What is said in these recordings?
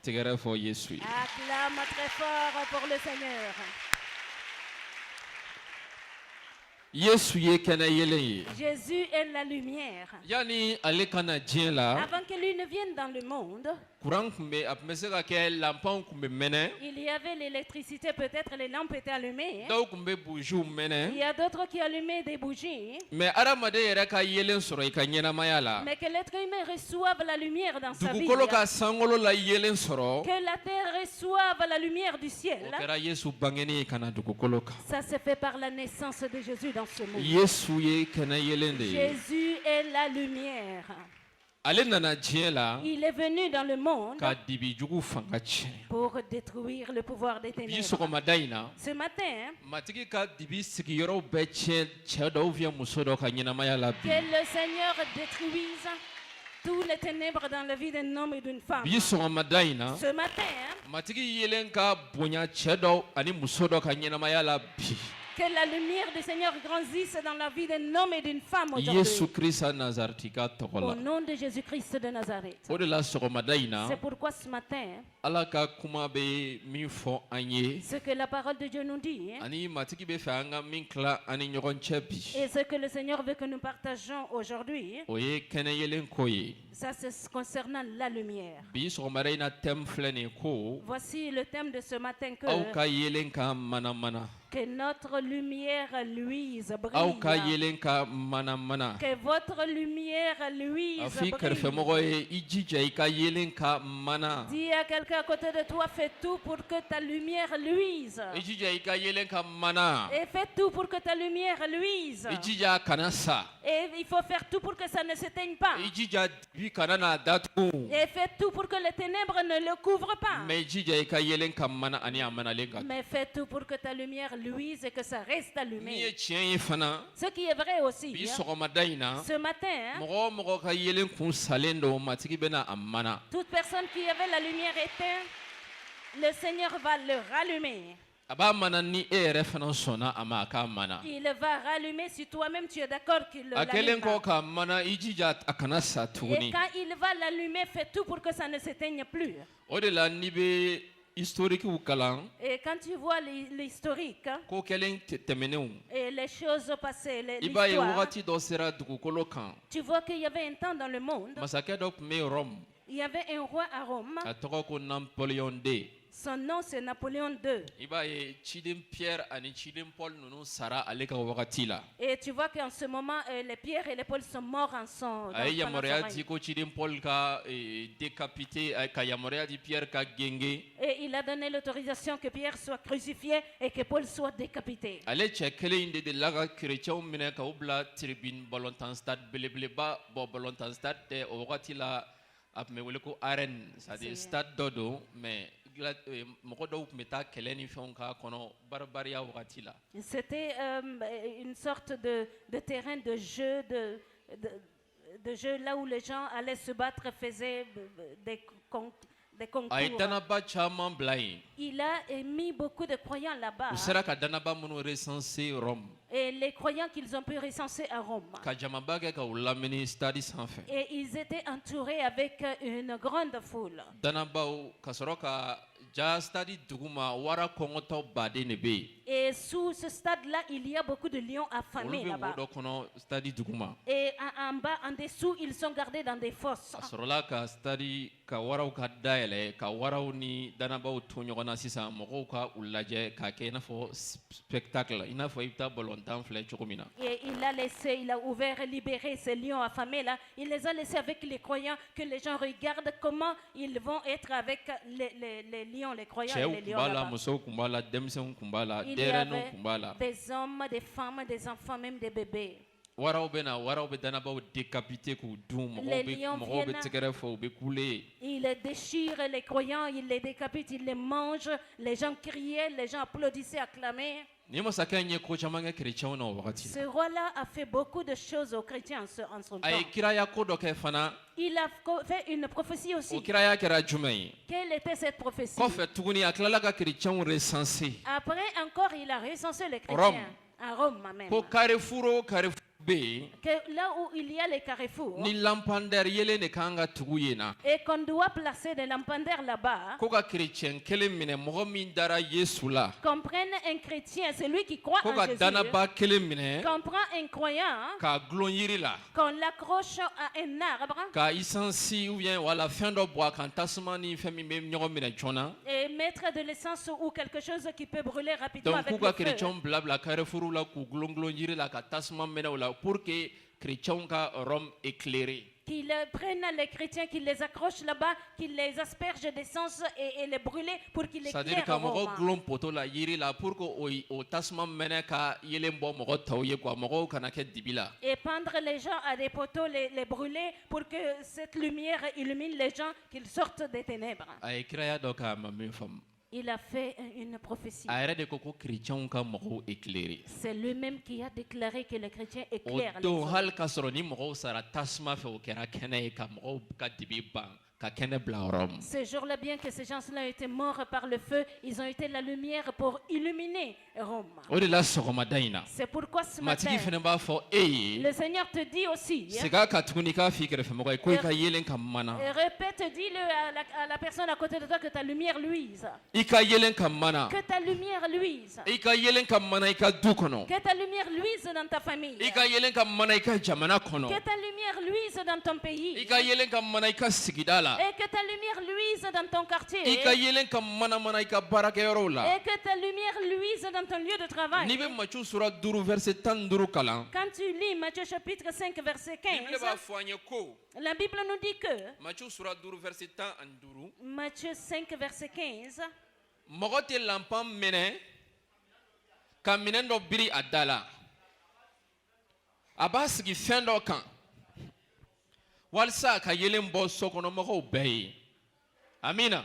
tɛgɛrɛ fɔ Yesu ye. Acclame très fort pour le Seigneur. Yesu ye kɛnɛ yelen ye. Jésus est la lumière. Yani ale kana diɲɛ la, Avant que lui ne vienne dans le monde, courant tun bɛ a tun bɛ se ka kɛ lanpanw tun bɛ mɛnɛ. il y avait l'électricité, peut-être les lampes étaient allumées. Dɔw tun bɛ bougies Il mɛnɛ. y a d'autres qui allumaient des bougies. Mais adamaden yɛrɛ ka yelen sɔrɔ i ka ɲɛnamaya la. Mais que l'être humain reçoive la lumière dans sa vie. Dugukolo ka sankolo la yelen sɔrɔ. Que la terre reçoive la lumière du O ciel. kɛra Yesu bangeni ye ka na dugukolo kan. Ça se fait par la naissance de Jésus dans ce monde. Yesu ye kɛnɛ yelen de ye. Jésus est la lumière. Ale nana diɲɛ la Il est venu dans le monde ka dibi jugu fanga tiɲɛ. pour détruire le pouvoir des Bi ténèbres. sɔgɔmada in na, Ce matin, matigi ka dibi sigiyɔrɔw bɛɛ tiɲɛ cɛ dɔw ubiyɛn muso dɔw ka ɲɛnamaya la bi. que le Seigneur détruise tous les ténèbres dans la vie d'un homme et d'une femme. Bi sɔgɔmada in na, Ce matin, matigi yelen ka bonya cɛ dɔw ani muso dɔw ka ɲɛnamaya la bi. que la lumière du Seigneur grandisse dans la vie d'un homme et d'une femme Yesu aujourd'hui. Krista Nazareti ka tɔgɔ Au la. nom de Jésus-Christ de Nazareth. O de la sɔgɔmada in na, C'est pourquoi ce matin, Ala ka kuma bɛ min fɔ an ye, ce que la parole de Dieu nous dit, ani matigi bɛ fɛ an ka min tila an ni ɲɔgɔn cɛ bi. et ce que le Seigneur veut que nous partageons aujourd'hui, O ye kɛnɛ yelen ko ye. ça c'est concernant la lumière. Bi sɔgɔmada in na thème filɛ nin ye ko Voici le thème de ce matin aw ka yelen ka mana-mana. que notre lumière luise, Aw ka brille. yelen ka mana-mana. Que votre lumière A luise, f'i brille. kɛrɛfɛmɔgɔ ye i jija i ka yelen ka mana. Dis à quelqu'un à côté de toi, fais tout pour que ta lumière luise. I jija i ka yelen ka mana. Et fais tout pour que ta lumière luise. I jija a kana sa. Et il faut faire tout pour que ça ne s'éteigne pas. I jija dibi kana n'a datugu. Et fais tout pour que les ténèbres ne le couvrent pas. Mais i jija i ka yelen ka mana ani a manalen ka. Mais fais tout pour que ta lumière luise et que ça reste Min ye allumé. tiɲɛ ye fana, Ce qui est vrai aussi. bi sɔgɔmada in na, Ce matin, mɔgɔ o mɔgɔ ka yelen kun salen don matigi bɛna a mana. toute personne qui avait la lumière éteinte, le Seigneur va le rallumer. A b'a mana ni e yɛrɛ fana sɔnna a ma a k'a mana. Il va rallumer si toi-même tu es d'accord qu'il le A kɛlen rallume kɔ pas. ka mana i jija a kana sa Et tuguni. quand il va l'allumer, fais tout pour que ça ne s'éteigne plus. O de la n'i bɛ historikiw kalan, Et quand tu vois l'historique hein, ko kɛlen tɛmɛnenw, et les choses passées, i b'a ye l'histoire, wagati dɔ sera dugukolo kan. tu vois qu'il y avait un temps dans le monde, Masakɛ dɔ tun bɛ Rome, il y avait un roi à Rome, a tɔgɔ ko Napoleon II. son nom c'est Napoléon II. I b'a ye ciden Pierre ani ciden Paul ninnu sara ale ka wagati la. Et tu vois qu'en ce moment, les Pierre et les Paul sont morts en son A ye pendant son yamaruya règne. di ko ciden Paul ka décapité, ka yamaruya di Pierre ka genge. Et il a donné l'autorisation que Pierre soit crucifié et que Paul soit décapité. Ale cɛ kelen in de delila ka kerecɛnw minɛ ka u bila tribune balontan stade belebeleba bɔn balontan stade tɛ o wagati la a tun bɛ wele ko arène c'est à dire stade dɔ don mais mɔgɔ dɔw tun bɛ taa kɛlɛ ni fɛnw k'a kɔnɔ baribariya wagati la. C'était une sorte de terrain de jeu, de jeu là où les gens allaient se battre, faisaient des concours. A ye danaba caman bila yen. Il a mis beaucoup de croyants là-bas. U sera ka danaba minnu recenser Rome. Et les croyants qu'ils ont pu recenser à Rome. Ka jamaba kɛ ka u lamini stade sanfɛ. Et ils étaient entourés avec une grande foule. Danabaw ka sɔrɔ ka ja stade duguma wara kɔngɔtɔ baden de bɛ yen. Et sous ce stade-là, il y a beaucoup de lions affamés Olu bɛ là-bas. wo dɔ kɔnɔ stade duguma. Et en bas, en dessous, ils sont gardés dans des fosses. A sɔrɔla ka stade ka waraw ka dayɛlɛ ka waraw ni danabaw to ɲɔgɔn na sisan mɔgɔw ka u lajɛ k'a kɛ i n'a fɔ spectacle i n'a fɔ i bɛ taa balontan filɛ cogo min na. Et il a ouvert, libéré ces lions affamés-là. Il les a laissés avec les croyants, que les gens regardent comment ils vont être avec les lions, les croyants et Cɛw les kun lions b'a la là-bas. musow kun b'a la denmisɛnw kun b'a la Il y denyɛrɛninw avait kun b'a la. des hommes, des femmes, des enfants, même des bébés. Waraw bɛ danabaw décapité k'u dun Les lions mɔgɔw bɛ viennent. tɛgɛrɛ fɔ u bɛ kule. Il les déchire, les croyants, il les décapite, il les mange. Les gens criaient, les gens applaudissaient, acclamaient. Ni masakɛ in ye ko caman kɛ kerecɛnw na o wagati la. Ce roi-là a fait beaucoup de choses aux chrétiens en son temps. A ye kiraya ko dɔ kɛ fana. Il a fait une prophétie O aussi. kiraya kɛra jumɛn ye. Quelle était cette prophétie? Kɔfɛ tuguni a tilala ka kerecɛnw recenser. Après encore, il a recensé les Rome. chrétiens. À Rome même. Ko carrefour o carrefour be que là où il y a les carrefours, ni lampadaire yelen de kan ka tugu yen na et qu'on doit placer des lampadaires là-bas, ko ka chrétien kelen minɛ mɔgɔ min dara Yesu la qu'on prenne un chrétien, celui qui croit ko en ka Jésus, danaba kelen minɛ qu'on prend un croyant, k'a gulon yiri la qu'on l'accroche à un arbre ka isansi ou bien wala fɛn dɔ bɔ a kan tasuma ni fɛn min bɛ ɲɔgɔn minɛ joona et mettre de l'essence ou quelque chose qui peut brûler rapidement donc avec k'u ka le feu. chrétien bilabila carrefour la k'u gulon yiri la ka tasuma minɛ o la pour que chrétiens ka Rome éclairé. Qu'ils prennent les chrétiens, qu'ils les accrochent là-bas, qu'ils les aspergent d'essence et les brûler pour qu'ils c'est-à-dire éclairent ka mɔgɔ Rome. gulon poto la yiri la pour que o tasuma minɛ ka yelen bɔ mɔgɔ tɔw ye quoi mɔgɔw kana kɛ dibi la. Et pendre les gens à des poteaux, les brûler pour que cette lumière illumine les gens, qu'ils sortent des ténèbres. a ye kiraya dɔ k'a ma min faamu. Il a fait une prophétie. a yɛrɛ de ko ko chrétiens ka mɔgɔw éclairer. C'est lui-même qui a déclaré que les chrétiens o éclairent les don hommes. hali ka sɔrɔ ni mɔgɔw sara tasuma fɛ o kɛra kɛnɛ ye ka mɔgɔw ka dibi ban ka kɛnɛ bila Rome. Ce jour-là, bien que ces gens-là ont été morts par le feu, ils ont été la lumière pour illuminer Rome. o de la sɔgɔmada in na C'est pourquoi ce matin, matigi fɛnɛ b'a fɔ e ye le Seigneur te dit aussi, segin a ka tuguni k'a f'i kɛrɛfɛmɔgɔ ye ko i ka yelen ka mana et répète, dis-le à la personne à côté de toi que ta lumière luise. i ka yelen ka mana Que ta lumière luise. i ka yelen ka mana i ka du kɔnɔ Que ta lumière luise dans ta famille. i ka yelen ka mana i ka jamana kɔnɔ Que ta lumière luise dans ton i pays. ka yelen ka mana i ka sigida la Et que ta lumière luise dans ton quartier. i ka yelen ka mana i ka baarakɛyɔrɔw la Et que ta lumière luise dans ton lieu de travail. n'i bɛ Matthieu sura 5 verset 15 kalan Quand tu lis Matthieu chapitre 5 verset Bible 15, b'a fɔ an ye ko la Bible nous dit que, Matthieu sura 5 verset 15 Matthieu 5 verset 15, mɔgɔ tɛ lanpan minɛ ka minɛn dɔ biri a da la a b'a sigi fɛn dɔ kan walasa a ka yelen bɔ sokɔnɔmɔgɔw bɛɛ ye amina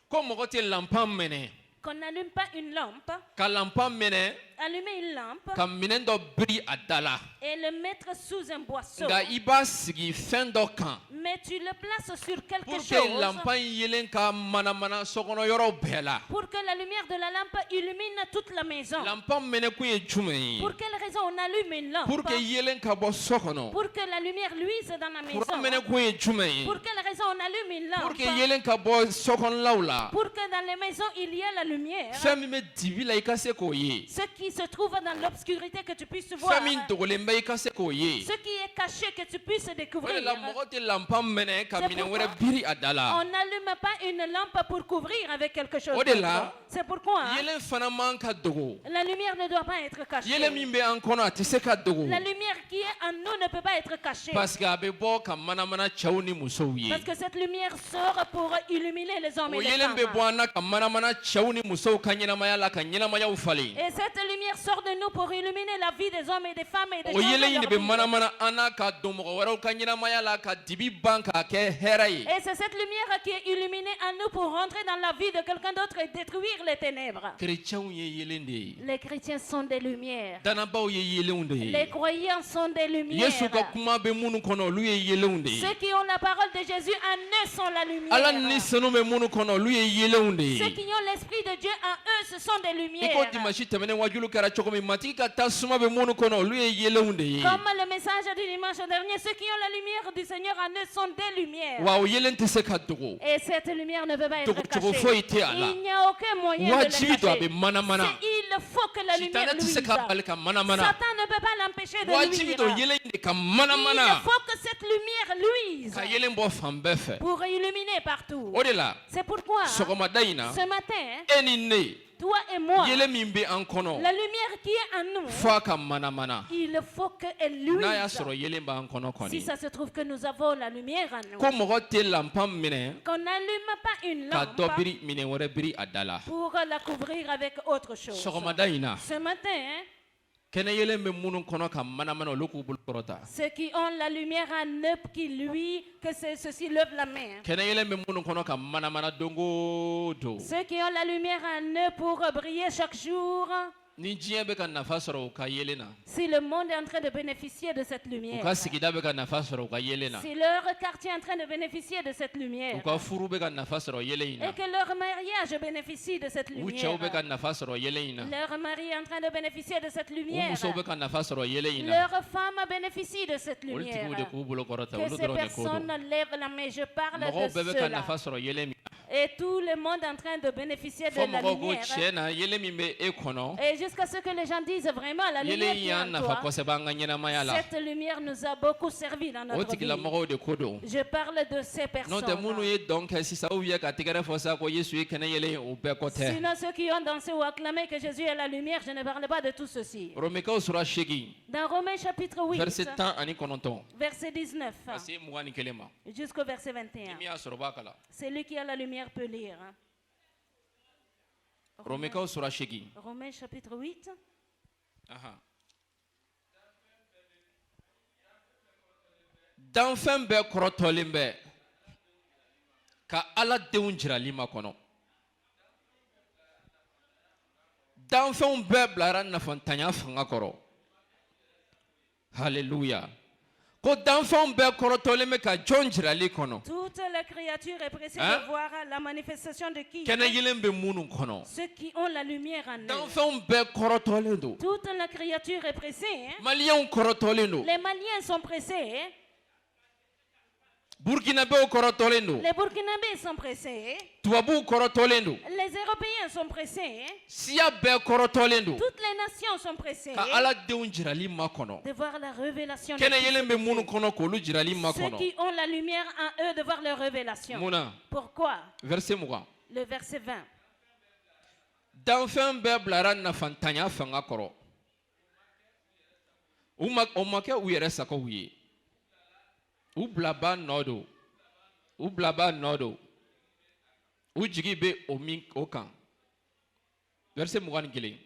ko mɔgɔ tɛ lanpan minɛ qu'on n'allume pas une lampe, ka lanpan minɛ allumer une lampe ka minɛn dɔ biri a da la et le mettre sous un boisseau. nka i b'a sigi fɛn dɔ kan Mais tu le places sur quelque pour que chose lanpan yelen ka manamana sokɔnɔ yɔrɔ bɛɛ la pour que la lumière de la lampe illumine toute la maison. lanpan minɛ kun ye jumɛn ye Pour quelle raison on allume une lampe? pour que yelen ka bɔ so kɔnɔ Pour que la lumière luise dans la maison. kuran minɛ kun ye jumɛn ye Pour quelle raison on allume une pour lampe? que yelen ka bɔ sokɔnɔlaw la Pour que dans les maisons il y ait la lumière. fɛn min bɛ dibi la i ka se k'o ye Ce qui se trouve dans l'obscurité que tu puisses voir. fɛn min dogolen bɛ i ka se k'o ye Ce qui est caché que tu puisses o de découvrir. la mɔgɔ tɛ lanpan minɛ ka C'est minɛn pourquoi wɛrɛ biri a da la On n'allume pas une lampe pour couvrir avec quelque chose. O de d'autre. la, C'est pourquoi yelen fana man ka dogo la lumière ne doit pas être cachée. yelen min bɛ an kɔnɔ a tɛ se ka dogo La lumière qui est en nous ne peut pas être cachée. parce que a bɛ bɔ ka manamana cɛw ni musow ye Parce que cette lumière sort pour illuminer les hommes o et les yelen bɛ femmes. bɔ an na ka manamana cɛw ni musow ka ɲɛnamaya la ka ɲɛnamayaw falen Et cette lumière sort de nous pour illuminer la vie des hommes et des femmes et des o gens yelen in de de bɛ leur vie. manamana an na ka don mɔgɔ wɛrɛw ka ɲɛnamaya la ka dibi ban k'a kɛ hɛrɛ ye Et c'est cette lumière qui est illuminée en nous pour rentrer dans la vie de quelqu'un d'autre et détruire les ténèbres. kerecɛnw ye yelen de ye Les chrétiens sont des lumières. danabaw ye yelenw de Les ye croyants sont des lumières. yesu ka kuma bɛ minnu kɔnɔ olu ye yelenw de ye Ceux qui ont la parole de Jésus en eux sont la lumière. ala ni sanu bɛ minnu kɔnɔ olu ye yelenw de Ceux ye qui ont l'esprit de Dieu en eux, ce sont des i ko lumières. dimanche tɛmɛnen wajulu kɛra cogo min matigi ka tasuma bɛ minnu kɔnɔ olu ye yelenw de ye Comme le message du dimanche dernier, ceux qui ont la lumière du Seigneur en eux sont des lumières. wa o yelen tɛ se ka dogo Et cette lumière ne peut pas être Cogo foyi tɛ cachée. a la. Il n'y a aucun moyen de wajibi don a le bɛ manamana cacher. Il faut que la lumière sitanɛ tɛ luise. se ka bali ka manamana Satan ne peut pas l'empêcher de wajibi don luire. yelen in de ka Il manamana faut que cette lumière luise ka yelen bɔ fan bɛɛ fɛ pour illuminer partout. o de la C'est pourquoi sɔgɔmada in na ce matin, e ni ne toi et moi, yelen min bɛ an kɔnɔ la lumière qui est en nous, f'a ka manamana il faut qu'elle n'a y'a luise. sɔrɔ yelen b'an kɔnɔ Si kɔni ça se trouve que nous avons la lumière en nous, ko mɔgɔ tɛ lanpan minɛ qu'on n'allume pas une ka dɔ lampe biri minɛn wɛrɛ biri a da la pour la couvrir avec autre chose. sɔgɔmada in na Ce matin, kɛnɛ yelen bɛ minnu kɔnɔ ka manamana olu k'u bolo kɔrɔta ceux qui ont la lumière en eux, qui lui, ceux-ci lèvent la main. kɛnɛ yelen bɛ minnu kɔnɔ ka manamana don o don Ceux qui ont la lumière en eux pour briller chaque jour, ni diɲɛ bɛ ka nafa sɔrɔ u ka yelen na, si le monde est en train de bénéficier de cette u lumière, ka sigida bɛ ka nafa sɔrɔ u ka yelen na, si leur quartier est en train de bénéficier de cette u lumière, ka furu bɛ ka nafa sɔrɔ yelen in na, et que leur mariage bénéficie de cette u lumière, cɛw bɛ ka nafa sɔrɔ yelen in na, leur mari est en train de bénéficier de cette u lumière, musow bɛ ka nafa sɔrɔ yelen in na, leur femme bénéficie de cette olu tigiw de lumière. k'u bolo kɔrɔta, Que olu ces dɔrɔn de ko personnes don. lèvent la main, je parle Mɔgɔw de bɛɛ bɛ ka nafa cela. sɔrɔ yelen min na, Et tout le monde est en train de bénéficier de fɔ la mɔgɔw ko lumière. tiɲɛ na yelen min bɛ e kɔnɔ, Et jusqu'à ce que les gens disent vraiment la lumière yelen qui est y'an en nafa toi, kosɛbɛ an ka ɲɛnamaya la. cette lumière nous a beaucoup servi dans O notre vie. tigilamɔgɔw de ko don. Je parle de ces N'o tɛ minnu personnes. ye dɔn kɛ sisan ou bien ka tɛgɛrɛ fɔ sa ko Yesu ye kɛnɛ yelen ye, o bɛɛ kɔ tɛ. Sinon, ceux qui ont dansé ou acclamé que Jésus est la lumière, je ne parle pas de tout ceci. Romekaw sura 8 Dans Romains chapitre 8, verset 10 verset 19 ka se 21 ma. jusqu'au verset 21. Min y'a sɔrɔ b'a kala. Celui qui a la lumière peut lire. Romekaw sura 8. Romains chapitre 8. Ahan. Danfɛn bɛɛ kɔrɔtɔlen bɛ ka Ala denw jirali makɔnɔ. Danfɛnw bɛɛ bilara nafantanya fanga kɔrɔ. Hallelujah. Ko danfɛnw bɛɛ kɔrɔtɔlen bɛ ka jɔn jirali kɔnɔ. Toute la créature est pressée Hein? de voir la manifestation de qui? Kɛnɛ yelen bɛ minnu kɔnɔ. Ceux qui ont la lumière en eux. Danfɛnw bɛɛ kɔrɔtɔlen don. Toute la créature est pressée. Hein? Maliyɛnw kɔrɔtɔlen don. Les Maliens sont pressés. Hein? Burkinabɛw kɔrɔtɔlen don. Les Burkinabés sont pressés. Hein? Tubabuw kɔrɔtɔlen don. Les Européens sont pressés. Hein? Siya bɛɛ kɔrɔtɔlen don. Toutes les nations sont pressées Ka Ala denw jirali makɔnɔ. de voir la révélation de Kɛnɛ Christ. yelen bɛ minnu kɔnɔ k'olu jirali Ceux makɔnɔ. qui ont la lumière en eux de voir leur révélation. Munna? Pourquoi? Verset 20. Le verset 20. Danfɛn bɛɛ bilara nafantanya fanga kɔrɔ. O ma kɛ u yɛrɛ sagaw ye. U bilaba nɔ don. U bilaba nɔ don. U jigi bɛ o kan. Verset 21.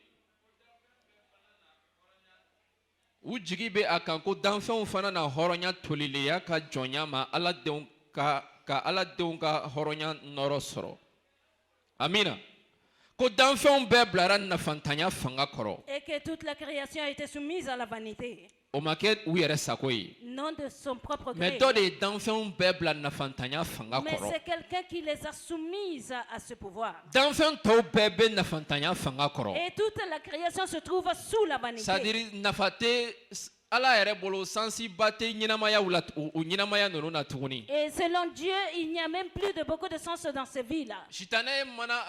U jigi bɛ a kan ko danfɛnw fana na hɔrɔnya tolileya ka jɔnya ma Ala denw ka Ala denw ka hɔrɔnya nɔrɔ sɔrɔ. Amina. Ko danfɛnw bɛɛ bilara nafantanya fanga kɔrɔ. Et que toute la création a été soumise à la vanité. O ma kɛ u yɛrɛ sago ye. Non de son propre gré. Mais dɔ de ye danfɛnw bɛɛ bila nafantanya fanga Mais kɔrɔ. c'est quelqu'un qui les a soumises à ce pouvoir. Danfɛn tɔw bɛɛ bɛ nafantanya fanga kɔrɔ. Et toute la création se trouve sous la vanité. C'est-à-dire nafa tɛ Ala yɛrɛ bolo sansiba tɛ ɲɛnamayaw la o ɲɛnamaya ninnu na tuguni. Et selon Dieu, il n'y a même plus de beaucoup de sens dans ces vies-là. Sitanɛ mana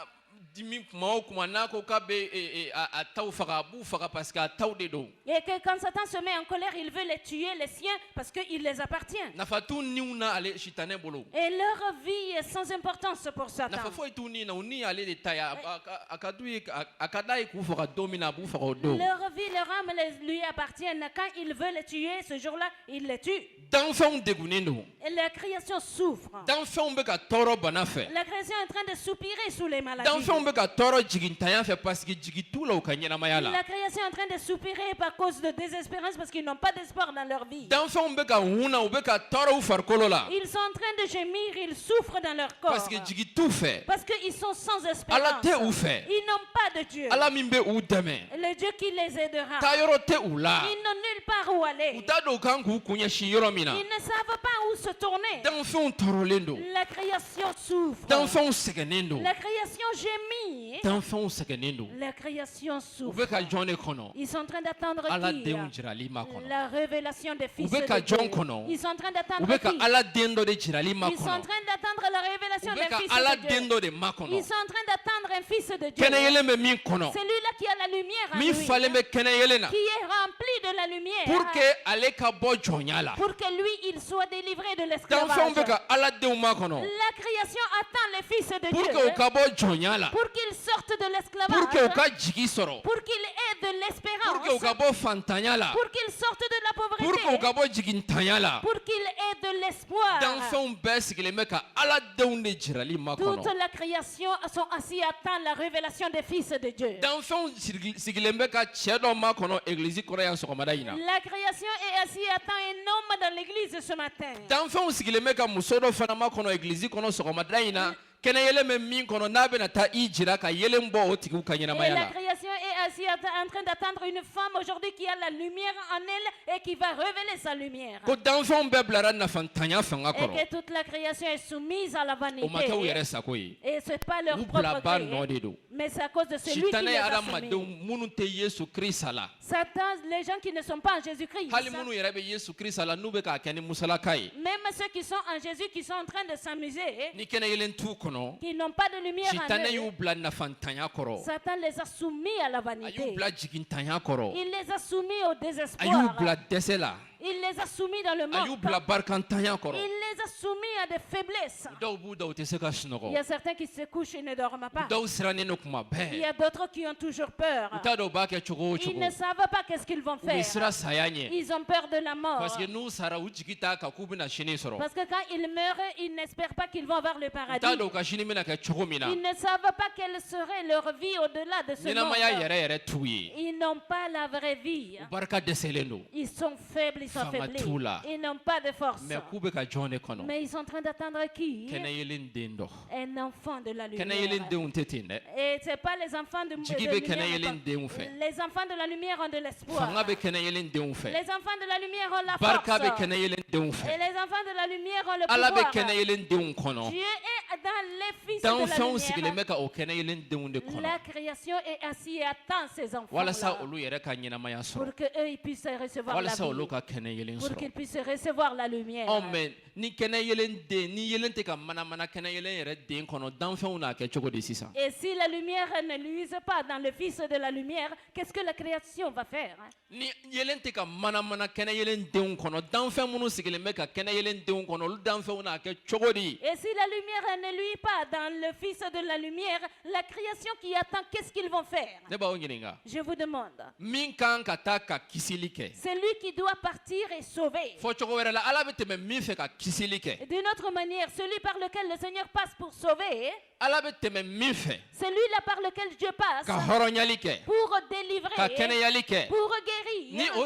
dimi kuma o kuma n'a ko k'a bɛ a taw faga a b'u faga parce que a taw de don. Et que quand Satan se met en colère, il veut les tuer, les siens, parce qu'il les appartient. Nafa t'u niw na ale sitanɛ bolo. Et leur vie est sans importance pour Satan. Nafa foyi t'u ni na o ni ale de ta ye a ka d'u ye a ka d'a ye k'u faga don min na a b'u faga o don. Leur vie, leur âme lui appartiennent. Quand il veut les tuer, ce jour-là, il les tue. Danfɛnw degunnen don. Et la création souffre. Danfɛnw bɛ ka tɔɔrɔ bana fɛ. La création est en train de soupirer sous les maladies. Danfɛnw bɛ ka tɔɔrɔ jigintanya fɛ parce que jigi t'u la u ka ɲɛnamaya la. La création est en train de soupirer par cause de désespérance parce qu'ils n'ont pas d'espoir dans leur vie. Danfɛnw bɛ ka hunna u bɛ ka tɔɔrɔ u farikolo la. Ils sont en train de gémir, ils souffrent dans leur corps. Parce que jigi t'u fɛ. Parce qu'ils sont sans Ala espérance. tɛ u fɛ. Ils n'ont pas de Dieu. Ala min bɛ u dɛmɛ. Le Dieu qui les aidera. Taayɔrɔ tɛ u la. Ils n'ont nulle part où aller. U t'a dɔn u kan k'u kun ɲɛsin yɔrɔ min na. Ils ne savent pas où se tourner. Danfɛnw tɔɔrɔlen don. La création souffre. Danfɛnw sɛgɛnnen don. La création gémit. Danfɛnw sɛgɛnnen don. La création U souffre. bɛ ka jɔn de kɔnɔ. Ils sont en train d'attendre Ala qui? denw jirali ma kɔnɔ. La révélation des fils U bɛ de ka Dieu. jɔn kɔnɔ. Ils sont en train U d'attendre bɛ ka qui? Ala den dɔ de jirali ma Ils sont en kɔnɔ. train d'attendre la révélation U bɛ des ka fils Ala de den Dieu. dɔ de ma Ils kɔnɔ. sont en train d'attendre un fils de Dieu. Kɛnɛ yelen bɛ min kɔnɔ. Celui-là qui a la lumière en Min lui, falen bɛ kɛnɛ yelen na. qui est rempli de la lumière, Pour que ale ka bɔ jɔnya la. pour que lui, il soit délivré de Danfɛnw l'esclavage. bɛ ka Ala denw ma kɔnɔ. La création attend les fils de Pour Dieu que u ka bɔ jɔnya la. pour qu'ils sortent de Pour que u l'esclavage, ka jigi sɔrɔ. pour qu'ils aient de Pour que u l'espérance, ka bɔ fantanya la. pour qu'ils sortent de la Pour que u pauvreté, ka bɔ jigintanya la. pour qu'ils aient de l'espoir. Danfɛnw bɛɛ sigilen bɛ ka Ala denw de jirali ma Toute kɔnɔ. la création sont assis à attendre la révélation des fils de Dieu. Danfɛnw sigilen bɛ ka cɛ dɔ ma kɔnɔ église kɔrɔ yan sɔgɔmada in na. La création est assise à attendre un homme dans l'église ce matin. Danfɛnw sigilen bɛ ka muso dɔ fana ma kɔnɔ église kɔnɔ sɔgɔmada in na. Kɛnɛ yelen bɛ min kɔnɔ n'a bɛna taa i jira ka yelen bɔ o tigiw ka Et ɲɛnamaya la la. création est assis en train d'attendre une femme aujourd'hui qui a la lumière en elle et qui va révéler sa lumière. ko danfɛnw bɛɛ bilara nafantanya fanga Et kɔrɔ que toute la création est soumise à la o ma kɛ u vanité. yɛrɛ sago ye Et ce n'est pas leur u propre bilaba gré, nɔ de don mais c'est à cause de celui qui sitana les ye a adamadenw soumis. minnu tɛ yesu kirisa la Satan, les gens qui ne sont pas en Jésus-Christ, hali minnu yɛrɛ bɛ yesu kirisa la n'u bɛ k'a kɛ ni musalaka ye même ceux qui sont en Jésus, qui sont en train de s'amuser, ni kɛnɛ yelen t'u kɔnɔ qui n'ont pas de lumière sitana en y'u eux, bila nafantanya kɔrɔ Satan les a soumis à la a y'u vanité. bila jigintanya kɔrɔ Il les a soumis au a y'u désespoir. bila dɛsɛ la Il les a soumis dans le a y'u manque. bila barikantanya Il kɔrɔ les a soumis à des faiblesses. dɔw b'u da u tɛ se ka Il sunɔgɔ y a certains qui se couchent et ne dorment pas. dɔw sirannen don kuma Il y bɛɛ a d'autres qui ont toujours peur. u t'a dɔn u b'a kɛ cogo o Ils cogo ne savent pas qu'est-ce qu'ils vont u bɛ faire. siran saya ɲɛ Ils ont peur de la mort. parce que n'u sara u jigi t'a kan k'u bɛna sini sɔrɔ Parce que quand ils meurent, ils n'espèrent pas qu'ils vont avoir le u t'a paradis. dɔn u ka sini bɛna kɛ cogo min na Ils ne savent pas quelle serait leur vie au-delà de ce ɲɛnamaya monde. yɛrɛ yɛrɛ t'u ye Ils n'ont pas la vraie vie. u barika dɛsɛlen don Ils sont faibles, ils sont Fanga affaiblis. t'u la. Ils n'ont pas de force. mɛ k'u bɛ ka jɔn de kɔnɔ Mais ils sont en train d'attendre qui? kɛnɛ yelen den dɔ Un enfant de la kɛnɛ yelen lumière. denw tɛ ten dɛ Et ce n'est pas les enfants de jigi bɛ lumière. kɛnɛ yelen denw fɛ Les enfants de la lumière ont de l'espoir. fanga bɛ kɛnɛ yelen denw fɛ Les enfants de la lumière ont la barika bɛ force. kɛnɛ yelen denw Et fɛ les enfants de la lumière ont le ala bɛ pouvoir. kɛnɛ yelen denw kɔnɔ Dieu est dans les fils danfɛnw de sigilen la lumière. bɛ ka o kɛnɛ yelen denw de kɔnɔ La création est assise et attend ces walasa enfants olu yɛrɛ ka ɲɛnamaya sɔrɔ pour qu'eux ils puissent recevoir la walasa olu vie, ka kɛnɛ yelen pour qu'ils sɔrɔ puissent recevoir la lumière. ɔ mɛ ni kɛnɛ yelen den ni yelen tɛ ka manamana kɛnɛ yelen yɛrɛ den kɔnɔ danfɛnw n'a kɛ cogo di sisan Et si la lumière ne luise pas dans le fils de la lumière, qu'est-ce que la création va faire? ni yelen tɛ ka manamana kɛnɛ yelen denw kɔnɔ danfɛn minnu sigilen bɛ ka kɛnɛ yelen denw kɔnɔ olu danfɛnw n'a kɛ cogo di Et si la lumière ne luit pas dans le fils de la lumière, la création qui attend, qu'est-ce qu'ils vont faire? ne b'aw ɲininka Je vous demande. min kan ka taa ka kisili kɛ C'est lui qui doit partir et sauver. fɔ cogo wɛrɛ la ala bɛ tɛmɛ min fɛ ka kisili kɛ D'une autre manière, celui par lequel le Seigneur passe pour sauver, ala bɛ tɛmɛ min fɛ celui-là par lequel Dieu passe ka hɔrɔnyali kɛ pour ka délivrer, kɛnɛyali kɛ pour ni guérir.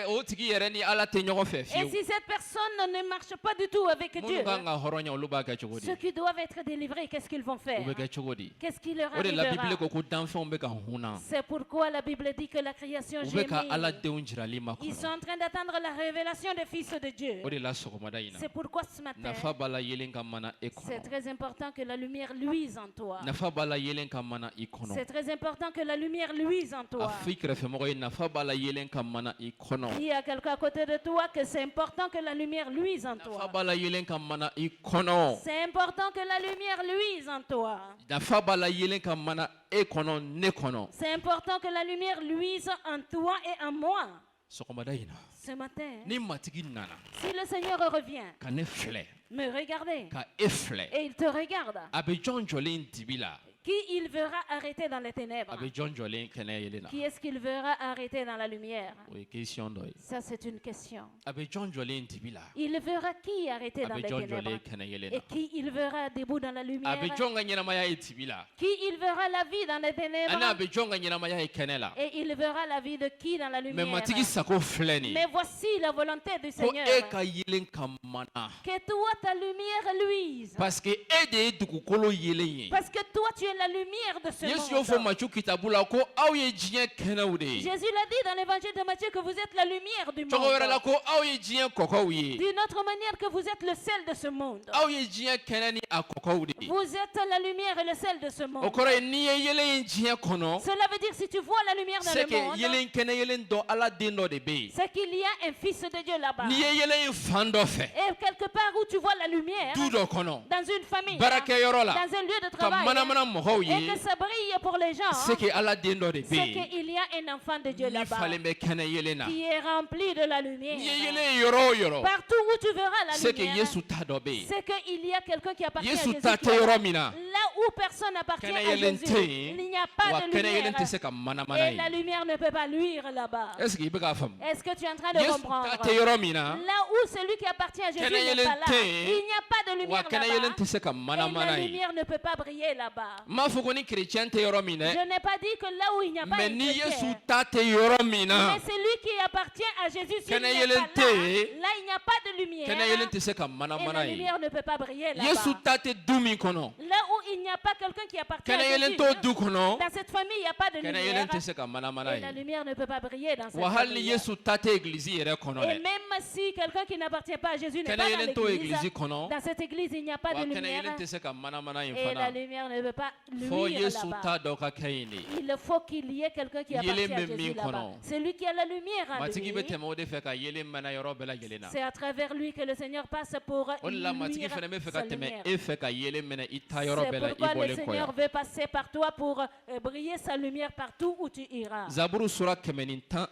o tigi yɛrɛ ni ala tɛ ɲɔgɔn fɛ Et fiyewu si cette personne ne marche pas du tout avec Dieu, minnu kan ka hɔrɔnya olu b'a kɛ cogo di ceux qui doivent être délivrés, qu'est-ce qu'ils vont u faire? bɛ kɛ cogo di Qu'est-ce qui leur o de la bibile arrivera? ko ko danfɛnw bɛ ka hunna C'est pourquoi la Bible dit que la création u bɛ ka ala gémit. denw jirali ma Ils sont kɔnɔ en train d'attendre la révélation des fils de Dieu. o de la sɔgɔmada in na C'est pourquoi ce matin, nafa b'a la yelen ka mana e c'est kɔnɔ très important que la lumière luise en toi. nafa b'a la yelen ka mana i kɔnɔ C'est très important que la lumière luise en a toi. fɔ i kɛrɛfɛmɔgɔ ye nafa b'a la yelen ka mana i kɔnɔ Il y a quelqu'un à côté de toi que c'est important que la lumière luise en nafa toi. b'a la yelen ka mana i kɔnɔ C'est important que la lumière luise en toi. nafa b'a la yelen ka mana e kɔnɔ ne kɔnɔ C'est important que la lumière luise en toi et en moi. sɔgɔmada in na Ce matin, ni matigi nana si le Seigneur revient, ka ne filɛ me regarder, ka e filɛ et il te regarde, a bɛ jɔn jɔlen dibi la qui il verra arrêter dans les ténèbres? a bɛ jɔn jɔlen kɛnɛ yelen na Qui est-ce qu'il verra arrêter dans la lumière? o ye question dɔ ye Ça, c'est une question. a bɛ jɔn jɔlen dibi la Il verra qui arrêter a dans bɛ les jɔn ténèbres? jɔlen kɛnɛ yelen Et na qui il verra debout dans la a lumière? bɛ jɔn ka ɲɛnamaya ye dibi la Qui il verra la vie dans les ani a ténèbres? bɛ jɔn ka ɲɛnamaya ye kɛnɛ la Et il verra la vie de qui dans la mɛ lumière? matigi sago filɛ nin Mais voici la volonté du ko Seigneur. e ka yelen ka mana Que toi, ta lumière luise. parce que e de ye dugukolo yelen ye Parce que toi, tu es la lumière de ce yesu y'o fɔ monde. macu kitabu la ko aw ye diɲɛ kɛnɛw de ye Jésus l'a dit dans l'évangile de Matthieu que vous êtes la lumière du cogo wɛrɛ la monde. ko aw ye diɲɛ kɔkɔw ye D'une autre manière que vous êtes le sel de ce monde. aw ye diɲɛ kɛnɛ ni a kɔkɔw de ye Vous êtes la lumière et le sel de ce o monde. kɔrɔ ye n'i ye yelen ye diɲɛ kɔnɔ Cela veut dire si tu vois la lumière dans c'est le que monde, yelen kɛnɛ yelen dɔ ala den dɔ de bɛ yen c'est qu'il y a un fils de Dieu là-bas. n'i ye yelen ye fan dɔ fɛ Et quelque part où tu vois la lumière, du dɔ kɔnɔ dans une famille, baarakɛyɔrɔ la dans un lieu de ka travail, manamana mɔgɔw et ye que ça brille pour les gens, c'est que ala den dɔ de bɛ c'est yen qu'il y a un enfant de Dieu n'i là-bas falen bɛ kɛnɛ yelen na qui est rempli de la n'i ye lumière. yelen ye yɔrɔ o yɔrɔ Partout où tu verras la c'est que lumière, yesu ta dɔ bɛ yen c'est qu'il y a quelqu'un qui appartient à yesu Jésus. ta qui tɛ est là. yɔrɔ min na Là où personne n'appartient kɛnɛ à yelen Jésus, tɛ il yen n'y a pas wa de kɛnɛ yelen lumière. tɛ se ka manamana Et la ye lumière ne peut pas luire là-bas. est ce que i bɛ k'a faamu Est-ce que tu es en train de yesu comprendre? ta tɛ yɔrɔ min na Là où celui qui appartient à Jésus Kɛnɛ n'est yelen pas là, tɛ yen, il n'y a pas de wa lumière kɛnɛ yelen là-bas. tɛ se ka Et la manamana ye lumière ne peut pas briller là-bas. n m'a fɔ ko ni kerecɛn tɛ yɔrɔ min dɛ Je n'ai pas dit que là où il n'y a pas mais de ni yesu chrétien, ta tɛ yɔrɔ min na mais celui qui appartient à Jésus, s'il Kɛnɛ n'est yelen pas là, tɛ yen, là il n'y a pas de lumière. kɛnɛ yelen tɛ se ka Et manamana la ye lumière ne peut pas briller yesu là-bas. ta tɛ du min kɔnɔ Là où il n'y a pas quelqu'un qui appartient à Kɛnɛ yelen Jésus. t'o du kɔnɔ. Dans cette famille, il n'y a pas de Kɛnɛ lumière. yelen tɛ se ka manamana Et la ye. lumière ne peut pas briller dans cette Wa hali ni famille. Yesu ta tɛ église yɛrɛ kɔnɔ Et dɛ. même si quelqu'un qui n'appartient pas à Jésus n'est Kɛnɛ pas yelen dans t'o l'église, église kɔnɔ. dans cette église, il n'y a pas Wa de kɛnɛ lumière. yelen tɛ se ka manamana yen Et la fana. lumière ne peut pas Fo luire Yesu là-bas. ta dɔ ka kɛ yen de. Il faut qu'il y ait quelqu'un qui Yelen appartient à bɛ Jésus min là-bas. kɔnɔ. C'est lui qui a la lumière en Matigi bɛ lui. tɛmɛ o de fɛ ka yelen mɛnɛ yɔrɔ bɛɛ lajɛlen na. C'est à travers lui que le Seigneur passe pour O de la matigi luire fana bɛ fɛ sa ka tɛmɛ lumière. e fɛ ka yelen mɛnɛ i ta yɔrɔ C'est bɛɛ la i pourquoi le bɔlen kɔ Seigneur yan. veut passer par toi pour briller sa lumière partout où tu iras. Zaburu sura 119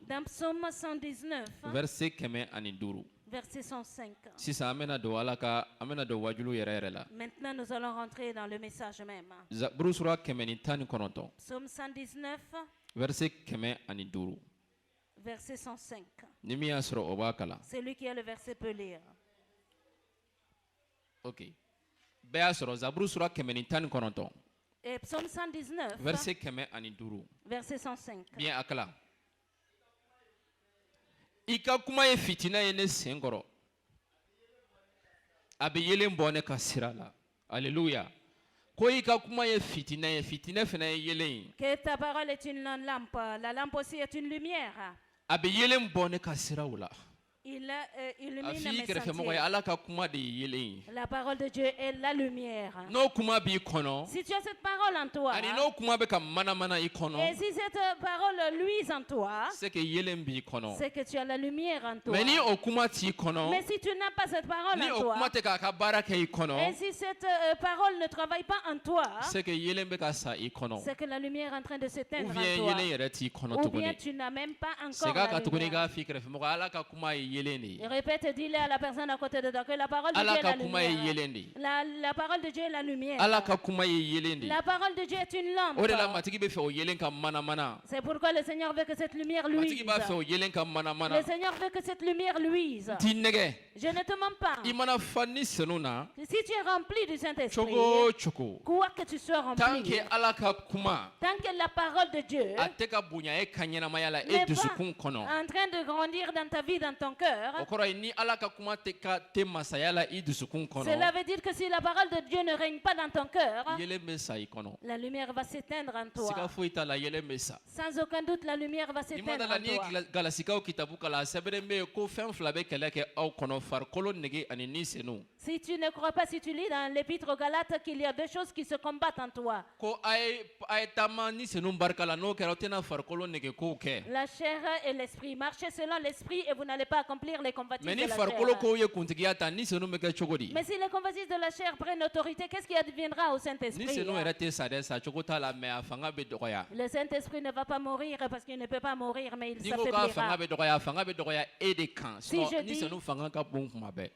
Dans Psaume 119, verset 105. verset 105. Sisan an bɛna don Ala ka an bɛna don wajulu yɛrɛ yɛrɛ la. Maintenant, nous allons rentrer dans le message même. Zaburu sura 119 Psaume 119, verset 105. verset 105. Ni min y'a sɔrɔ o b'a kalan. Celui qui a le verset peut lire. Ok. Bɛɛ y'a sɔrɔ Zaburu sura 119 Et Psaume 119, verset 105. verset 105. Bien a kalan. I ka kuma ye fitina ye ne sen kɔrɔ. A bɛ yelen bɔ ne ka sira la. Alléluia. Ko i ka kuma ye fitina ye, fitinɛ fana ye yelen ye. Que ta parole est une lampe. La lampe aussi est une lumière. A bɛ yelen bɔ ne ka siraw la. Il A illumine f'i mes kɛrɛfɛmɔgɔ ye sentiers. Ala ka kuma de ye yelen ye. La parole de Dieu est la lumière. N'o kuma b'i kɔnɔ, Si tu as cette parole en toi, ani n'o kuma bɛ ka manamana i et kɔnɔ, si cette parole luise en toi, c'est que yelen b'i kɔnɔ. c'est que tu as la lumière en toi. Mais ni o kuma t'i kɔnɔ, Mais si tu n'as pas cette parole ni en o toi, kuma tɛ k'a ka baara kɛ i et kɔnɔ, si cette parole ne travaille pas en toi, c'est que yelen bɛ ka sa i kɔnɔ. c'est que la lumière est en train de Ou s'éteindre bien en toi. yelen yɛrɛ t'i kɔnɔ Ou bien tuguni. tu n'as même pas encore Segin a la kan tuguni i lumière. k'a f'i kɛrɛfɛmɔgɔ ye Ala ka kuma ye yelen de Et ye. répète, dis-le à la personne à côté de toi que la parole de Dieu Ala est ka la kuma ye lumière. yelen de ye. La parole de Dieu est la lumière. Ala ka kuma ye yelen de ye. La parole de Dieu est une O de la lampe. matigi bɛ fɛ o yelen ka manamana. C'est pourquoi le Seigneur veut que cette lumière luise. Matigi b'a fɛ o yelen ka manamana. Le Seigneur veut que cette lumière luise. T'i nɛgɛ. Je ne te mens pas. I mana fa ni senu na, Si tu es rempli du Saint-Esprit, cogo o cogo, quoi que tu sois tant rempli, que Ala ka kuma tant que la parole de Dieu a tɛ ka bonya e ka ɲɛnamaya la e n'est pas dusukun kɔnɔ, en train de grandir dans ta vie, dans ton cœur, o kɔrɔ ye ni Ala ka kuma tɛ masaya la i dusukun cela kɔnɔ, veut dire que si la parole de Dieu ne règne pas dans ton cœur, yelen bɛ sa i kɔnɔ. la lumière va s'éteindre en Siga toi. foyi t'a la yelen bɛ sa. Sans aucun doute, la lumière va Ni ma s'éteindre da la en n'i ye toi. galasikaw kitabu kalan a sɛbɛnnen bɛ yen ko fɛn fila bɛ kɛlɛ kɛ aw kɔnɔ farikolo nege ani ni senu. Si tu ne crois pas, si tu lis dans l'épître aux Galates qu'il y a deux choses qui se combattent en toi, Ko a ye taama ni senu barika la n'o kɛra aw tɛna farikolo nege kow kɛ. la chair et l'esprit. Marchez selon l'esprit et vous n'allez pas accomplir les convoitises Mais de ni la farikolo chair. kow ye kuntigiya ta ni senu bɛ kɛ cogo di? Mais si les convoitises de la chair prennent autorité, qu'est-ce qui adviendra au Ni Saint-Esprit? senu yɛrɛ tɛ sa dɛ, sa cogo t'a la mais a fanga bɛ dɔgɔya. Le Saint-Esprit ne va pas mourir parce qu'il ne peut pas mourir, mais il Ni ko k'a s'affaiblira. fanga bɛ dɔgɔya, a fanga bɛ dɔgɔya e de kan. Si Sinon je ni dis- senu fanga ka bon kuma bɛɛ.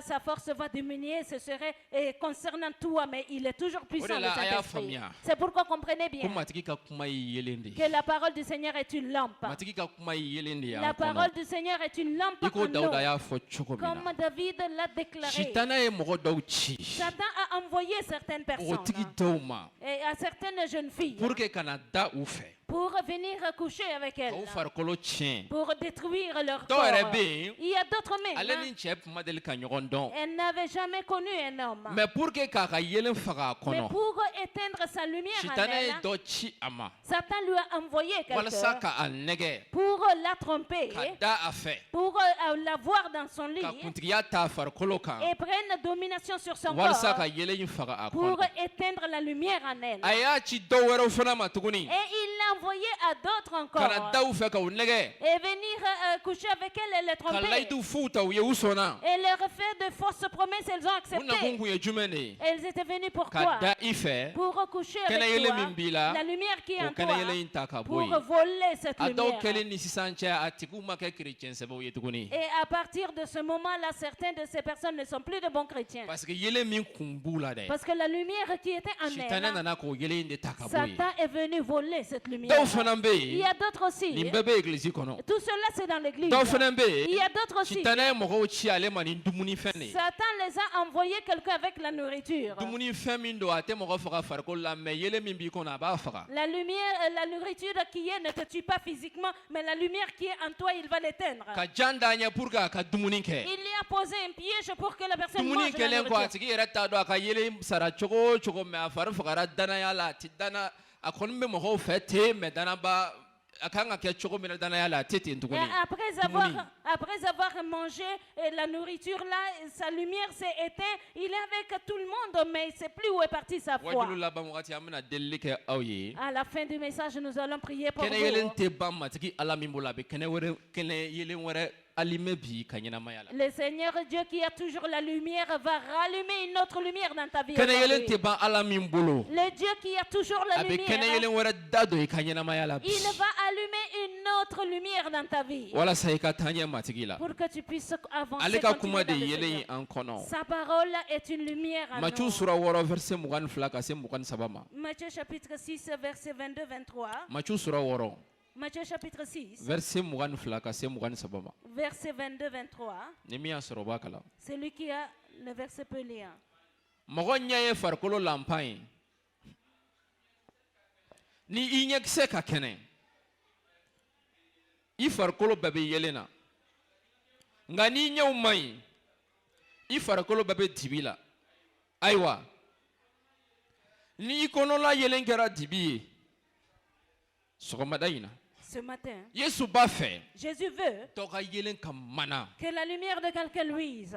Sa force va diminuer, ce serait concernant toi, mais il est toujours puissant, le la, a y'a Saint-Esprit. faamuya. C'est pourquoi comprenez Ko bien matigi ka kuma ye yelen de ye. que la parole du Seigneur est une lampe. Matigi ka kuma ye yelen de ye La an parole kɔnɔ. du Seigneur est une lampe I ko en Dawuda nous, y'a fɔ cogo min comme na. David l'a déclaré. Sitana ye mɔgɔ dɔw ci. Satan a envoyé certaines personnes Npogotigi dɔw ma et à certaines jeunes filles pour que kana da u fɛ. pour venir coucher avec elles, Ka u farikolo tiɲɛ. pour détruire leur Dɔw yɛrɛ corps. bɛ yen, Il y a d'autres ale même. ni cɛ tun ma deli ka ɲɔgɔn dɔn. Elle n'avait jamais connu un homme. Mais pour que k'a ka yelen faga a Mais kɔnɔ, pour éteindre sa lumière en Sitana ye elle, dɔ ci a ma Satan lui a envoyé walasa quelqu'un ka a nɛgɛ, pour la tromper, ka da a fɛ, pour la voir dans son lit ka kuntigiya ta a farikolo kan, et prendre domination sur son walasa ka corps yelen in faga a pour kɔnɔ. éteindre la lumière en elle. A y'a ci dɔw wɛrɛw fana ma tuguni, Et il l'a envoyé à d'autres ka na encore da u fɛ ka u nɛgɛ, et venir coucher avec elle et les ka tromper. layidu fuw ta u ye u sɔnna. Et leur fait de fausses promesses, elles ont U nakun accepté. kun ye jumɛn de ye? Elles étaient venues pour Ka quoi? da i fɛ, Pour coucher kɛnɛ avec yelen toi, min b'i la, la lumière qui est o en toi, kɛnɛ yelen in ta ka bɔ pour yen. voler cette A dɔw lumière. kɛlen ni sisan cɛ a tigiw ma kɛ kerecɛn sɛbɛw ye tuguni. Et à partir de ce moment-là, certaines de ces personnes ne sont plus de bons chrétiens. Parce que yelen min kun b'u la dɛ. Parce que la lumière qui était en Sitana elle, nana k'o yelen in de ta ka bɔ yen. Satan est venu voler cette Et lumière. dɔw fana bɛ Il y a d'autres aussi. nin bɛɛ bɛ église kɔnɔ Tout cela, c'est dans l'église. dɔw fana bɛ Il y a d'autres aussi. sitanɛ ye mɔgɔw ci ale ma ni dumunifɛn de ye Satan les a envoyés quelqu'un avec la nourriture. dumunifɛn min don a tɛ mɔgɔ faga farikolo la mais yelen min b'i kɔnɔ a b'a faga La lumière, la nourriture qui est ne te tue pas physiquement, mais la lumière qui est en toi, il va l'éteindre. ka jan d'a ɲɛ pour que a ka dumuni kɛ Il y a posé un piège pour que la personne dumuni mange la kɛlen kɔ a nourriture. tigi yɛrɛ t'a dɔn a ka yelen sara cogo o cogo mais a fari fagara danaya la a tɛ dana a kɔni bɛ mɔgɔw fɛ ten mais danaba a kan ka kɛ cogo min na danaya la a tɛ ten Et tuguni après avoir mangé la nourriture là, sa lumière s'est éteinte. Il est avec tout le monde, mais il ne sait plus où est partie sa foi. wajulu laban wagati an bɛna delili kɛ aw ye À la fin du message, nous allons prier pour kɛnɛ yelen vous. tɛ ban matigi ala min bolo a bɛ kɛnɛ yelen wɛrɛ allumé bi ka ɲɛnamaya la Le Seigneur Dieu qui a toujours la lumière va rallumer une autre lumière dans ta vie. kɛnɛ yelen aujourd'hui. tɛ ban ala min bolo Le Dieu qui a toujours la a bɛ kɛnɛ lumière, yelen wɛrɛ da don i ka ɲɛnamaya la bi il va allumer une autre lumière dans ta vie walasa i ka taa ɲɛ matigi la pour que tu puisses avancer. ale ka continuer kuma de dans le yelen Seigneur. ye an kɔnɔ Sa parole est une lumière à Matthieu nous. sura 6 verset 22 ka se 23 ma Matthieu chapitre 6, verset 22-23. Matthieu sura 6 Matthieu chapitre 6, verset 22 ka se 23 ma verset 22-23. ni min y'a sɔrɔ o b'a kala Celui qui a le verset peut lire. mɔgɔ ɲɛ ye farikolo lanpan ye ni i ɲɛkisɛ ka kɛnɛ i farikolo bɛɛ bɛ yelen na nka n'i ɲɛw man ɲi i farikolo bɛɛ bɛ dibi la ayiwa ni i kɔnɔla yelen kɛra dibi ye sɔgɔmada in na Ce matin, yesu b'a fɛ Jésus veut dɔ ka yelen ka mana que la lumière de quelqu'un luise.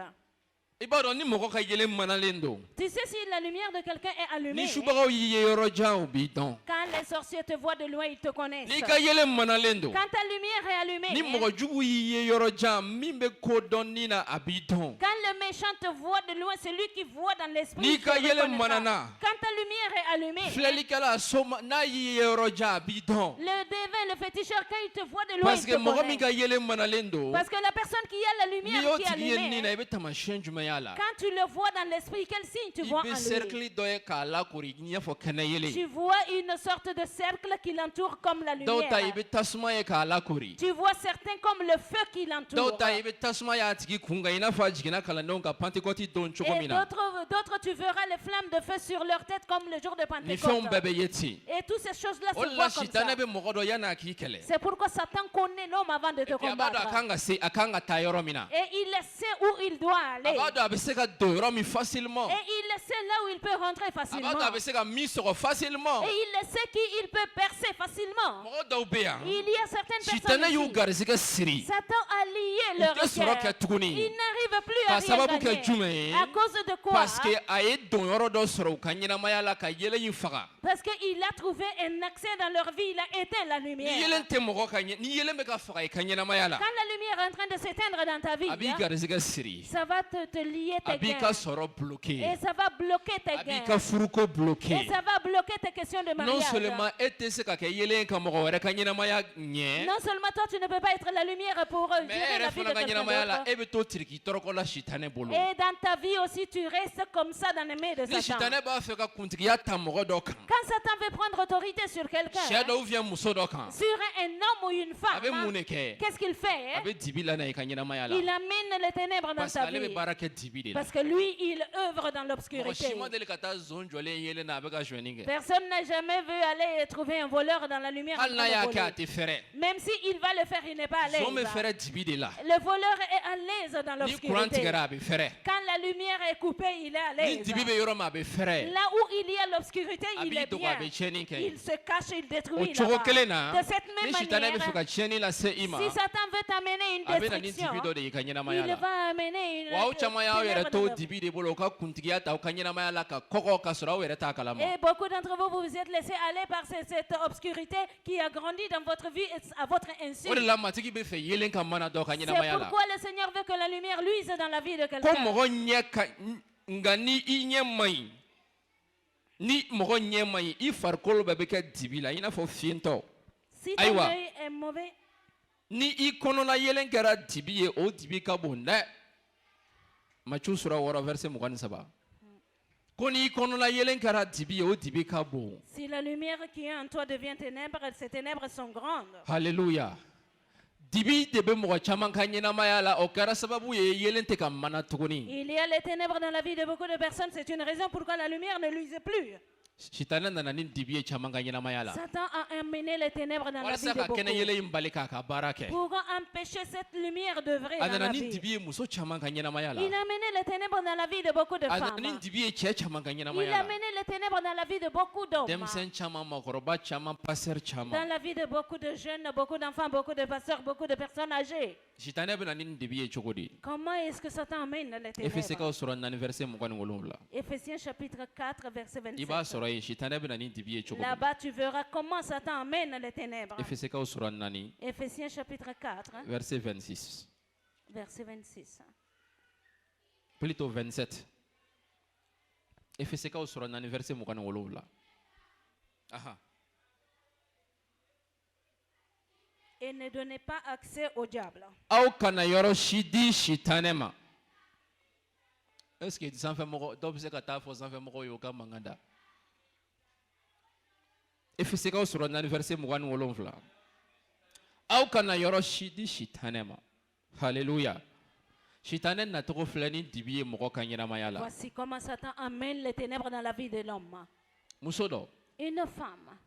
i b'a dɔn ni mɔgɔ ka yelen manalen don Tu sais, si la lumière de quelqu'un est allumée, ni subagaw y'i ye yɔrɔ jan u b'i dɔn quand les sorciers te voient de loin, ils te connaissent. n'i ka yelen manalen don Quand ta lumière est allumée, ni mɔgɔ jugu y'i ye yɔrɔ jan min bɛ ko dɔn ni na a b'i dɔn quand le méchant te voit de loin, c'est lui qui voit dans l'esprit. N'i il te ka yelen reconnaîtra. manana. Quand ta lumière est allumée, filɛlikɛla soma n'a y'i ye yɔrɔ jan a b'i dɔn le devin, le féticheur, quand il te voit de loin, parce il que te mɔgɔ min connaît. ka yelen manalen don Parce que la personne qui a la n'i lumière y'o qui est tigi ye allumée, nin na i bɛ taamasiyɛn jumɛn y'a la quand tu le vois dans l'esprit, quel signe tu i vois bɛ en lui? cercle dɔ ye k'a lakori i ɲɛ fɔ kɛnɛ yelen Tu vois une sorte de cercle qui l'entoure comme la dɔw ta i lumière. bɛ tasuma ye k'a lakori Tu vois certains comme le feu qui dɔw l'entoure. ta i bɛ tasuma y'a tigi kun kan i n'a fɔ a jiginna kalandenw ka pantekɔti don cogo Et min na d'autres, tu verras les flammes de feu sur leur tête comme le jour de nin fɛnw bɛɛ Pentecôte. bɛ ye ten Et toutes ces choses-là o se de la voient comme ça. sitanɛ bɛ mɔgɔ dɔ yan'a k'i kɛlɛ C'est pourquoi Satan connaît l'homme avant de te a b'a dɔn a combattre. kan ka se a kan ka taa yɔrɔ min na Et il sait où il doit a aller. b'a dɔn a bɛ se ka don yɔrɔ min facilement Et il sait là où il peut rentrer a b'a facilement. dɔn a bɛ se ka min sɔgɔ facilement Et il sait qui il peut percer facilement. mɔgɔ dɔw bɛ yan Il y a certaines sitanɛ personnes y'u ici. garisɛgɛ siri Satan a lié u leur tɛ sɔrɔ kɛ cœur. tuguni Il n'arrive plus à Ka sababu rien kɛ jumɛn ye gagner. À cause de quoi? parce que a ye don yɔrɔ dɔ sɔrɔ u ka ɲɛnamaya la ka yelen in faga Parce qu'il a trouvé un accès dans leur vie, il a éteint la ni lumière. yelen tɛ mɔgɔ ka ɲɛ ni yelen bɛ ka faga i ka ɲɛnamaya la Quand la lumière est en train de s'éteindre dans ta vie, a b'i garisɛgɛ siri ça va te lier a tes b'i gains. ka sɔrɔ bloqué Et ça va bloquer tes a b'i gains. ka furuko Et bloqué ça va bloquer tes questions de non mariage. seulement e tɛ se ka kɛ yelen ka mɔgɔ wɛrɛ ka ɲɛnamaya ɲɛ Non seulement toi, tu ne peux pas être la lumière pour mais e gérer la yɛrɛ vie de fana ka quelqu'un ɲɛnamaya la d'autre. e bɛ to tiriki tɔrɔkɔ la sitanɛ bolo Et dans ta vie aussi, tu restes comme ça dans les mains de ni Satan. sitanɛ b'a fɛ ka kuntigiya ta mɔgɔ dɔ kan Quand Satan veut prendre autorité sur quelqu'un, cɛ dɔw vient muso dɔ kan sur un homme ou une a femme, bɛ mun de kɛ qu'est-ce qu'il fait? a bɛ dibi la na i ka ɲɛnamaya la Il amène les ténèbres dans parce que ta ale bɛ vie. baara kɛ dibi de la Parce que lui, il œuvre dans mɔgɔ l'obscurité. si ma deli ka taa zon jɔlen yelen na a bɛ ka zonyɛni kɛ Personne n'a jamais vu aller trouver un voleur dans la lumière. en hali n'a train y'a de kɛ a voler. tɛ fɛrɛ Même s'il va le faire, il n'est pas à zon bɛ l'aise. fɛrɛ dibi de la Le voleur est à l'aise dans ni kuran l'obscurité. tigɛra a bɛ fɛrɛ Quand la lumière est coupée, il est à ni l'aise. dibi bɛ yɔrɔ min a bɛ fɛrɛ Là où il y a l'obscurité, a il b'i est dogo a bien. bɛ tiɲɛni kɛ Il se cache, il o détruit cogo là-bas. kelen na De cette ni même sitanɛ bɛ fɛ manière, ka tiɲɛni lase i ma si Satan veut t'amener une a bɛ na ni destruction, dibi dɔ de y'i ka ɲɛnamaya il la va amener une wa aw caman y'aw yɛrɛ ténèbre to dans la- dibi de bolo u ka kuntigiya ta u ka ɲɛnamaya la ka kɔgɔ ka sɔrɔ aw yɛrɛ t'a kalama Et beaucoup d'entre vous, vous vous êtes laissés aller par cette obscurité qui a grandi dans votre vie et à votre insu. o de la matigi bɛ fɛ yelen ka mana dɔ ka C'est ɲɛnamaya la pourquoi le Seigneur veut que la lumière luise dans la vie de ko quelqu'un. mɔgɔ ɲɛ ka nka ni i ɲɛ man ɲi ni mɔgɔ ɲɛ man ɲi i farikolo bɛɛ bɛ kɛ dibi la i n'a fɔ fiyentɔ Si ton Aïwa. œil est mauvais, ni i kɔnɔna yelen kɛra dibi ye o dibi ka bon dɛ Matthieu sura 6 verset 23 ko n'i kɔnɔna yelen kɛra dibi ye o dibi ka bon. Si la lumière qui est en toi devient ténèbres, ces ténèbres sont grandes. Hallelujah. Dibi de be mɔgɔ caman ka ɲɛnamaya la o kɛra sababu ye yelen tɛ ka mana tuguni. Il y a les ténèbres dans la vie de beaucoup de personnes. C'est une raison pourquoi la lumière ne luisait plus. Sitana nana ni dibi ye caman ka ɲɛnamaya la. Satan a amené les ténèbres dans la vie walasa de ka beaucoup. kɛnɛ yelen in bali k'a ka baara kɛ. Pour empêcher cette lumière d'œuvrer A dans nana la ni vie. dibi ye muso caman ka ɲɛnamaya la. Il a amené les ténèbres dans la vie de beaucoup de A nana ni femmes. dibi ye cɛ caman ka Il ɲɛnamaya a la. amené les ténèbres dans la vie de beaucoup d'hommes. Denmisɛn caman makɔrɔba caman pasteur Dans caman. la vie de beaucoup de jeunes, beaucoup d'enfants, beaucoup de pasteurs, beaucoup de personnes âgées. Sitanɛ bɛ na ni dibi ye cogo di. Comment est-ce que Satan amène les Efesikaw ténèbres? sɔrɔ 4 verset 27. Éphésiens chapitre 4, verset I b'a 27. sɔrɔ yen sitanɛ bɛ na ni dibi ye cogo di. Là-bas, tu verras comment Satan amène les ténèbres. Efesikaw sɔrɔ 4 Éphésiens chapitre 4, verset 26. verset 26. Plutôt 27. Efesikaw sɔrɔ 4 verset 27. Aha. Et ne donnez pas accès au diable. Aw kana yɔrɔ si di sitanɛ ma. Est-ce que sanfɛmɔgɔ dɔw bɛ se ka taa fɔ sanfɛmɔgɔw ye o ka mankan da. Efesikaw sɔrɔ 4 verset 27. Aw kana yɔrɔ si di sitanɛ ma. Hallelujah. Sitanɛ nacogo filɛ ni dibi ye mɔgɔ ka ɲɛnamaya la. Voici comment Satan amène les ténèbres dans la vie de l'homme. Muso dɔ Une femme,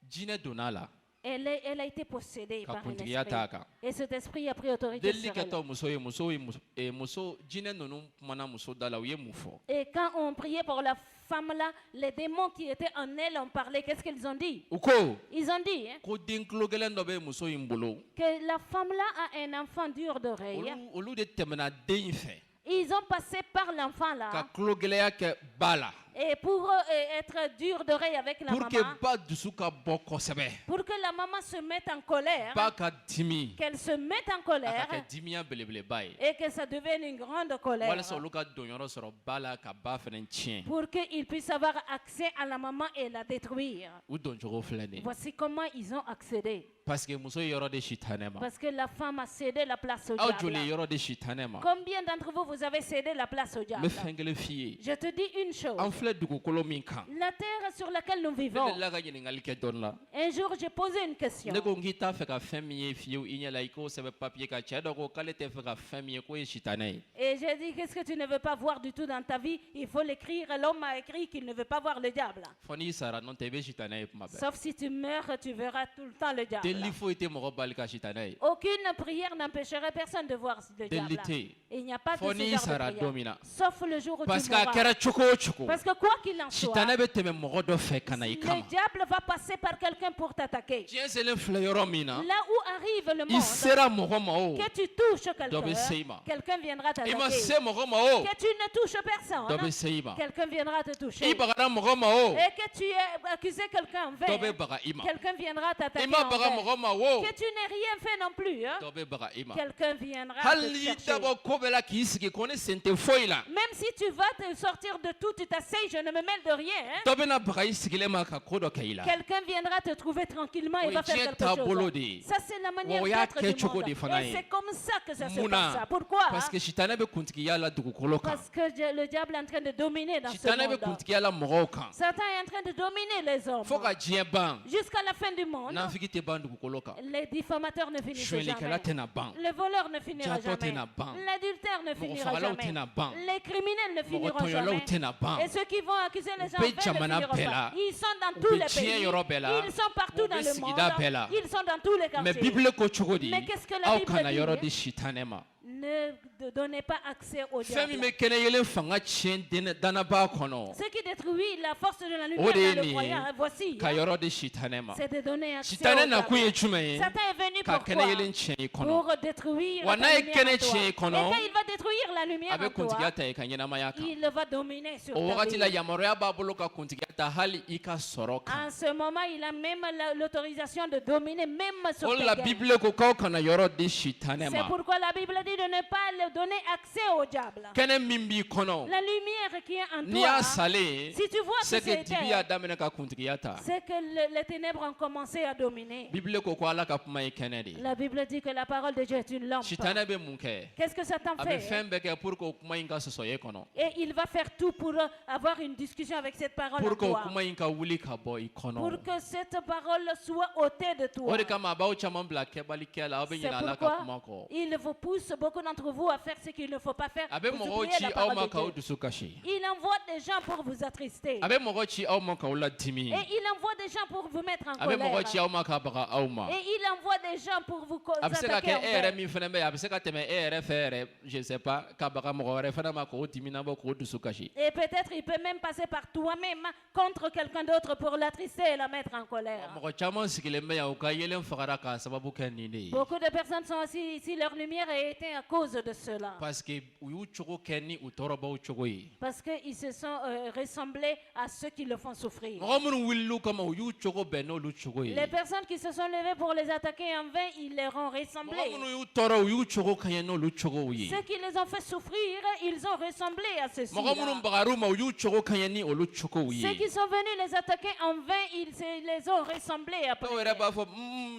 jinɛ donna la elle a été possédée ka par un kuntigiya t'a esprit. kan. Et cet esprit a pris autorité Delili sur elle. kɛtɔ muso ye muso jinɛ ninnu kumana muso da la u ye mun fɔ. Et quand on priait pour la femme-là, les démons qui étaient en elle ont parlé. Qu'est-ce qu'ils ont dit? U ko Ils ont dit hein, ko den kulo gɛlɛn dɔ bɛ muso in bolo. que la femme-là a un enfant dur d'oreille. Olu de tɛmɛna den in fɛ Ils ont passé par ka l'enfant-là. kulo gɛlɛya kɛ ba la. Et pour être dur d'oreille avec la Pour que maman, ba dusu ka bɔ kosɛbɛ. pour que la maman se mette en colère, Ba ka dimi qu'elle se mette en a ka colère kɛ dimiya belebeleba ye. et que ça devienne une grande colère. Walasa olu ka donyɔrɔ sɔrɔ ba la ka ba fɛnɛ tiɲɛ. Pour qu'ils puissent avoir accès à la maman et la détruire. U doncogo filɛ nin ye. Voici comment ils ont accédé. Parce que muso ye yɔrɔ de sitanɛ ma. Parce que la femme a cédé la place au Aw joli ye diable. yɔrɔ de sitanɛ ma. Combien d'entre vous, vous avez cédé la place au N diable? bɛ fɛn kelen f'i ye. Je te dis une chose. An filɛ dugukolo min kan. La terre sur laquelle nous Ne vivons. delila ka ɲininkali kɛ dɔɔni la. Un jour, j'ai posé une question. Ne ko n k'i t'a fɛ ka fɛn min ye fiyewu i ɲɛ la i k'o sɛbɛn papiye kan. Cɛ dɔ ko k'ale tɛ fɛ ka fɛn min ye k'o ye sitanɛ ye. Et j'ai dit, qu'est-ce que tu ne veux pas voir du tout dans ta vie? Il faut l'écrire. L'homme a écrit qu'il ne veut pas voir le diable. Fɔ n'i sara n'o tɛ i bɛ sitanɛ ye kuma bɛɛ. Sauf si tu meurs, tu verras tout le temps le diable. Delili foyi tɛ mɔgɔ bali ka sitanɛ ye. Aucune prière n'empêcherait personne de voir le Delili diable. tɛ yen. Il n'y a pas de Fɔ ce n'i genre sara de don min na. prière. Sauf le jour où Parce tu que a mourras. kɛra cogo o cogo. Parce que quoi qu'il en soit, Sitanɛ bɛ tɛmɛ mɔgɔ dɔ fɛ ka na i le kama. diable va passer par quelqu'un pour t'attaquer. Diɲɛ selen filɛ yɔrɔ min na. Là où arrive le I monde, sera mɔgɔ ma o. que tu touches Dɔ bɛ se i ma. quelqu'un, quelqu'un viendra I ma t'attaquer. se mɔgɔ ma o. Que tu ne touches Dɔ bɛ personne, se i ma. quelqu'un viendra te toucher. I bagara mɔgɔ ma o. Et que tu aies accusé quelqu'un en Dɔ bɛ vain, baga i ma. quelqu'un viendra I t'attaquer ma en baga vain. mɔgɔ ma o. Que tu n'aies rien fait non plus, hein, Dɔ bɛ baga i ma. quelqu'un viendra Hali te n'i chercher. dabɔ ko bɛɛ la k'i sigi ko ne sen tɛ foyi la. Même si tu vas te sortir de tout, tu t'asseyes, je ne me mêle de rien. hein. Dɔ bɛna baga i sigilen ma ka ko dɔ kɛ i la. Quelqu'un viendra te trouver tranquillement et Oui, va faire Dieu quelque taabolo chose. de ye. Ça, c'est la manière Wa o y'a d'être kɛ du cogo monde. de fana Et ye. c'est comme ça que ça se Mun passe. na? Pourquoi? Parce que sitanɛ bɛ kuntigiya la dugukolo kan. Parce que le diable est en train de dominer dans ce Sitanɛ bɛ monde. kuntigiya la mɔgɔw kan. Satan est en train de dominer les hommes. Fo ka diɲɛ ban. Jusqu'à la fin du monde, Nafiki tɛ ban dugukolo kan. les diffamateurs ne finissent Suɲɛlikɛla jamais. tɛna ban. Le voleur ne finira Jatɔ jamais. tɛna ban. L'adultère ne finira Mɔgɔfagalaw jamais. tɛna ban. Les criminels ne Mɔgɔ finiront tɔɲɔlaw jamais. tɛna ban. Et ceux qui vont accuser les gens bɛ en vain ne jamana finiront bɛɛ pas. la. Ils sont dans U tous bɛ les diɲɛ pays. yɔrɔ bɛɛ la. Ils sont partout U dans bɛ le monde. sigida bɛɛ la. Ils sont dans tous les Mais quartiers. Bible ko cogo di? Mais qu'est-ce que la Aw Bible kana dit? yɔrɔ di sitanɛ ma. Ne donnez pas accès au Fɛn min diable. bɛ kɛnɛ yelen fanga tiɲɛ dannabaa kɔnɔ. Ce qui détruit la force de la O lumière de ye dans le nin croyant, ye. voici, Ka yɔrɔ di sitanɛ ma. c'est de donner accès Sitanɛ au nakun ye diable. jumɛn ye? Satan est venu Ka pourquoi? kɛnɛ yelen tiɲɛ i kɔnɔ. Pour détruire Wa la n'a ye lumière kɛnɛ en toi. tiɲɛ i Et kɔnɔ, quand il va détruire la lumière a en bɛ toi, kuntigiya ta i ka ɲɛnamaya kan. il va dominer sur O ta wagati la vie. yamaruya b'a bolo ka kuntigiya ta hali i ka sɔrɔ kan. En ce moment, il a même l'autorisation de dominer même sur O tes la gains. Bible ko k'aw kana yɔrɔ di sitanɛ C'est ma. pourquoi la Bible dit de ne pas leur donner accès au diable. kɛnɛ min b'i kɔnɔ La lumière qui est en n'i y'a toi, salen si tu vois que c'est que c'est dibi y'a daminɛ ka kuntigiya ta c'est que les ténèbres ont commencé à dominer. bibile ko ala ka kuma ye kɛnɛ de ye La Bible dit que la parole de Dieu est une lampe. sitanɛ bɛ mun kɛ Qu'est-ce que Satan a bɛ fait? fɛn bɛɛ kɛ pour que o kuma in ka sɔsɔ e kɔnɔ Et il va faire tout pour avoir une discussion avec cette parole en pour que o toi. kuma in ka wuli ka bɔ i Pour kɔnɔ que cette parole soit ôtée de toi. o de kama a b'aw caman bila kɛbalikɛ la aw bɛ C'est ɲinɛ ala ka pourquoi kuma kɔ il vous pousse, beaucoup d'entre vous, à faire ce qu'il ne faut pas faire. a bɛ Vous mɔgɔw oubliez ci la aw parole ma de k'aw Dieu. dusu kasi Il envoie des gens pour vous attrister. a bɛ mɔgɔ ci aw ma k'aw ladimi Et il envoie des gens pour vous mettre en a bɛ mɔgɔ ci colère. aw ma k'a baga aw ma Et il envoie des gens pour vous a bɛ se ka attaquer kɛ e yɛrɛ envers. min fana bɛ yen a bɛ se ka tɛmɛ e yɛrɛ fɛ yɛrɛ je sais pas ka baga mɔgɔ wɛrɛ fana ma k'o diminabɔ k'o dusu kasi Et peut-être il peut même passer par toi-même contre quelqu'un d'autre pour l'attrister et la mettre en colère. mɔgɔ caman sigilen bɛ yan u ka yelen fagara k'a sababu kɛ nin de ye Beaucoup de personnes sont assis ici, leur lumière a été à cause de cela. parce que u y'u cogo kɛ ni u tɔɔrɔbaw cogo ye Parce qu'ils se sont ressemblés à ceux qui le font souffrir. mɔgɔ minnu wulil'u kama u y'u cogo bɛn n'olu cogo ye Les personnes qui se sont levées pour les attaquer en vain, ils leur ont mɔgɔ ressemblé. minnu y'u tɔɔrɔ u y'u cogo ka ɲɛ n'olu cogow ye Ceux qui les ont fait souffrir, ils ont ressemblé à ceux-ci. mɔgɔ minnu bagar'u ma u y'u cogo ka ɲɛ ni olu cogow Ceux ye qui sont venus les attaquer en vain, les ont ressemblés après. dɔw yɛrɛ b'a fɔ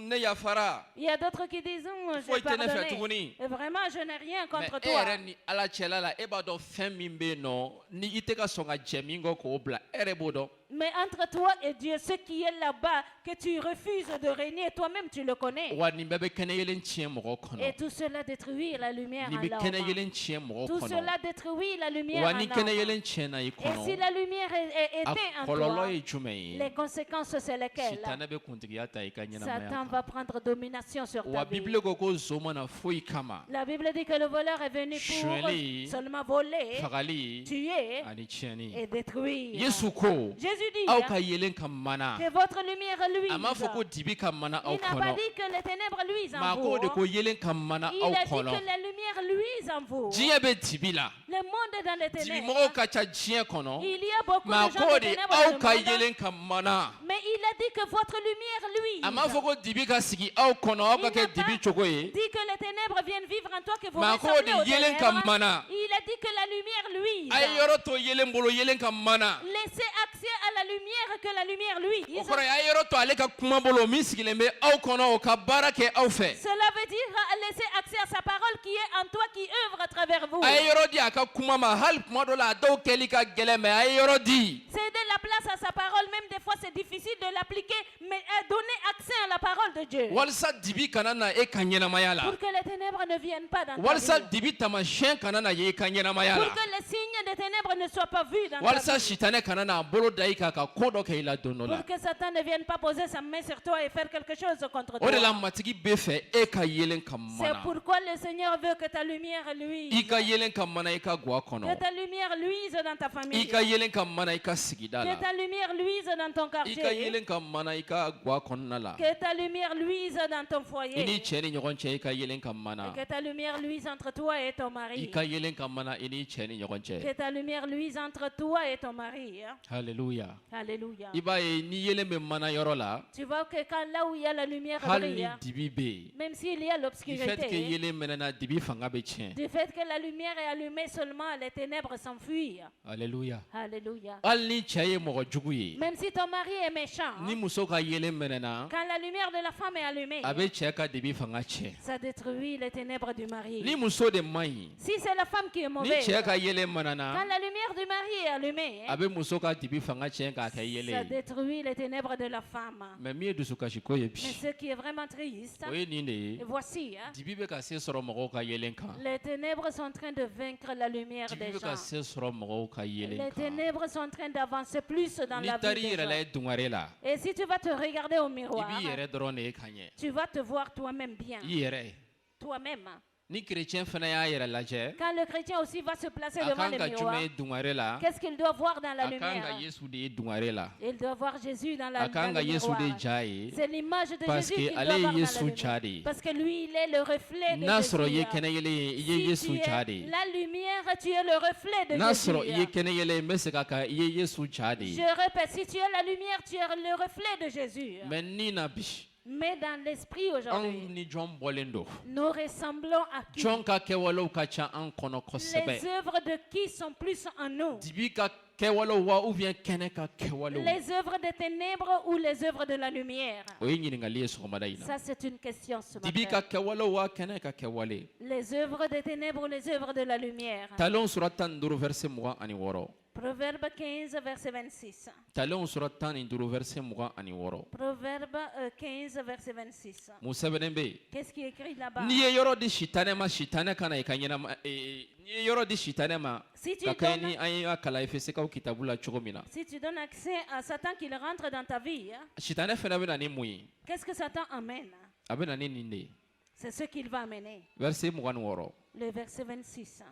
ne yafara Il y a d'autres qui disent, Faut j'ai y tenir fait pardonné. tuguni. Et vraiment, je n'ai rien mais contre e toi. yɛrɛ ni ala cɛla la e b'a dɔn fɛn min bɛ yen nɔ ni i tɛ ka sɔn ka jɛ min kɔ k'o bila e yɛrɛ b'o dɔn Mais entre toi et Dieu, ce qui est là-bas, que tu refuses de régner, toi-même tu le connais. wa nin bɛɛ bɛ kɛnɛ yelen tiɲɛ mɔgɔ Et kɔnɔ tout cela détruit la lumière nin en bɛ kɛnɛ l'homme. yelen tiɲɛ mɔgɔ Tout kɔnɔ cela détruit la lumière wa en ni kɛnɛ l'homme. yelen tiɲɛna i Et si kɔnɔ la lumière est a éteinte en kɔlɔlɔ toi, ye jumɛn les ye conséquences, c'est lesquelles? sitanɛ bɛ kuntigiya ta i ka Satan ɲɛnamaya kan va prendre domination sur ta wa vie. bibile ko ko zo mana foyi kama La Bible dit que le voleur est venu pour Sueli, seulement voler, fagali tuer ani tiɲɛni et détruire. yesu ko Jésus dit aw ka yelen ka mana que votre lumière a m'a luise. fɔ ko dibi ka mana Il aw n'a pas kɔnɔ dit que les ténèbres luisent en maa vous. ko de ko yelen ka mana Il aw a dit kɔnɔ que la lumière luise en vous. diɲɛ bɛ dibi la Le monde est dans les dibi ténèbres. mɔgɔw ka ca diɲɛ kɔnɔ Il y a beaucoup maa de gens ko de de ténèbres aw dans ka le monde. yelen ka mana Mais il a dit que votre lumière luise. a m'a fɔ ko dibi ka sigi aw kɔnɔ aw ka Il kɛ n'a dibi pas cogo ye dit que les ténèbres viennent vivre en toi, que vous maa ko ressemblez aux de yelen ka ténèbres. mana Il a dit que la lumière luise. a ye yɔrɔ to yelen bolo yelen ka mana Laissez accès à la lumière, que la lumière o luise. kɔrɔ ye a ye yɔrɔ to ale ka kuma bolo min sigilen bɛ aw kɔnɔ o ka baara kɛ aw fɛ Cela veut dire laisser accès à sa parole qui est en toi, qui œuvre à travers vous. a ye yɔrɔ di a ka kuma ma hali kuma dɔ la a dɔw kɛli ka gɛlɛn mɛ a ye yɔrɔ di Céder la place à sa parole, même des fois c'est difficile de l'appliquer, mais donner accès à la parole de Dieu. walisa dibi kana na e ka ɲɛnamaya la Pour que les ténèbres ne viennent pas dans ta walisa vie. dibi tamasiyɛn kana na ye i ka ɲɛnamaya Pour la que les signes des ténèbres ne soient pas vus dans ta walisa vie. sitanɛ kana na a bolo da i kan ka ko dɔ kɛ i la don dɔ la Pour que Satan ne vienne pas poser sa main sur toi et faire quelque chose contre o de la toi. matigi bɛ fɛ e ka yelen ka C'est mana pourquoi le Seigneur veut que ta lumière i luise. ka yelen ka mana i ka guwa Que kɔnɔ ta lumière luise dans ta i famille. ka yelen ka mana i ka sigida Que la ta lumière luise dans ton i ka quartier. yelen ka mana i ka guwa kɔnɔna la Que ta lumière luise dans ton i ni foyer. cɛ ni ɲɔgɔn cɛ i ka yelen ka mana Que ta lumière luise entre toi et ton i mari. ka yelen ka mana i ni cɛ ni ɲɔgɔn cɛ Que ta lumière luise entre toi et ton mari. haleluya Alléluia. i b'a ye ni yelen bɛ mana yɔrɔ la Tu vois que quand là où il y a la lumière hali ni brille, dibi bɛ yen même s'il y a du fait que l'obscurité, yelen mɛnɛna dibi fanga bɛ tiɲɛ du fait que la lumière est allumée seulement, les ténèbres s'enfuient. haleluya Alléluia. hali ni cɛ ye mɔgɔ jugu ye Même si ton mari est méchant, ni muso ka yelen mɛnɛna quand la lumière de la femme est allumée, a bɛ cɛ ka dibi fanga tiɲɛ ça détruit les ténèbres du mari. ni muso de man ɲi Si c'est la femme qui est ni mauvaise, cɛ ka yelen quand mɛnɛna la lumière du mari est allumée, a bɛ muso ka dibi fanga tiɲɛ k'a kɛ ça yelen ye détruit les ténèbres de la femme. mɛ min ye dusukasiko ye Mais bi ce qui est vraiment triste, o ye nin de ye et voici, dibi bɛ ka se sɔrɔ mɔgɔw ka yelen kan les ténèbres sont en train de vaincre la lumière dibi des bɛ ka gens. se sɔrɔ mɔgɔw ka Les yelen kan ténèbres sont en train d'avancer plus dans n'i la taar'i vie des yɛrɛ la gens. ye dungare la Et si tu vas te regarder au i miroir, b'i yɛrɛ dɔrɔn de ye ka ɲɛ tu vas te voir toi-même bien. i yɛrɛ Toi-même. ni kerecɛn fana y'a yɛrɛ lajɛ Quand le chrétien aussi va se placer a devant kan le ka miroir, jumɛn ye dungare la qu'est-ce qu'il doit voir dans la a kan ka lumière? yesu de ye dungare la Il doit voir Jésus dans a kan dans ka le yesu de miroir. ja ye C'est l'image de parce Jésus que qu'il doit ale voir ye dans la yesu lumière. ja de ye Parce que lui, il est le reflet de n'a sɔrɔ i ye Jésus. kɛnɛ yelen ye i ye Si tu yesu ja de es ye la lumière, tu es le reflet de n'a sɔrɔ i ye Jésus. kɛnɛ yelen n bɛ segin a kan i ye yesu ja de ye Je répète, si tu es la lumière, tu es le reflet de Jésus. mɛ ni na bi Mais dans l'esprit aujourd'hui, An ni jɔn bɔlen don. nous ressemblons à qui? Jɔn ka kɛwalew ka ca an kɔnɔ kosɛbɛ. Les œuvres de qui sont plus en nous? Dibi ka kɛwalew wa ou bien kɛnɛ ka kɛwalew. Les œuvres des ténèbres ou les œuvres de la lumière? O ye ɲininkali ye sɔgɔmada in na. Ça, c'est une question ce Dibi matin. ka kɛwalew wa kɛnɛ ka kɛwale. Les œuvres des ténèbres ou les œuvres de la lumière? Talon sura 15 verset 26. Proverbe 15, verset 26. Talon sura 15 verset 26. Proverbe 15, verset 26. Mun sɛbɛnnen bɛ yen? Qu'est-ce qui est écrit là-bas? N'i ye yɔrɔ di sitanɛ ma, sitanɛ kana i ka ɲɛnama n'i ye yɔrɔ di sitanɛ ma, Si tu ka kɛ donnes- ni an ye a kalan Efesikaw kitabu la cogo min na. Si tu donnes accès à Satan qu'il rentre dans ta vie, hein, Sitanɛ fana bɛ na ni mun ye? qu'est-ce que Satan amène? A bɛ na ni nin de ye. C'est ce qu'il va amener. Verset 26. Le verset 26.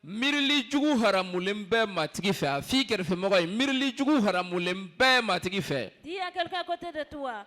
Miirili jugu haramulen bɛɛ matigi fɛ, a f'i kɛrɛfɛmɔgɔ ye, miirili jugu haramulen bɛɛ matigi fɛ. Dis à quelqu'un à côté de toi,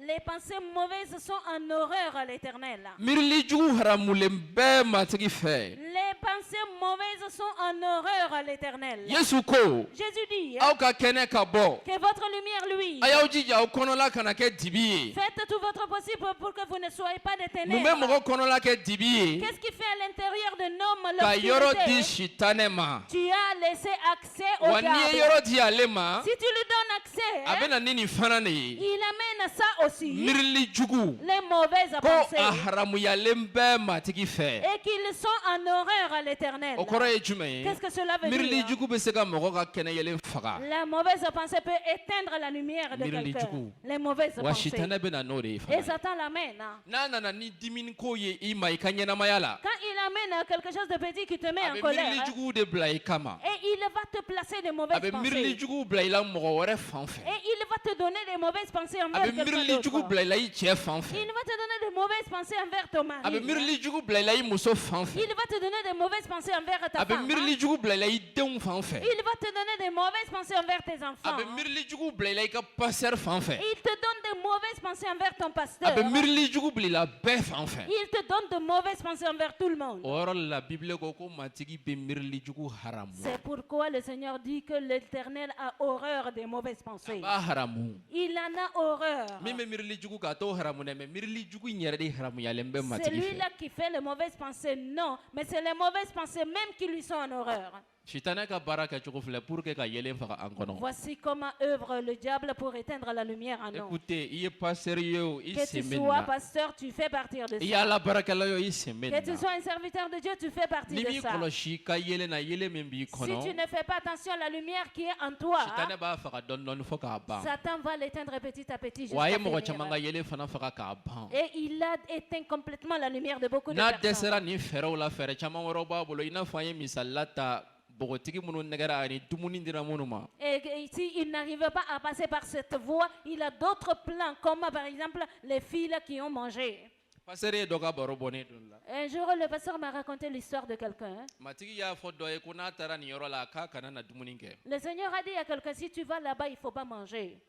les pensées mauvaises sont en horreur à l'Éternel. Miirili jugu haramulen bɛɛ matigi fɛ. Les pensées mauvaises sont en horreur à l'Éternel. Yesu ko, Jésus dit aw ka kɛnɛ ka bɔ. que votre lumière, lui, A y'aw jija aw kɔnɔla kana kɛ dibi ye. faites tout votre possible pour que vous ne soyez pas des Mun bɛ ténèbres. mɔgɔ kɔnɔla kɛ dibi ye? Qu'est-ce qui fait à l'intérieur d'un homme Ka yɔrɔ di l'obscurité? sitanɛ ma. Tu as laissé accès au Wa n'i ye diable. yɔrɔ di ale ma, Si tu lui donnes accès, a bɛ na ni nin fana de ye. il amène ça aussi, Miirili jugu les mauvaises ko pensées, a haramuyalen bɛɛ matigi fɛ. et qu'ils sont en horreur à l'Éternel. O kɔrɔ ye jumɛn ye? Qu'est-ce que cela veut Miirili dire? jugu bɛ se ka mɔgɔ ka kɛnɛyɛlen faga. La mauvaise pensée peut éteindre la lumière de Mirili quelqu'un. jugu. Les mauvaises Wa pensées. sitanɛ bɛ na n'o de ye Et fana ye. Satan l'amène. N'a nana ni dimini ko ye i ma i ka ɲɛnamaya la, Quand il amène quelque chose de petit qui te met a en bɛ colère, miirili jugu de bila i kama. et il va te placer des A mauvaises bɛ miirili pensées. jugu bila i la mɔgɔ wɛrɛ fan fɛ. Et il va te donner des mauvaises pensées A envers bɛ quelqu'un miirili jugu d'autre. bila i la i cɛ fan Il fɛ. va te donner des mauvaises pensées envers ton A bɛ mari. miirili jugu bila i la i muso fan fɛ. Il va te donner des mauvaises pensées envers ta A bɛ femme. miirili jugu bila i la i denw fan fɛ. Il va te donner des mauvaises pensées envers tes A enfants. bɛ miirili jugu bila i la i ka pasteur fan fɛ. Il te donne des mauvaises pensées envers ton A pasteur. bɛ miirili jugu bila i la bɛɛ fan fɛ. Il te donne de mauvaises pensées envers tout le monde. O yɔrɔ la Bible ko ko matigi bɛ miirili jugu haramu. C'est pourquoi le Seigneur dit que l'Éternel a horreur des mauvaises pensées. B'a haramu. Il en a horreur. Min bɛ miirili jugu k'a t'o haramu dɛ, mais miirili jugu in yɛrɛ de haramuyalen bɛ C'est matigi fɛ. lui-là qui fait les mauvaises pensées, non, mais c'est les mauvaises pensées même qui lui sont en horreur. Sitanɛ ka baara kɛcogo filɛ pour que ka yelen faga an kɔnɔ. Voici comment œuvre le diable pour éteindre la lumière en nous. Écoutez, i ye pasteur ye o, i Que tu sen bɛ sois nin na. pasteur, tu fais partir de I ye ça. Ala baarakɛla ye o, i sen bɛ Que nin tu na. sois un serviteur de Dieu, tu fais partie N'i de b'i ça. kɔlɔsi i ka yelen na, yelen min b'i Si tu kɔnɔ, ne fais pas attention à la lumière qui est en toi, sitanɛ b'a faga dɔɔni dɔɔni fo k'a ban. Satan va l'éteindre petit à petit Wa a ye jusqu'à mɔgɔ caman ka finir. yelen fana faga k'a ban. Et il a éteint complètement la lumière de beaucoup de N'a personnes. dɛsɛra nin fɛɛrɛw la, fɛɛrɛ caman wɛrɛw b'a bolo, i n'a fɔ an ye misalila ta npogotigi minnu nɛgɛra ani dumuni dira minnu ma. Et s'il n'arrive pas à passer par cette voie, il a d'autres plans, comme par exemple les filles qui ont mangé. Pasteur ye dɔ ka baro bɔ ne don la. Un jour, le pasteur m'a raconté l'histoire de quelqu'un. Hein. Matigi y'a fɔ dɔ ye ko n'a taara nin yɔrɔ la k'a kana na dumuni kɛ. Le Seigneur a dit à quelqu'un, si tu vas là-bas, il ne faut pas manger.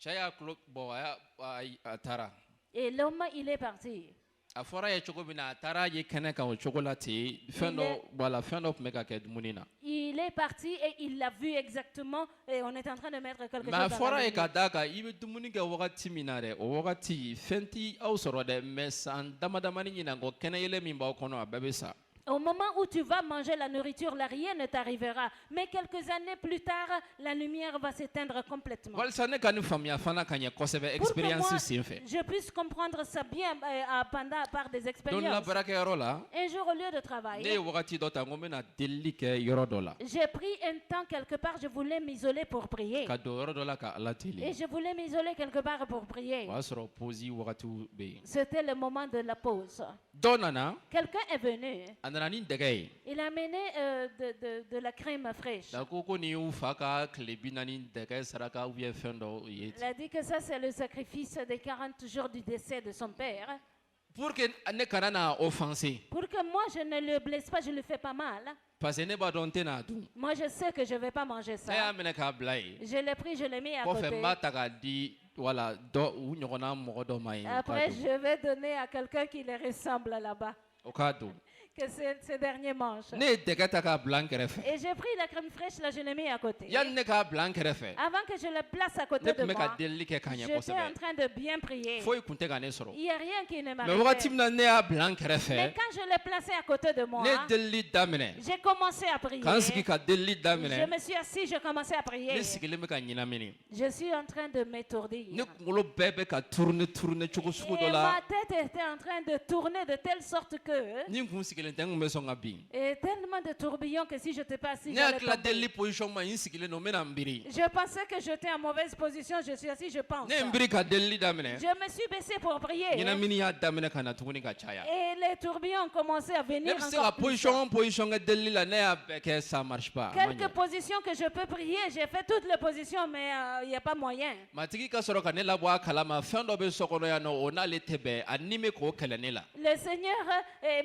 Cɛ y'a tulo bɔ, a taara. Et l'homme, il est parti. A fɔra ye cogo min na, a taara ye kɛnɛ kan o cogo la ten, fɛn dɔ tun bɛ ka kɛ dumuni na. Il est parti et il l'a vu exactement et on est en train de mettre quelque Mais a chose dans la fɔra ye ka lumière. d'a kan i bɛ dumuni kɛ wagati min na dɛ, o wagati fɛn tɛ aw sɔrɔ dɛ, mais san damadamani ɲinan kɔ kɛnɛ yɛlɛ min b'aw kɔnɔ a bɛɛ bɛ sa. Au moment où tu vas manger la nourriture, là, rien ne t'arrivera. Mais quelques années plus tard, la lumière va s'éteindre complètement. Walisa ne ka nin faamuya fana ka ɲɛ kosɛbɛ Pour que moi, expérience sen fɛ. je puisse comprendre ça bien par des Don la expériences. baarakɛyɔrɔ la, Un jour, au lieu de travail, ne ye wagati dɔ ta n ko n bɛna delili kɛ yɔrɔ dɔ la. j'ai pris un temps quelque part, je voulais m'isoler pour prier. Ka don yɔrɔ dɔ la ka Ala Et deli. je voulais m'isoler quelque part pour prier. O y'a sɔrɔ posi wagatiw bɛ yen. C'était le moment de la pause. Dɔ nana, Quelqu'un est venu. a nana ni dɛgɛ ye. Il a amené de la crème fraîche. Da ko nin y'u fa ka tile 40 dɛgɛ saraka ou bien fɛn dɔ ye. Il a dit que ça, c'est le sacrifice des 40 jours du décès de son père. Pour que ne kana na offenser. Pour que moi, je ne le blesse pas, je ne le fais pas mal. Parce que ne b'a dɔn n tɛna dun. Moi, je sais que je ne vais pas manger Ne y'a ça. minɛ k'a bila yen. Je l'ai pris, je l'ai mis à Kɔfɛ côté. n b'a ta k'a di wala dɔ u ɲɔgɔnna mɔgɔ dɔ ma yen. Après, je vais donner à quelqu'un qui les ressemble là-bas. O k'a dun. que ces derniers manches. Ne dɛgɛ ta k'a bila n kɛrɛfɛ. Et j'ai pris la crème fraîche, là, je l'ai mis à côté. Yanni ne k'a bila n kɛrɛfɛ. Avant que je le place à Ne côté de tun bɛ ka moi, delili kɛ ka ɲɛ j'étais en kosɛbɛ. train de bien prier. Foyi kun tɛ ka ne sɔrɔ. Il n'y a rien qui ne Mais wagati m'arrêtait. min na ne y'a bila n Mais kɛrɛfɛ, quand je l'ai placé à côté de moi, ne ye delili daminɛ. j'ai commencé à prier. K'an sigi ka delili Je daminɛ. me suis assis, je commençais à prier. Ne sigilen bɛ ka ɲinamini. Je suis en train de m'étourdir. Ne kunkolo bɛɛ bɛ ka turune cogo sugu dɔ Et la. ma tête était en train de tourner de telle sorte que... Ni n kun sigilen tɛ n kun bɛ sɔn ka bin. Et tellement de tourbillons que si je n'étais pas assis, Ne j'allais hakilila tomber. delili position ma n sigilen don n bɛna n biri. Je pensais que j'étais en mauvaise position, je suis assis, je pense. Ne ye n biri ka delili daminɛ. Je me suis baissé pour prier. Ɲinamini y'a daminɛ ka na tuguni ka caya. Et les tourbillons ont commencé à Ne venir bɛ se ka encore plus. position o position kɛ delili la ne y'a bɛɛ kɛ ça marche pas. a ma Quelques ɲɛ. positions que je peux prier, j'ai fait toutes les positions, mais il n'y a pas moyen. Matigi ka sɔrɔ ka ne labɔ a kalama fɛn dɔ bɛ so kɔnɔ yan nɔ o n'ale tɛ bɛn a ni bɛ k'o kɛlɛ ne la. Le Seigneur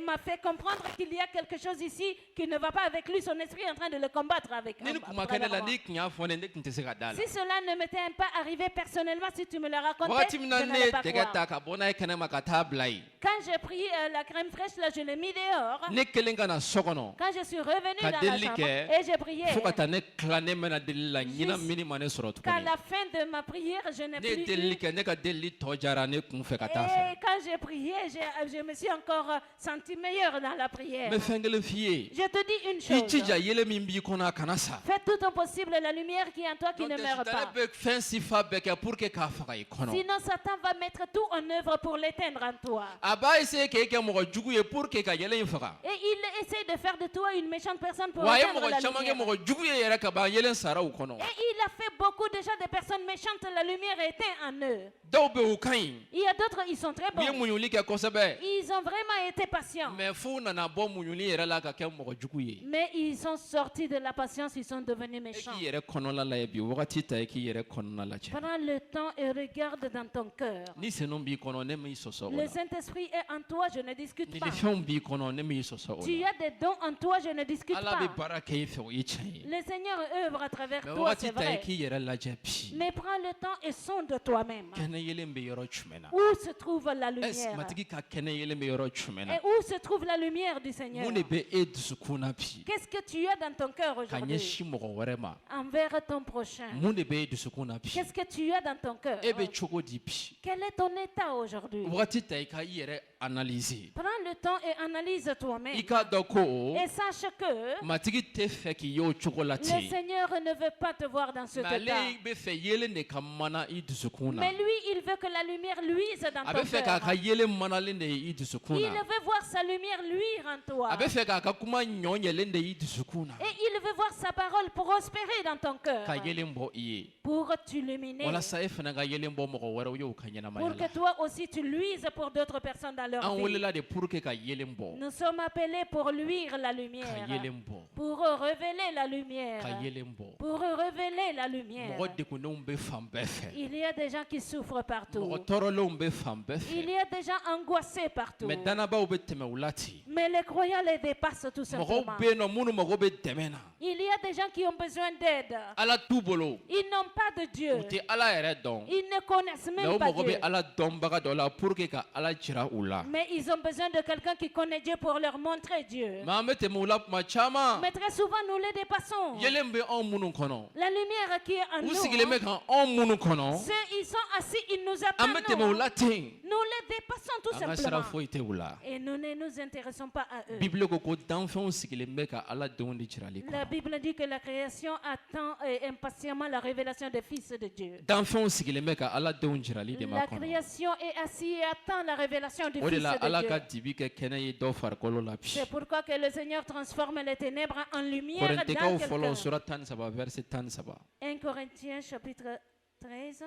m'a fait comprendre qu'il y a quelque chose ici qui ne va pas avec lui. Son esprit est en train de le combattre avec Ni ni kun ma kɛ ne la moi. ni kun y'a fɔ ne ne tun tɛ se ka da la. Si cela ne m'était pas arrivé personnellement, si tu me l'as raconté, Wagati min na je ne n'allais ye pas dɛgɛ croire. ta ka bɔ n'a ye kɛnɛma ka taa bila yen. Quand j'ai pris la crème fraîche, là, je l'ai mis dehors. Ne kelen ka na so kɔnɔ Quand je suis revenue Ka dans la delili chambre kɛ, et j'ai prié, fo ka taa ne tila ne mɛna delili la ɲinamini ma ne sɔrɔ qu'à tuguni. la fin de ma prière, je n'ai Ne ye plus delili eu. kɛ ne ka delili tɔ jara ne kun fɛ ka taa Et fɛ. quand j'ai prié, je me suis encore senti meilleure dans la prière. N bɛ fɛn kelen f'i ye. Je te dis une I chose. jija yɛlɛ min b'i kɔnɔ a kana sa. Fais tout ton possible, la lumière qui est en toi qui ne meurt Sitanɛ pas. bɛ fɛn sifa bɛɛ kɛ pour que k'a faga i kɔnɔ. Sinon, Satan va mettre tout en œuvre pour l'éteindre en toi. A b'a essayer k'e kɛ mɔgɔ jugu ye pour que ka yɛlɛ in faga. Et il essaie de faire de toi une méchante personne pour Wa a ye éteindre la mɔgɔ caman kɛ lumière. mɔgɔ jugu ye yɛrɛ ka ban yɛlɛ sara u kɔnɔ. Et il a fait beaucoup déjà de personnes méchantes, la lumière est éteinte en eux. Dɔw bɛ u ka ɲi. Il y a d'autres, ils sont très U ye bons. muɲuli kɛ kosɛbɛ. Ils ont vraiment été patients. Mais f'u nana bɔ muɲuli yɛrɛ la ka kɛ mɔgɔ jugu ye. Mais ils sont sortis de la patience, ils sont devenus E méchants. k'i yɛrɛ kɔnɔna lajɛ bi wagati ta i k'i yɛrɛ kɔnɔna lajɛ. Prends le temps et regarde dans ton cœur. Ni senu b'i kɔnɔ ne m'i sɔsɔ o Le la. Saint-Esprit est en toi, je ne discute Ni pas. fɛnw b'i kɔnɔ ne m'i sɔsɔ o Tu la. as des dons en toi, je ne discute Ala pas. bɛ baara kɛ i fɛ o ye tiɲɛ ye. Le Seigneur œuvre à travers Mais toi, c'est wagati ta i vrai. k'i yɛrɛ lajɛ bi. Mais prends le temps et sonde toi-même. Kɛnɛ yelen bɛ yɔrɔ jumɛn na? Où se trouve la Est lumière? matigi ka kɛnɛ yelen bɛ yɔrɔ jumɛn na? Et où se trouve la lumière du Seigneur? Mun de bɛ e dusukun na bi? Qu'est-ce que tu as dans ton cœur Ka aujourd'hui ɲɛsin mɔgɔ wɛrɛ ma. envers ton prochain? Mun de bɛ e dusukun na bi? Qu'est-ce que tu as dans ton cœur? E bɛ cogo di bi? Quel est ton état aujourd'hui? Wagati ta i ka i yɛrɛ analyser. Prends le temps et analyse toi-même. I k'a dɔn ko Et sache que matigi tɛ fɛ k'i ye o cogo la le ten. Seigneur ne veut pas te voir dans cet Mais état. ale bɛ fɛ yelen de ka mana i dusukun na. Mais lui, il veut que la lumière luise dans A ton bɛ fɛ k'a cœur. ka yelen manalen de ye i dusukun Il na. veut voir sa lumière luire en toi. A bɛ fɛ k'a ka kuma ɲɔ yɛlɛlen de i dusukun na. Et il veut voir sa parole prospérer dans ton cœur. Ka yelen bɔ i ye. Pour t'illuminer. Walasa e fana ka yelen bɔ mɔgɔ wɛrɛw ye u ka ɲɛnamaya Pour la. que toi aussi tu luises pour d'autres personnes dans leur An vie. welela de pour que ka yelen bɔ. Nous sommes appelés pour luire la Ka lumière. yelen bɔ. Pour révéler la lumière. Ka yelen bɔ. Pour révéler la lumière. Mɔgɔ degunenw bɛ fan bɛɛ fɛ. Il y a des gens qui souffrent partout. Mɔgɔ tɔɔrɔlenw bɛ fan bɛɛ Il fɛ. y a des gens angoissés partout. Mais danabaw bɛ tɛmɛ u la ten. Mais les croyants les dépassent tout Mɔgɔw simplement. bɛ yen nɔ minnu mago bɛ dɛmɛ na. Il y a des gens qui ont besoin d'aide. Ala t'u bolo. Ils n'ont pas de Dieu. U tɛ Ala yɛrɛ dɔn. Ils ne connaissent Mais même u pas mago Dieu. bɛ Ala dɔnbaga dɔ la pour que ka Ala jira u la. Mais ils ont besoin de quelqu'un qui connaît Dieu pour leur montrer Dieu. Mais an bɛ tɛmɛ u la tuma caman. Mais très souvent, nous les dépassons. Yelen bɛ anw minnu kɔnɔ. La lumière qui est en U nous, sigilen bɛ kan anw minnu kɔnɔ. ceux, ils sont assis, ils nous An attendent. bɛ tɛmɛ u la ten. Nous les dépassons tout An ka sira simplement. foyi tɛ u la. Et nous ne nous intéressons pas à eux. Bible ko danfɛnw sigilen bɛ ka Ala denw de jirali La kɔnɔ. Bible dit que la création attend impatiemment la révélation des fils de Dieu. Danfɛnw sigilen bɛ ka Ala denw jirali de ma La kɔnɔ. création est assise et attend la révélation du O de Fils la Ala de ka Dieu. dibi kɛ kɛnɛ ye dɔw farikolo la bi. C'est pourquoi que le Seigneur transforme les ténèbres en lumière dans Korintikaw fɔlɔ quelqu'un. sura 13 verset 13. 1 Corinthiens chapitre 13.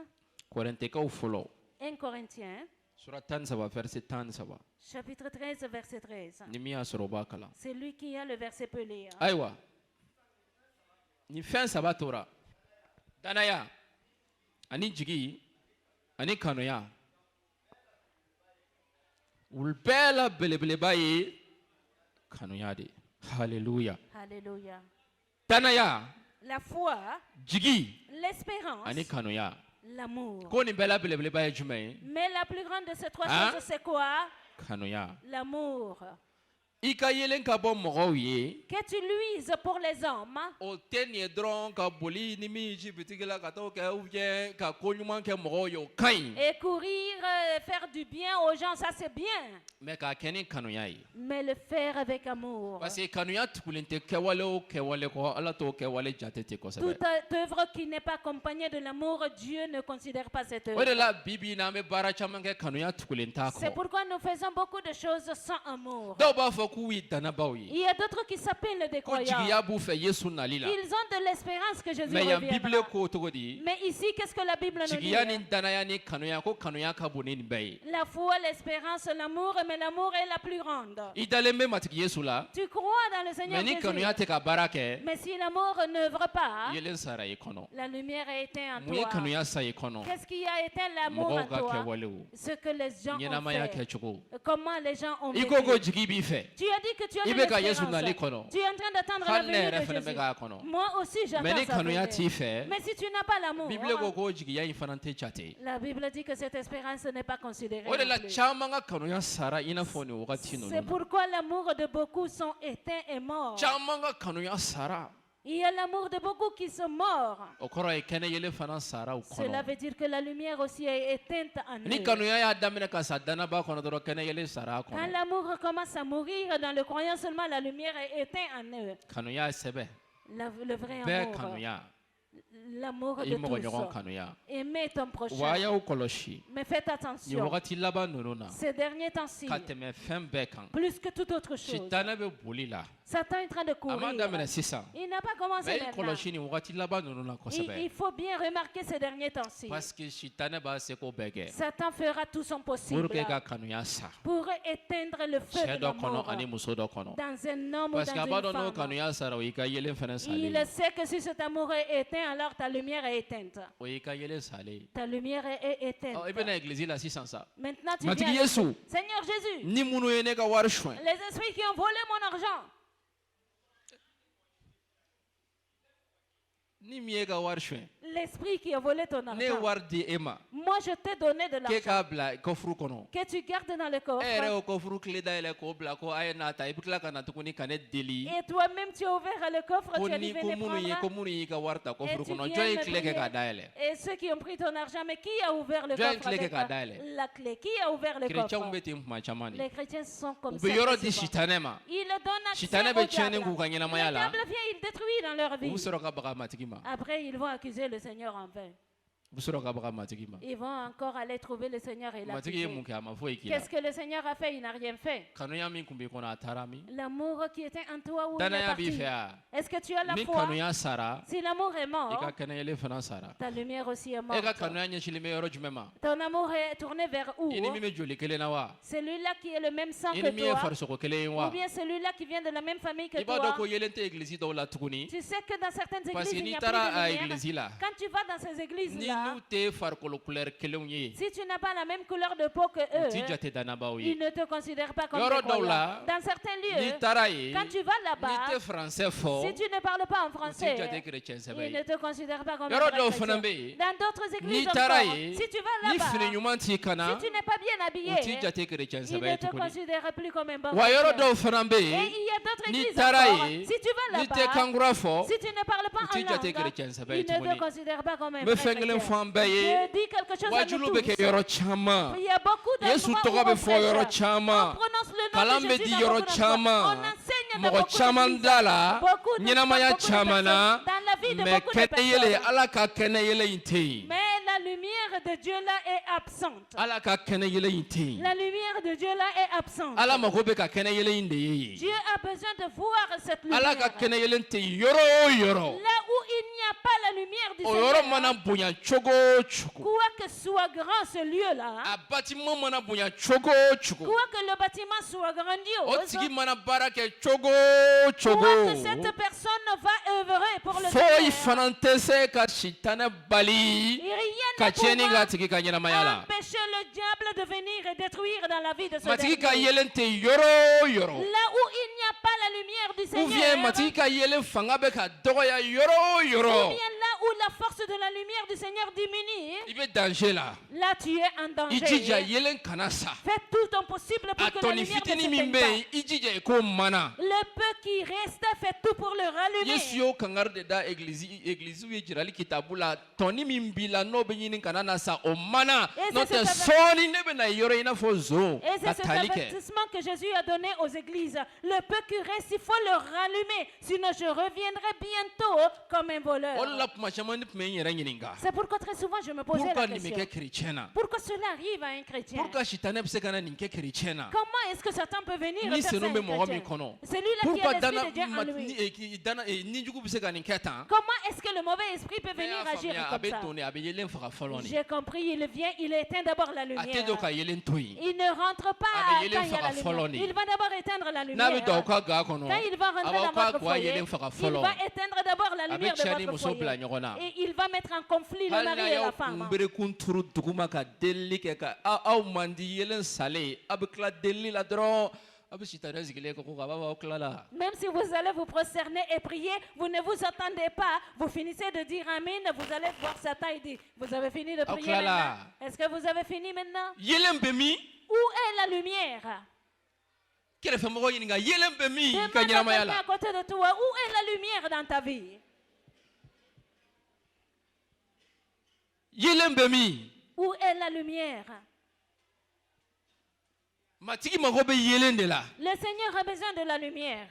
Korintikaw fɔlɔ 1 Corinthiens sura 13 verset 13. chapitre 13 verset 13. Ni min y'a sɔrɔ o b'a kalan. C'est lui qui a le verset peut lire. Ayiwa ni fɛn saba tora danaya ani jigi ani kanuya olu bɛɛ la belebeleba ye kanuya de. Hallelujah. Alléluia. Danaya, La foi, jigi l'espérance, ani kanuya. l'amour. Ko nin bɛɛ la belebeleba ye jumɛn ye? Mais la plus grande de ces trois Hein? choses, c'est quoi? Kanuya. L'amour. i ka yelen ka bɔ mɔgɔw ye que tu luises pour les hommes. o tɛ nin ye dɔrɔn ka boli ni min ci bitigi la ka t'o kɛ ou bien ka ko ɲuman kɛ mɔgɔw ye o ka ɲi Et courir, faire du bien aux gens, ça c'est bien. mais k'a kɛ ni kanuya ye Mais le faire avec amour. parce que kanuya tugulen tɛ kɛwale o kɛwale kɔ ala t'o kɛwale jate tɛ kosɛbɛ Toute œuvre qui n'est pas accompagnée de l'amour, Dieu ne considère pas cette o œuvre. de la bi bi n'an bɛ baara caman kɛ kanuya tugulen t'a C'est kɔ pourquoi nous faisons beaucoup de choses sans amour. dɔw b'a fɔ k'u ye dannabaw ye Il y a d'autres qui s'appellent des ko croyants. jigiya b'u fɛ yesu nali la Ils ont de l'espérance que Jésus mais yan bibile reviendra. ko cogo di Mais ici, qu'est-ce que la Bible nous dit? jigiya ni danaya ni kanuya ko kanuya ka bon ni nin bɛɛ ye La foi, l'espérance, l'amour, mais l'amour est la plus grande. i dalen bɛ matigi yesu la Tu crois dans le Seigneur mais ni Jésus. kanuya tɛ ka baara kɛ Mais si l'amour n'œuvre pas, yelen sara i kɔnɔ la lumière est éteinte en mun ye toi. kanuya sa i kɔnɔ Qu'est-ce qui a éteint l'amour en mɔgɔw ka toi? kɛwalew Ce que les gens ont ɲɛnamaya fait. kɛcogo Comment les gens ont i vécu. ko ko jigi b'i fɛ Tu as dit que tu as i de bɛ ka yesu nali l'espérance. kɔnɔ Tu es en train d'attendre la hali ne venue yɛrɛ de fɛnɛ bɛ Jésus. k'a kɔnɔ Moi aussi, mais j'attends ni sa kanuya t'i venue. fɛ Mais si tu n'as pas l'amour, bibile ko ko jigiya in fana tɛ jate la Bible dit que cette espérance n'est pas considérée. o de non la plus. caman ka kanuya sara i n'a fɔ nin wagati C'est ninnu na pourquoi l'amour de beaucoup sont éteints et morts. caman ka kanuya sara Il y a l'amour de beaucoup qui sont morts. o kɔrɔ ye kɛnɛ yelen fana sara u Cela kɔnɔ veut dire que la lumière aussi est éteinte en ni eux. kanuya y'a daminɛ ka sa dannaba kɔnɔ dɔrɔn kɛnɛ yelen sara a Quand kɔnɔ l'amour commence à mourir dans le croyant seulement, la lumière est éteinte en eux. kanuya ye sɛbɛ Le vrai bɛɛ amour. kanuya L'amour i de mɔgɔ ɲɔgɔn tous. kanuya Aimer ton wa a prochain. y'aw kɔlɔsi Mais faites nin attention. wagati laban ninnu na Ces derniers temps-ci, ka tɛmɛ fɛn bɛɛ kan plus que toute autre chose, sitanɛ bɛ boli la Satan est en train de a ma courir. daminɛ sisan Il n'a pas commencé mais i maintenant. kɔlɔsi nin wagati laban ninnu na Il kosɛbɛ faut bien remarquer ces derniers temps-ci. parce que sitanɛ b'a seko bɛɛ kɛ Satan fera tout son possible pour que ka kanuya sa pour éteindre le feu cɛ de dɔ kɔnɔ l'amour ani muso dɔ kɔnɔ dans un homme ou parce que a b'a dans dɔn n'o une femme. kanuya sara o y'i ka yelen fɛnɛ salen Il ye. sait que si cet amour est éteint, alors ta lumière est éteinte. o y'i ka yelen salen ye. Ta lumière est éteinte. i bɛna église la sisan sa Maintenant, tu matigi viens. yesu Seigneur Jésus, ni minnu ye ne ka wari suɲɛ les esprits qui ont volé mon argent, ni min ye ka wari suɲɛ l'esprit qui a volé ton ne ye argent, wari di e ma moi je t'ai donné de k'e l'argent k'a bila kɔfuru kɔnɔ que tu gardes dans le coffre. e yɛrɛ y'o kɔfuru tile dayɛlɛ k'o bila ko a ye n'a ta i bɛ tila ka na tuguni ka ne deli Et toi-même, tu as ouvert le coffre, ko tu as dit ni ko venez minnu ye ko prendre. minnu y'i ka wari ta Et kɔfuru tu kɔnɔ viens jɔn ye me tile kɛ k'a prier. dayɛlɛ Et ceux qui ont pris ton argent, mais qui a ouvert le Jɔn ye coffre tile kɛ avec k'a dayɛlɛ la clé? Qui a ouvert le kerecɛnw coffre? bɛ ten kuma caman de Les chrétiens sont comme u ça. bɛ yɔrɔ très di souvent. sitanɛ ma Ils le donnent accès sitanɛ au bɛ tiɲɛni diable. k'u ka ɲɛnamaya Le la diable vient, il détruit dans leur u vie. bɛ sɔrɔ ka baga matigi ma Après, ils vont accuser le Seigneur en vain. u bɛ sɔrɔ ka baga matigi ma Ils vont encore aller trouver le Seigneur et matigi ye l'accuser. mun kɛ a ma foyi k'i la Qu'est-ce que le Seigneur a fait? Il n'a rien fait. kanuya min tun b'i kɔnɔ a taara min L'amour qui était en toi, où il est danaya b'i parti? fɛ a Est-ce que tu as la ni foi? kanuya sara Si l'amour est i mort, ka kɛnɛyelen fana sara ta lumière aussi est e ka morte. kanuya ɲɛsilen bɛ yɔrɔ jumɛn ma Ton amour est tourné vers où? i ni min bɛ joli kelen na wa Celui-là qui est le même sang i que ni min ye toi, farisogo kelen ye ou wa bien celui-là qui vient de la même famille que i b'a toi. dɔn ko yelen tɛ église dɔw la tuguni Tu sais que dans certaines parce églises, que il n'y n'i a plus taara a de lumière. église la Quand tu vas dans ces ni églises-là, n'u tɛ farikolo couleur kelenw ye si tu n'as pas la même couleur de peau que u t'i eux, jate dannabaw ils ye ne te considèrent pas comme Yɔrɔ des dɔw croyants. la, Dans certains n'i lieux, taara ye quand tu vas n'i là-bas, tɛ français fɔ si tu ne parles pas en u t'i français, jate chrétien sɛbɛ ils ne ye te considèrent pas comme un Yɔrɔ vrai dɔw chrétien. fana bɛ yen Dans d'autres églises n'i taara encore, ye si tu vas ni fini là-bas, ɲuman t'i kana si tu n'es pas bien u t'i habillé, jate chrétien ils sɛbɛ ne ye te tuguni considèrent plus comme un bon wa yɔrɔ chrétien. dɔw fana bɛ Et yen il y a d'autres n'i églises taara encore, ye si tu vas n'i tɛ là-bas, kankura fɔ si tu ne parles pas u en t'i jate langue, chrétien sɛbɛ ils ye ne te tuguni considèrent pas comme un n vrai bɛ fɛn kelen chrétien. fɔ an bɛɛ Je ye dis quelque chose à wajulu nous bɛ kɛ tous. yɔrɔ caman Il y a beaucoup yesu d'endroits tɔgɔ où bɛ on fɔ prêche. yɔrɔ On caman prononce le nom kalan de bɛ Jésus di dans yɔrɔ beaucoup d'endroits. On caman enseigne dans mɔgɔ beaucoup caman d'églises. da la Beaucoup de ɲɛnamaya beaucoup de caman na personnes. Dans la vie de mɛ beaucoup de kɛnɛ yelen personnes. ala ka kɛnɛ yelen in tɛ yen Mais la lumière de Dieu là est absente. ala ka kɛnɛ yelen in tɛ yen La lumière de Dieu là est absente. ala mago bɛ ka kɛnɛ yelen in de ye Dieu yen a besoin de voir cette lumière. ala ka kɛnɛ yelen tɛ yen yɔrɔ o yɔrɔ Là où il n'y a pas la lumière du o yɔrɔ Seigneur, mana bonya cogo o cogo quoi que soit grand ce lieu-là, a bâtiment mana bonya cogo o cogo quoi que le bâtiment soit o grandiose, tigi mana baara kɛ cogo o cogo quoi que cette personne va œuvrer pour le foyi Seigneur, fana tɛ se ka sitanɛ bali rien ka ne tiɲɛni pourra k'a tigi ka ɲɛnamaya la empêcher le diable de venir et détruire dans la vie de ce matigi ka dernier. yelen tɛ yɔrɔ o yɔrɔ Là où il n'y a pas la lumière du ou bien Seigneur, matigi ka yelen fanga bɛ ka dɔgɔya yɔrɔ o ou yɔrɔ bien là où la force de la la lumière du Seigneur diminue, i bɛ danger la. là tu es en I jija danger. yelen kana sa. Fais tout ton possible pour A que la tɔni lumière ne fitini min s'éteigne bɛ pas. yen i jija i ko mana. Le peu qui reste, fais tout pour le rallumer. Yesu y'o kangari de da église ye jirali kitabu la tɔni min b'i la n'o bɛ ɲini kana na sa o mana Et n'o c'est tɛ cet sɔɔni ne bɛ na yɔrɔ i n'a fɔ zon Et ka c'est cet tali kɛ. avertissement que Jésus a donné aux églises. Le peu qui reste, il faut le rallumer. Sinon, je reviendrai bientôt comme un voleur. O de la kuma caman ne tun bɛ n yɛrɛ ɲininka. C'est pourquoi très souvent je me posais Pourquoi la nin bɛ question. kɛ chrétien na? Pourquoi cela arrive à un chrétien? Pourquoi sitanɛ bɛ se ka na nin kɛ chrétien na? Comment est-ce que Satan peut venir Ni faire ça à senu un bɛ mɔgɔ chrétien? min kɔnɔ. Celui-là qui Pourquoi a l'esprit de Dieu en lui. ni jugu bɛ se ka nin kɛ tan? Comment est-ce que le mauvais esprit peut Ne venir y'a agir faamuya a comme bɛ ça? don de a bɛ yelen faga fɔlɔ de. J'ai compris, il vient, il éteint d'abord la A tɛ lumière. don ka yelen to yen. Il ne rentre pas A bɛ quand yelen il y a la faga fɔlɔ lumière. de. Il va d'abord éteindre la N'a bɛ lumière. don aw ka ga kɔnɔ Quand il va a rentrer b'aw dans ka votre ga foyer, yelen faga il fɔlɔ. va éteindre d'abord la A bɛ lumière de cɛ ni votre muso bila foyer. ɲɔgɔn na. Et il va mettre en conflit le Hali mari n'a et la y'aw femme. kunberekun turu duguma ka delili kɛ ka aw man di yelen salen a bɛ tila delili la dɔrɔn a bɛ sitanɛ sigilen kɔ ko a b'a fɔ aw tilala. Même si vous allez vous prosterner et prier, vous ne vous attendez pas. Vous finissez de dire Amen, vous allez voir Satan et dire, vous avez fini de prier Clala. maintenant? Est-ce que vous avez fini maintenant? Yelen bɛ min? Où est la lumière? Kɛrɛfɛmɔgɔ ɲininka yelen bɛ min i ka Demande à ɲɛnamaya quelqu'un la? à côté de toi, où est la lumière dans ta vie? Yelen bɛ min? Où est la lumière? Matigi mago bɛ yelen de la. Le Seigneur a besoin de la lumière.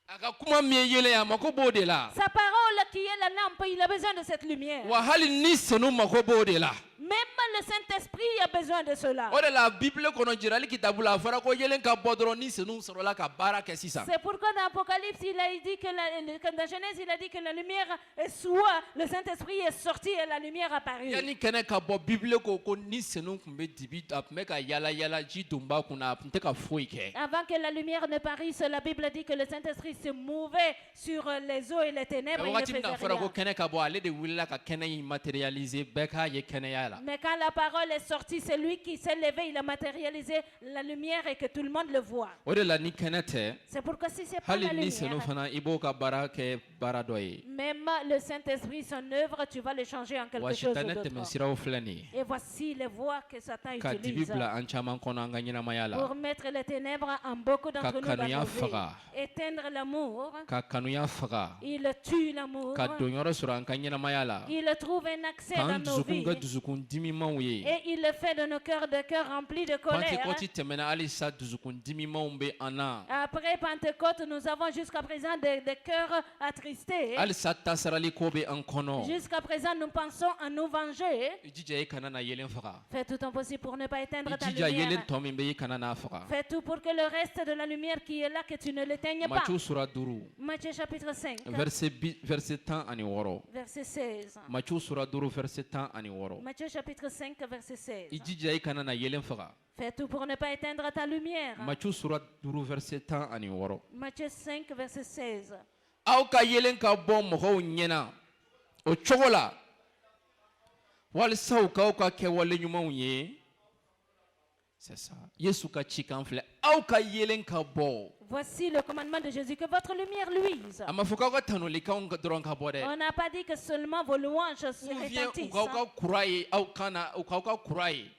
A ka kuma min ye yelen ye a mako b'o de la. Sa parole qui est la lampe, il a besoin de cette lumière. Wa hali ni senu mako b'o de la. Même le Saint-Esprit a besoin de cela. O de la Bible kɔnɔ jirali kitabu la a fɔra ko yelen ka bɔ dɔrɔn ni senu sɔrɔla ka baara kɛ sisan. C'est pourquoi dans l'Apocalypse, il a dit que dans Genèse, il a dit que la lumière est soit le Saint-Esprit est sorti et la lumière apparut. Yanni kɛnɛ ka bɔ Bible ko ko ni senu tun bɛ dibi a tun bɛ ka yala yala ji donba kunna a tun tɛ ka foyi kɛ. Avant que la lumière ne parisse, la Bible dit que le Saint-Esprit se mouvait sur les eaux et les ténèbres. Mais Il ne wagati min na a faisait fɔra ko rien. kɛnɛ ka bɔ ale de wulila ka kɛnɛ in matérialiser bɛɛ k'a ye kɛnɛya la. Mais quand la parole est sortie, c'est lui qui s'est levé, il a matérialisé la lumière et que tout le monde le voit. O de la ni kɛnɛ tɛ C'est pourquoi si c'est pas la hali ni senu lumière, fana i b'o ka baara kɛ baara dɔ ye. même le Saint-Esprit, son œuvre, tu vas le changer en Wa quelque chose sitanɛ d'autre. tɛmɛsiraw filɛ nin ye. Et voici les voies que Satan Ka dibi utilise bila an caman kɔnɔ an ka ɲɛnamaya la. pour mettre les ténèbres en beaucoup d'entre nous dans kanuya nos vies. faga. Éteindre l'amour, Ka kanuya faga. il tue l'amour, Ka don yɔrɔ sɔrɔ an ka ɲɛnamaya la. il trouve un accès dans K'an nos dusukun kɛ vies dusukun dimimanw ye. et il le fait de nos cœurs de cœur remplis de colère. Pentecôte tɛmɛna hali sa dusukun dimimanw bɛ an na. Après Pentecôte, nous avons jusqu'à présent des cœurs attristés. Hali sa tasarali ko bɛ an kɔnɔ. Jusqu'à présent, nous pensons à nous venger. I jija i kana na yelen faga. Fais tout ton possible pour ne pas éteindre I ta jija yelen lumière. tɔ min bɛ i kana n'a faga. Fais tout pour que le reste de la lumière qui est là, que tu ne l'éteignes pas. Matthieu sura 5 Matthieu chapitre 5, verset 10 verset 16. Matthieu sura 5 verset 10 Matthieu chapitre 5, verset 16. I jija i kana na yelen faga. Fais tout pour ne pas éteindre ta lumière. Matthieu sura 5 verset 10 Matthieu 5, verset 16. Aw ka yelen ka bɔ mɔgɔw ɲɛna o cogo la walisa u k'aw ka kɛwale ɲumanw ye. C'est ça. Yesu ka cikan filɛ aw ka yelen ka bɔ. Voici le commandement de Jésus, que votre lumière luise. A ma fɔ k'aw ka tanolikanw dɔrɔn ka bɔ dɛ. On n'a pas dit que seulement vos louanges se Ou bien u retentissent. k'aw ka kura ye aw kana u k'aw ka kura ye.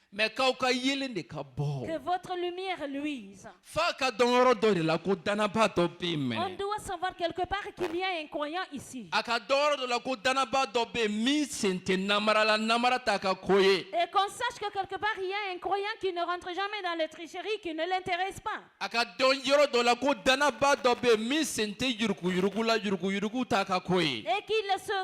Mais k'aw ka yelen de ka Que bɔ. votre lumière luise. F'a ka dɔn yɔrɔ dɔ de la ko danaba dɔ bɛ yen On mɛnɛ. doit savoir quelque part qu'il y a un croyant ici. A ka dɔn yɔrɔ dɔ la ko danaba dɔ bɛ yen min sen tɛ namara la namara t'a ka ko ye. Et qu'on sache que quelque part il y a un croyant qui ne rentre jamais dans les tricheries, qui ne l'intéresse pas. A ka dɔn yɔrɔ dɔ la ko danaba dɔ bɛ yen min sen tɛ yuruguyurugu la yuruguyurugu t'a ka ko ye. Et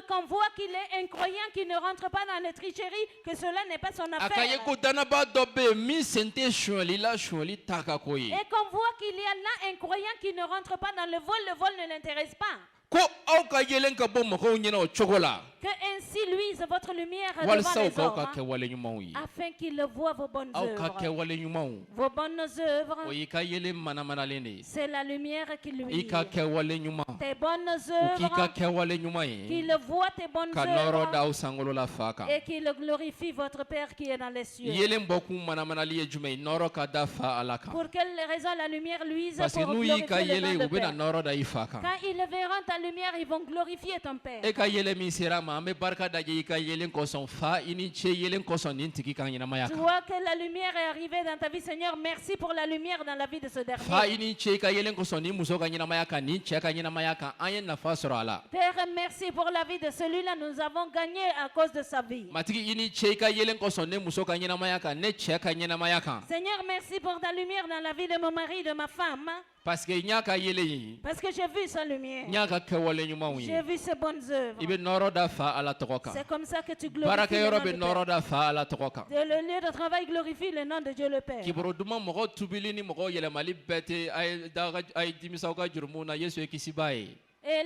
qu'on voit qu'il est un croyant qui ne rentre pas dans les tricheries, que cela n'est pas son A ka ye affaire. ko danaba dɔ bɛ yen min sen tɛ suɲɛli la suɲɛli t'a ka ko ye. Et qu'on voit qu'il y a là un croyant qui ne rentre pas dans le vol ne l'intéresse pas. Ko aw ka yelen ka bɔ mɔgɔw ɲɛna o cogo la. Que ainsi luise votre lumière devant Walisa u les k'aw ka hommes, kɛwale ɲumanw ye. afin qu'ils le voient vos bonnes Aw ka œuvres. kɛwale ɲumanw. Vos bonnes O œuvres, y'i ka yelen manamanalen de ye. c'est la lumière qui I luise. ka kɛwale ɲuman. Tes bonnes O k'i ka œuvres, kɛwale ɲuman ye. qu'il voit tes bonnes Ka nɔrɔ da œuvres aw sankolo la fa kan. et qu'il glorifie votre Père qui est dans les cieux. Yelen bɔkun manamanali ye jumɛn ye? Nɔrɔ ka da fa Ala kan. Pour quelle raison la lumière luise? Parce que Pour n'u y'i ka glorifier le yelen nom u de bɛna Père. nɔrɔ da i fa kan. Quand ils verront ta lumière, ils vont glorifier ton Père. E ka yelen min sera ma kama an bɛ barika da i ka yelen kosɔn fa i ni ce yelen kosɔn nin tigi ka ɲɛnamaya Tu kan. vois que la lumière est arrivée dans ta vie, Seigneur. Merci pour la lumière dans la vie de ce dernier. Fa i ni ce i ka yelen kosɔn nin muso ka ɲɛnamaya kan nin cɛ ka ɲɛnamaya kan an ye nafa sɔrɔ a la. Père, merci pour la vie de celui-là. Nous avons gagné à cause de sa vie. Matigi i ni ce i ka yelen kosɔn ne muso ka ɲɛnamaya kan ne cɛ ka ɲɛnamaya kan. Seigneur, merci pour ta lumière dans la vie de mon mari, de ma femme. Parce que n y'a ka yelen ye. Parce que j'ai vu sa lumière. N y'a ka kɛwale ɲumanw J'ai ye. vu ses bonnes œuvres. I bɛ nɔrɔ da fa ala tɔgɔ kan. C'est comme ça que tu glorifies le Baarakɛyɔrɔ nom bɛ de nɔrɔ Père. da fa ala tɔgɔ kan. Le lieu de travail glorifie le nom de Dieu le Père. Kibaro duman mɔgɔ tubili ni mɔgɔ yɛlɛmali bɛɛ tɛ a ye dimisaw ka jurumu na Yesu ye kisiba ye. Et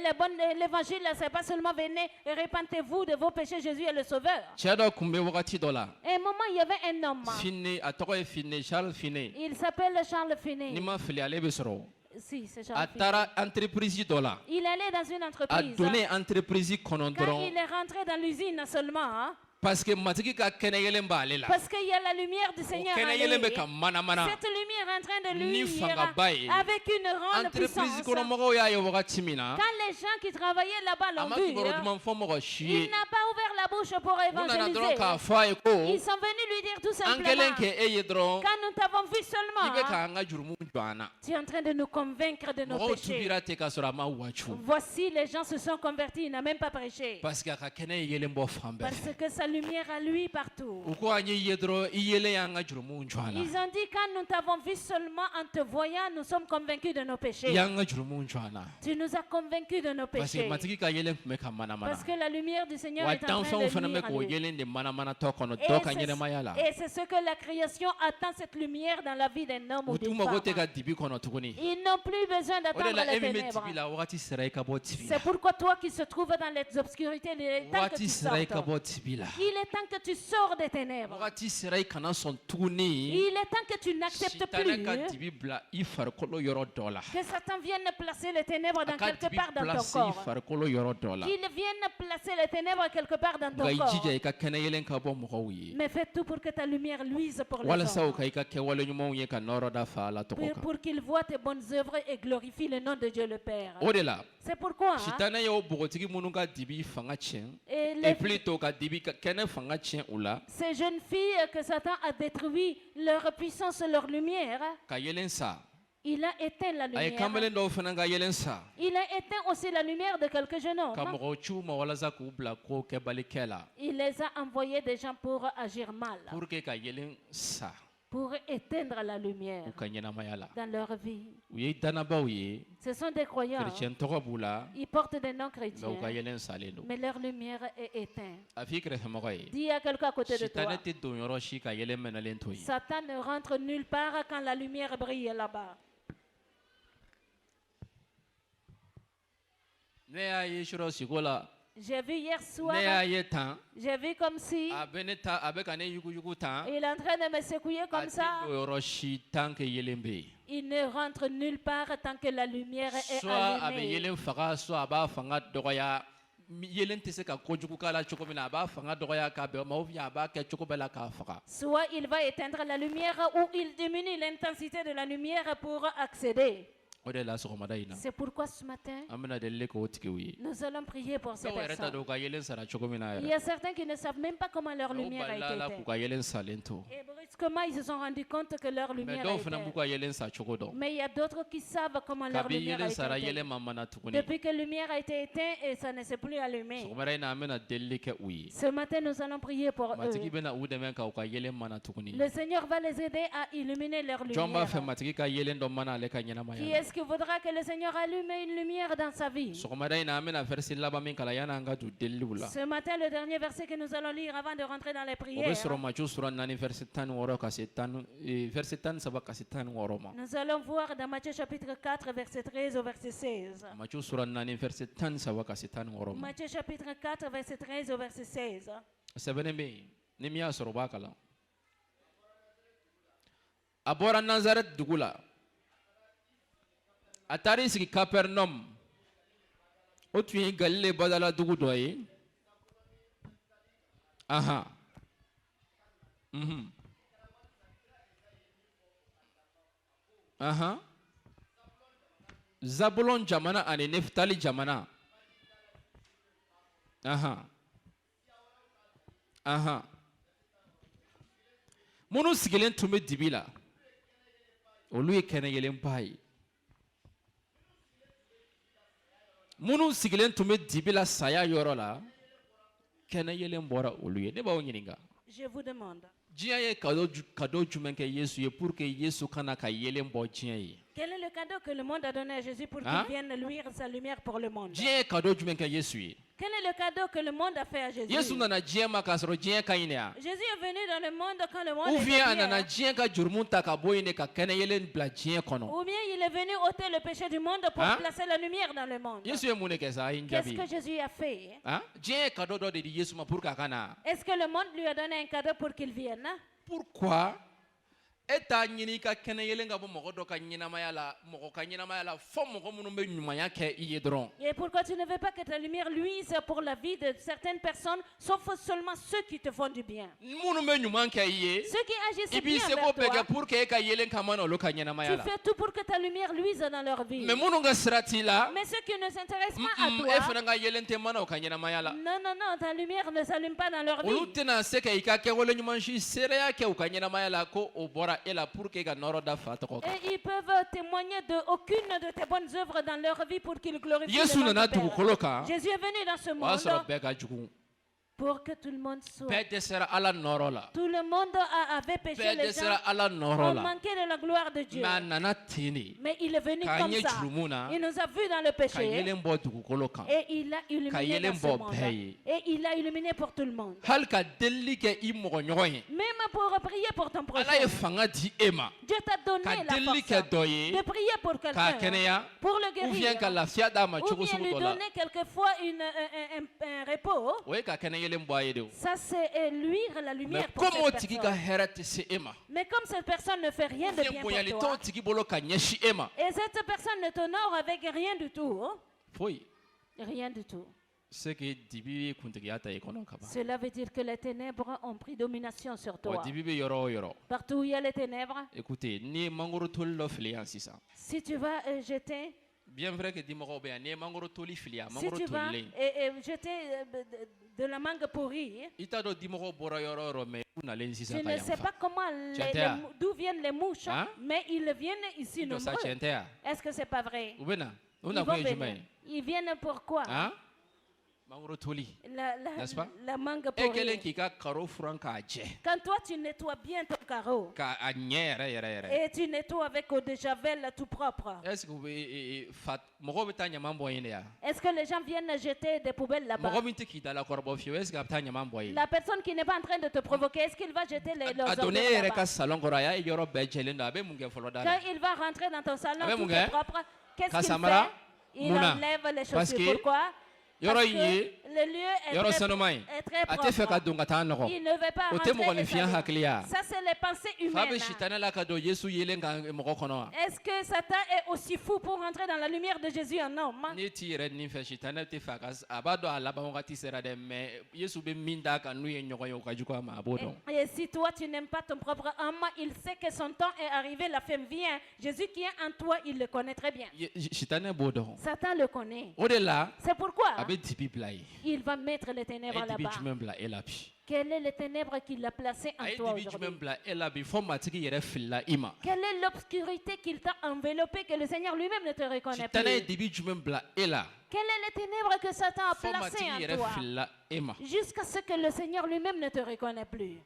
l'évangile, c'est pas seulement venez et répentez-vous de vos péchés, Jésus est le sauveur. Cɛ dɔ kun bɛ wagati dɔ la. Et à un moment, il y avait un homme. Finne a tɔgɔ ye Finne Charles Finne. Il s'appelle Charles Ni Finet. ma fili ale bɛ sɔrɔ. Si, c'est A Charles Finet. taara entreprise dɔ la. Il allait dans une A entreprise. donnen entreprise kɔnɔ Quand dɔrɔn. il est rentré dans l'usine seulement, hein, Parce que matigi ka kɛnɛ yɛlɛ b'ale la. parce qu'il y a la lumière du O Seigneur en kɛnɛ yɛlɛ bɛ lui. ka manamana. Cette lumière est en train de Ni lui fangaba ye. avec une grande Entreprise puissance. kɔnɔmɔgɔw y'a ye wagati min na. Quand les gens qui travaillaient là-bas A l'ont ma vu, kibaro hein, duman fɔ mɔgɔ si il ye. n'a pas ouvert la bouche pour U nana dɔrɔn évangéliser. k'a fɔ a ye ko. Ils sont venus lui dire tout An kɛlen simplement, kɛ e ye dɔrɔn. quand nous t'avons vu I seulement, bɛ hein, k'an ka jurumu jɔ an na. tu es en train de nous convaincre de nos Mɔgɔw péchés. tubira ten k'a sɔrɔ a ma wacu. Voici, les gens se sont convertis, il n'a même pas prêché. Parce que a ka kɛnɛ ye yelen bɔ fan bɛɛ Parce fɛ. que sa lumière à lui partout. U ko an ye ye dɔrɔn i yelen y'an ka jurumu jɔ an na. Ils ont dit, quand nous t'avons vu seulement en te voyant, nous sommes convaincus de nos I péchés. y'an ka jurumu jɔ an na. Tu nous as convaincus de nos Parce que péchés. matigi ka yelen tun bɛ ka manamana. Parce que la lumière du Seigneur Wa est en train danfɛnw fana de bɛ luire en k'o lui. yelen de manamanatɔ kɔnɔ Et dɔ ka ɲɛnɛmaya la. c'est ce que la création attend, cette lumière dans la vie d'un homme ou U t'u d'une mago tɛ ka femme. dibi kɔnɔ tuguni. Ils n'ont plus besoin O de d'attendre la les e min bɛ ténèbres. dibi la wagati sera i ka bɔ dibi C'est la. pourquoi toi qui se trouves dans les obscurités, il est temps que Wagati tu sera i ka sortes. bɔ dibi la. Il est temps que tu sors des ténèbres. Wagati sera i kana sɔn tuguni. Il est temps que tu n'acceptes Sitanɛ ka plus dibi bila i farikolo yɔrɔ dɔ la. que Satan vienne placer les ténèbres A dans ka quelque dibi part dans ton place i corps. farikolo yɔrɔ dɔ la. Qu'il vienne placer les ténèbres quelque part dans Nka ton i corps. jija i ka kɛnɛ yelen ka bɔ mɔgɔw ye. Mais fais tout pour que ta lumière luise pour les Walasa u hommes. ka i ka kɛwale ɲumanw ye ka nɔrɔ da fa ala tɔgɔ kan. Pour qu'ils voient tes bonnes œuvres et glorifient le nom de Dieu le Père. O de la. C'est pourquoi hein, Sitanɛ y'o bogotigi minnu ka dibi fanga tiɲɛ. et Et les- plutôt ka dibi ka kɛnɛ fanga tiɲɛ u la. ces jeunes filles que Satan a détruit leur puissance, leur lumière, Ka yelen sa. il a éteint la A ye lumière. kanbelen dɔw fana ka yelen sa. Il a éteint aussi la lumière de quelques jeunes Ka hommes. mɔgɔw ciw ma walasa k'u bila ko kɛbalikɛ la. Il les a envoyés des gens pour agir mal, Pour que ka yelen sa pour éteindre la lumière u ka ɲɛnamaya la. dans leur vie. U ye dannabaw ye. Ce sont des croyants. Chrétien tɔgɔ b'u la. Ils portent des noms Nka chrétiens, u ka yelen salen don. mais leur lumière est éteinte. A f'i kɛrɛfɛmɔgɔ ye. Dis à quelqu'un à côté de toi. Sitanɛ tɛ don yɔrɔ si ka yelen mɛnɛlen to yen. Satan ne rentre nulle part quand la lumière brille là-bas. Ne y'a ye sɔrɔ siko la. J'ai vu hier soir, Ne y'a ye tan. j'ai vu comme si A bɛ ne ta a bɛ ka ne yuguyugu tan. il est en train de me secouer A comme tɛ ça. don yɔrɔ si tant que yelen bɛ yen. Il ne rentre nulle part tant que la lumière est Soit a bɛ allumée. yelen faga soit a b'a fanga dɔgɔya. Yelen tɛ se ka kojugu k'a la cogo min na a b'a fanga dɔgɔya k'a bɛn o ma ou bien a b'a kɛ cogo bɛɛ la k'a faga. Soit il va éteindre la lumière ou il diminue l'intensité de la lumière pour accéder. O de la sɔgɔmada in na. C'est pourquoi ce matin, An bɛna delili k'o tigiw ye. nous allons prier pour ces Dɔw yɛrɛ t'a personnes. dɔn u ka yelen sara cogo min na Il y yɛrɛ. a certains qui ne savent même pas comment leur Dɔw lumière a balila été la k'u éteinte. ka yelen salen to. Et brusquement, ils se sont rendus compte que leur Mais lumière a dɔw été fana b'u éteinte. ka yelen sa cogo dɔn. Mais il y a d'autres qui savent comment leur Kabi lumière a yelen été sara éteinte. yelen ma mana tuguni. Depuis que la lumière a été éteinte et ça ne s'est plus allumé. Sɔgɔmada in na an bɛna delili kɛ u ye. Ce matin, nous allons prier pour Matigi eux. bɛna u dɛmɛ ka u ka yelen mana tuguni. Le Seigneur va les aider à illuminer leur Jɔn b'a fɛ lumière. matigi ka yelen dɔ mana ale ka Qui ɲɛnamaya la. est-ce qui voudra que le Seigneur allume une lumière dans sa vie? Sɔgɔmada in na an bɛna verset laban min kalan yanni an ka don deliliw la. Ce matin, le dernier verset que nous allons lire avant de rentrer dans les O bɛ prières. sɔrɔ Matthieu sura 4 verset 16 ka se 10 verset 17 ka se 16 ma. Nous allons voir dans Matthieu chapitre 4, verset 13 au verset 16. Matthieu sura 4 verset 13 ka se 16 ma. Matthieu chapitre 4, verset 13 au verset 16. Sɛbɛnnen bɛ yen ni min y'a sɔrɔ o b'a kalan. A bɔra Nazareth dugu la. A taara i sigi Capernaum. O tun ye Galile badala dugu dɔ ye. Ahan. Mhm. Ahan. Zabulon jamana ani Neftali jamana. Ahan. Aha. Minnu sigilen tun bɛ dibi la olu ye kɛnɛ yelenba ye. Minnu sigilen tun bɛ dibi la saya yɔrɔ la kɛnɛ yelen bɔra olu ye. Ne b'aw ɲininka. Je vous demande. Diɲɛ ye cadeau jumɛn kɛ Yesu ye pour que Yesu kana ka yelen bɔ diɲɛ ye? Quel est le cadeau que le monde a donné à Jésus pour qu'il vienne luire sa lumière pour le monde? Diɲɛ ye cadeau jumɛn kɛ Yesu ye? Quel est le cadeau que le monde a fait à Jésus? Yesu nana diɲɛ ma k'a sɔrɔ diɲɛ ka ɲi de wa? Jésus est venu dans le monde quand le monde Ou était bien a bien. nana diɲɛ ka jurumu ta ka bɔ yen de ka kɛnɛ yelen bila diɲɛ kɔnɔ? Ou bien il est venu ôter le péché du monde pour placer la lumière dans le monde. Yesu ye mun de kɛ sa? A ye n Qu'est-ce jaabi. que Jésus a fait? Diɲɛ ye cadeau dɔ de di Yesu ma pour que a ka na. Est-ce que le monde lui a donné un cadeau pour qu'il vienne? Pourquoi? E t'a ɲini I ka kɛnɛ yelen ka bɔ mɔgɔ dɔ ka ɲɛnamaya la, mɔgɔ ka ɲɛnamaya la fɔ mɔgɔ minnu bɛ ɲumanya kɛ I ye dɔrɔn. Et pourquoi tu ne veux pas que ta lumière luise pour la vie de certaines personnes, sauf seulement ceux qui te font du bien? Minnu bɛ ɲuman kɛ I ye, Ceux qui agissent I b'i bien seko vers bɛɛ toi, kɛ pour que e ka yelen ka mana olu ka ɲɛnamaya tu la. fais tout pour que ta lumière luise dans leur vie. Mais minnu ka sira t'i la, Mais ceux qui ne s'intéressent pas à e toi, fana ka yelen tɛ mana o ka ɲɛnamaya la. non, non, non, ta lumière ne s'allume pas dans leur Olu vie. tɛna se ka I ka kɛwale ɲuman si seereya kɛ u ka ɲɛnamaya la ko o bɔra e la pour que e ka nɔrɔ da fa tɔgɔ kan. Et ils peuvent témoigner de aucune de tes bonnes œuvres dans leur vie pour qu'ils glorifient le Yesu nom nana du Père. dugukolo kan, Jésus est venu dans ce o y'a sɔrɔ monde bɛɛ ka jugu. pour que tout le monde soit. Bɛɛ dɛsɛra Ala nɔrɔ la. Tout le monde avait péché, Bɛɛ les gens dɛsɛra Ala nɔrɔ ont la. manqué de la gloire de Dieu. Mais a nana ten de Mais il est venu k'a comme ɲɛ ça. jurumu na Il nous a vus dans le ka péché yelen bɔ dugukolo kan. et il a Ka illuminé yelen dans ce bɔ monde. bɛɛ ye. Et il a illuminé pour tout le monde. Hali ka delili kɛ I mɔgɔɲɔgɔn ye. Même pour prier pour ton prochain. Ala ye fanga di e ma Dieu t'a donné ka la delili force kɛ dɔ ye de prier pour k'a quelqu'un, kɛnɛya pour le ou bien guérir, ka lafiya d'a ma ou cogo bien sugu lui dɔ la. donner quelquefois un repos. O ye ka kɛnɛ yelen bɔ a ye de o. Ça, c'est luire la Mais lumière pour comme o cette tigi ka personne. hɛrɛ tɛ se e ma, Mais comme cette personne ne fait rien de ou bien bien pour bonyali toi, t'o tigi bolo ka ɲɛsin e ma, et cette personne ne t'honore avec rien du tout, foyi. rien du tout, C'est que dibi ye kuntigiya ta i kɔnɔ ka ban. cela veut dire que les ténèbres ont pris domination sur Wa toi. dibi bɛ yɔrɔ o yɔrɔ. Partout où il y a les ténèbres, Écoutez, n'i ye mangoro toli dɔ fili yan sisan, si tu vas jeter, bien vrai que dimɔgɔw bɛ yan, n'i ye mangoro toli fili yan, si mangoro tu vas tolilen, jeter de la mangue pourrie, i t'a dɔn dimɔgɔw bɔra yɔrɔ o yɔrɔ mais u nalen tu sisan ka ne yan sais fa. pas comment Tiens, tiens. d'où viennent les mouches, Hein? mais ils viennent ici I dɔ sa nombreux. tiɲɛ tɛ yan. Est-ce que c'est pas vrai? U bɛ na, u Ils na vont kun ye jumɛn venir. ye? Ils viennent pourquoi? Han? Mangoro toli. N'est-ce pas? La mangue E pourrie. kɛlen k'i ka karo furan k'a jɛ, Quand toi tu nettoies bien ton carreau k'a ɲɛ yɛrɛ yɛrɛ yɛrɛ. et tu nettoies avec eau de javel tout propre, Est-ce que u bɛ mɔgɔw bɛ taa ɲaman bɔ yen de yan? est-ce que les gens viennent jeter des poubelles là-bas? Mɔgɔ min tɛ k'i dala kɔrɔbɔ fiyewu, est-ce que a bɛ taa ɲaman bɔ yen? La personne qui n'est pas en train de te provoquer, est-ce qu'il va jeter leurs A donné e ordures yɛrɛ là-bas? ka salon kɔrɔ a y'a ye yɔrɔ bɛɛ jɛlen don, a bɛ mun kɛ fɔlɔ da la? Quand il va rentrer dans ton salon, Avec tout mon est gars, propre, qu'est-ce qu'il Kassamara, fait? Il Mouna. enlève les Parce chaussures. que Pourquoi? yɔrɔ Parce in que ye le lieu yɔrɔ est sanuman ye, est très a tɛ fɛ ka propre. don ka taa nɔgɔ. Il ne veut pas O tɛ rentrer et mɔgɔninfinya salir. hakili ya? Ça, c'est les pensées Fa bɛ humaines. sitanɛ la ka don Yesu yelen kan mɔgɔ kɔnɔ wa? Est-ce que Satan est aussi fou pour rentrer dans la lumière de Jésus en homme? N'i t'i yɛrɛ nin fɛ sitanɛ tɛ fɛ a b'a dɔn a laban wagati sera dɛ, mais Yesu bɛ min d'a kan n'u ye ɲɔgɔn ye o ka jugu a ma, a b'o dɔn. Et si toi tu n'aimes pas ton propre âme, il sait que son temps est arrivé, la fin vient. Jésus qui est en toi, il le connaît très bien. Sitanɛ b'o dɔn. Satan le connaît. O de la C'est pourquoi a bɛ dibi bila ye. il va mettre les ténèbres A ye dibi là-bas. jumɛn bila e la bi? Quelles sont les ténèbres qu'il a placées en A ye toi dibi aujourd'hui? jumɛn bila e la bi fɔ matigi yɛrɛ filila i ma? Quelle est l'obscurité qu'il t'a enveloppée que le Seigneur lui-même ne te reconnaît Sitanɛ ye plus? dibi jumɛn bila e la Quelles sont les ténèbres que Satan a fɔ placées matigi en yɛrɛ toi filila e ma? jusqu'à ce que le Seigneur lui-même ne te reconnaît plus?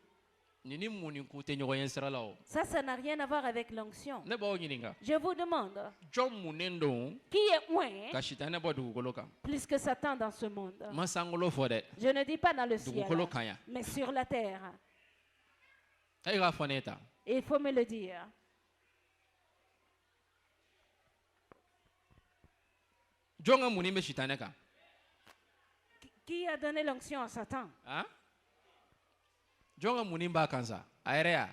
Nin ni mun ni kun tɛ ɲɔgɔn ye sira la o. Ça n'a rien à voir avec l'onction. Ne b'aw ɲininka, Je vous demande, jɔn munnen don qui est moins ka sitanɛ bɔ dugukolo kan? plus que Satan dans ce monde? Ma sankolo fɔ dɛ, Je ne dis pas dans le ciel, dugukolo kan yan. mais sur la terre. E k'a fɔ ne ye tan. Il faut me le dire. Jɔn ka mun ni bɛ sitanɛ kan? Qui a donné l'onction à Satan? Han? Jɔn ka mun ni b'a kan sa? A yɛrɛ ya?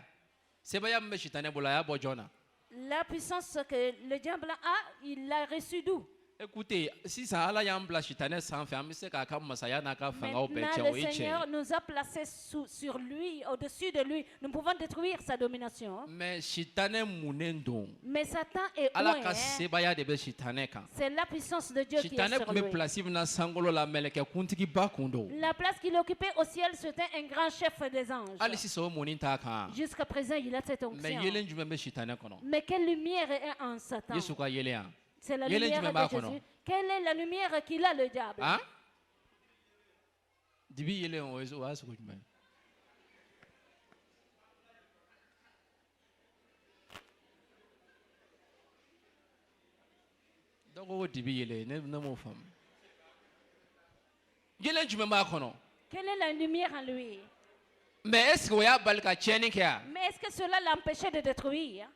Sebaya min bɛ sitanɛ bolo a y'a bɔ jɔn na? La puissance que le diable a, il l'a reçue d'où? Écoutez, si ça ala y'an bila sitanɛ sanfɛ an bɛ se k'a ka masaya n'a ka fangaw bɛɛ Maintenant, tiɲɛ o le ye tiɲɛ Seigneur ye. nous a placés sur lui, au-dessus de lui. Nous pouvons détruire sa domination. Mais sitanɛ munnen don. Mais Satan est Ala loin. ka sebaya de bɛ sitanɛ kan. C'est la puissance de Dieu qui est Sitanɛ sur tun bɛ lui. pilasi min na sankolo la mɛlɛkɛkuntigiba kun don. La place qu'il occupait au ciel, c'était un grand chef des anges. Hali sisan o munin t'a kan. Jusqu'à présent, il a cette Mais onction. yelen jumɛn bɛ sitanɛ kɔnɔ? Mais quelle lumière est en Satan? Yesu ka yelen yan. C'est la Yelen lumière jumɛn b'a de Jésus. kɔnɔ? Quelle est la lumière qu'il a, le diable? Han? Dibi yelen o y'a sugu jumɛn? Dɔ ko dibi yelen ne m'o faamu. Yelen jumɛn b'a kɔnɔ? Quelle est la lumière en lui? Mais est-ce que o y'a bali ka tiɲɛni kɛ yan? Mais est-ce que cela l'empêchait de détruire?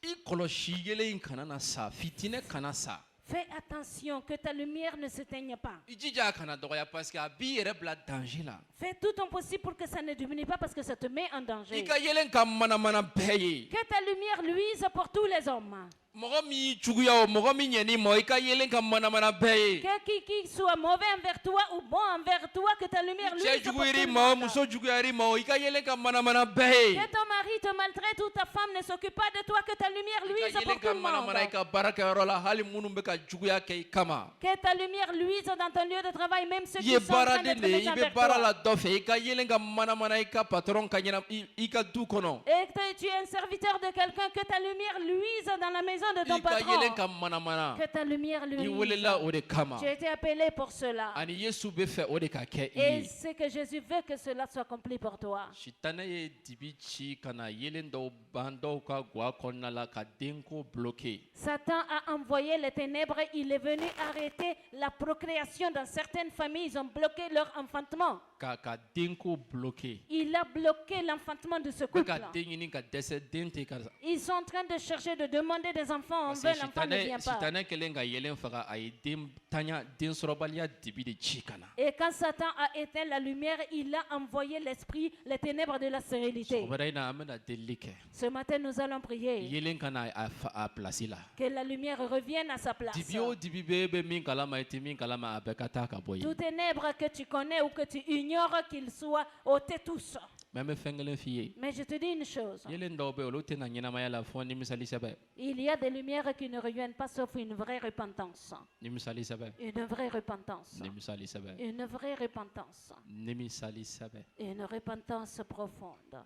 I kɔlɔsi yelen in kana na sa, fitinɛ kana sa. Fais attention que ta lumière ne s'éteigne pas. I jija a kana dɔgɔya parce que a b'i yɛrɛ bila danger la. Fais tout ton possible pour que ça ne diminue pas parce que ça te met en I danger. ka yelen ka manamana bɛɛ ye. Que ta lumière luise pour tous les hommes. Mɔgɔ min y'i juguya o, mɔgɔ min ɲɛn'i ma o, i ka yelen ka manamana bɛɛ ye. Que qui soit mauvais envers toi ou bon envers toi, que ta lumière Cɛ luise pour tout juguyar'i le ma o, monde. muso juguyar'i ma o, i ka yelen ka manamana bɛɛ ye. Que ton mari te maltraite ou ta femme ne s'occupe pas de toi, que ta lumière I luise ka pour yelen tout ka le manamana i monde. ka baarakɛyɔrɔ la hali minnu bɛ ka juguya kɛ i kama. Que ta lumière luise dans ton lieu de travail, même ceux I qui ye sont en train baaraden d'être de ye, méchants i bɛ envers baara toi. la dɔ fɛ, i ka yelen ka manamana i ka patron ka ɲɛna i ka du kɔnɔ. Et que tu es un serviteur de quelqu'un, que ta lumière luise dans la maison de ton I ka yelen patron. ka manamana. Que ta lumière I luise. welela o de kama. Tu as été appelé pour cela. Ani Yesu bɛ fɛ o de ka kɛ i Et ye. c'est que Jésus veut que cela soit accompli pour toi. Sitanɛ ye dibi ci ka na yelen dɔw ban dɔw ka guwa kɔnɔna la ka denko bloqué. Satan a envoyé les ténèbres, il est venu arrêter la procréation dans certaines familles, ils ont bloqué leur enfantement. Ka denko bloqué. Il a bloqué l'enfantement de ce Bɛ couple. ka den ɲini ka dɛsɛ den tɛ ka. Ils sont en train de chercher, de demander des enfants, on Parce veut, que l'enfant ne vient pas. sitanɛ kɛlen ka yelen faga a ye den tanya den sɔrɔbaliya dibi de ci ka na. Et quand Satan a éteint la lumière, il a envoyé l'esprit, les ténèbres de la stérilité. Sɔgɔmada in na an bɛna delili kɛ. Ce matin, nous allons prier Yelen ka na a place la. que la lumière revienne à sa place. Dibi o dibi bɛ min kalama i tɛ min kalama a bɛɛ ka taa ka bɔ Tout yen. ténèbre que tu connais ou que tu ignores, qu'il soit ôté tous. Mais an bɛ fɛn kelen f'i ye. Mais je te dis une chose, Yelen dɔw bɛ yen olu tɛna ɲɛnamaya la fɔ ni misali sɛbɛ. il y a des lumières qui ne reviennent pas sauf une vraie repentance. Ni misali sɛbɛ. Une vraie repentance. Ni misali sɛbɛ. Une vraie repentance. Ni misali sɛbɛ. Une repentance profonde.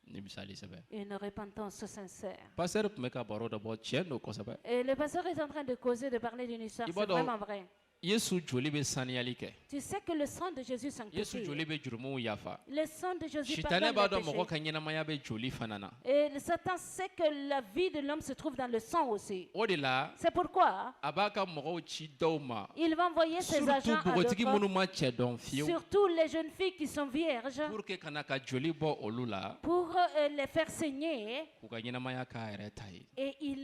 Ni misali sɛbɛ. Une repentance sincère. Pasteur tun bɛ ka baro dɔ bɔ tiɲɛ don kosɛbɛ. Et le pasteur est en train de causer, de parler d'une histoire. Il C'est va dans- vraiment vrai. Yesu joli bɛ saniyali kɛ. Tu sais que le sang de Jésus Yesu sanctifie. joli bɛ jurumuw yafa. Le sang de Jésus Sitanɛ b'a pardonne dɔn les mɔgɔ péchés. ka ɲɛnamaya bɛ joli fana na. Et le Satan sait que la vie de l'homme se trouve dans le sang aussi. O de la C'est pourquoi a b'a ka mɔgɔw ci dɔw ma. il va envoyer ses Surtout agents à npogotigi minnu d'autres, ma cɛ dɔn fiyewu. surtout les jeunes filles qui sont vierges, Pour que kana ka joli bɔ olu la pour les faire saigner. k'u ka ɲɛnamaya k'a yɛrɛ ta ye. Et il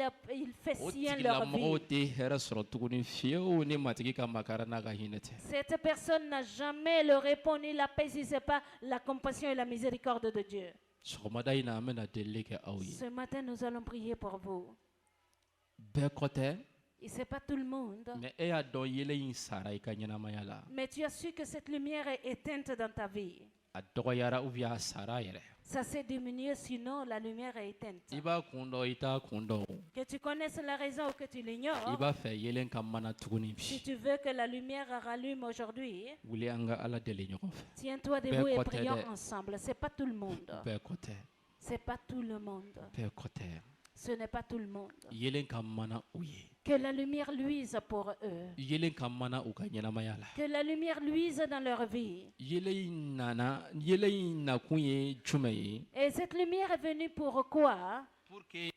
fait O sien leur tigilamɔgɔw vie. tɛ hɛrɛ sɔrɔ tuguni fiyewu ni matigi ka makara n'a ka hinɛ tɛ. Cette personne n'a jamais le repos ni la paix si ce n'est pas la compassion et la miséricorde de Dieu. Sɔgɔmada in na an bɛna delili kɛ aw ye. Ce matin, nous allons prier pour vous. Bɛɛ kɔ tɛ. Et ce n'est pas tout le monde. Mais e y'a dɔn yelen in sara i ka ɲɛnamaya la. Mais tu as su que cette lumière est éteinte dans ta vie. A dɔgɔyara ou bien a sara yɛrɛ. Ça s'est diminué, sinon la lumière est éteinte. I b'a kun dɔn i t'a kun dɔn o. Que tu connaisses la raison ou que tu I l'ignores, b'a fɛ yelen ka mana tuguni si bi. tu veux que la lumière rallume aujourd'hui, Wuli an ka Ala deli ɲɔgɔn fɛ. tiens-toi debout et côté prions de- ensemble. Ce n'est pas tout le monde. Bɛɛ kɔ tɛ. C'est pas tout le monde. Bɛɛ kɔ tɛ. Ce n'est pas tout le monde. Yelen ka mana u ye. Que la lumière luise pour eux. Yelen ka mana u ka ɲɛnamaya la. Que la lumière luise dans leur vie. Yelen in nakun ye jumɛn ye. Et cette lumière est venue pour quoi? Pour que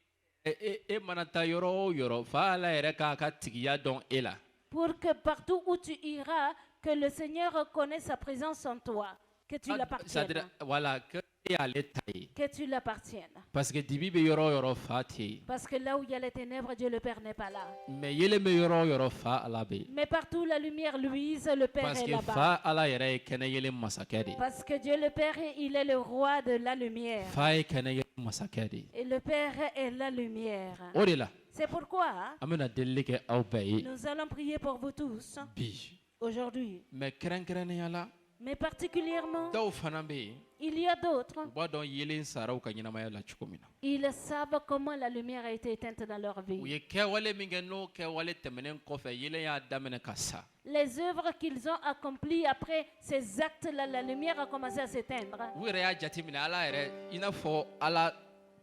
e mana taa yɔrɔ o yɔrɔ fa Ala yɛrɛ k'a ka tigiya dɔn e la. Pour que partout où tu iras, que le Seigneur reconnaisse sa présence en toi. Que tu l'appartiennes. C'est-à-dire, voilà, que e y'ale ta ye. Que tu l'appartiennes. Parce que dibi bɛ yɔrɔ o yɔrɔ fa tɛ yen. Parce que là où il y a les ténèbres, Dieu le Père n'est pas là. Mais yelen bɛ yɔrɔ o yɔrɔ fa Ala bɛ yen. Mais partout la lumière luise, le Père Parce est que là-bas. fa Ala yɛrɛ ye kɛnɛ yelen masakɛ de ye. Parce que Dieu le Père, il est le roi de la lumière. Fa ye kɛnɛ yelen masakɛ de ye. Et le Père est la lumière. O de la C'est pourquoi an bɛna delili kɛ aw bɛɛ ye nous allons prier pour vous tous bi. aujourd'hui. Mais kɛrɛnkɛrɛnnenya la Mais particulièrement, dɔw fana bɛ yen il y a d'autres. u b'a dɔn yelen sara u ka ɲɛnamaya la cogo min na. Ils savent comment la lumière a été éteinte dans leur u vie. ye kɛwale min kɛ n'o kɛwale tɛmɛnen kɔfɛ yelen y'a daminɛ ka sa. Les œuvres qu'ils ont accomplies après ces actes-là, la lumière a commencé à s'éteindre. u yɛrɛ y'a jateminɛ ala yɛrɛ i n'a fɔ ala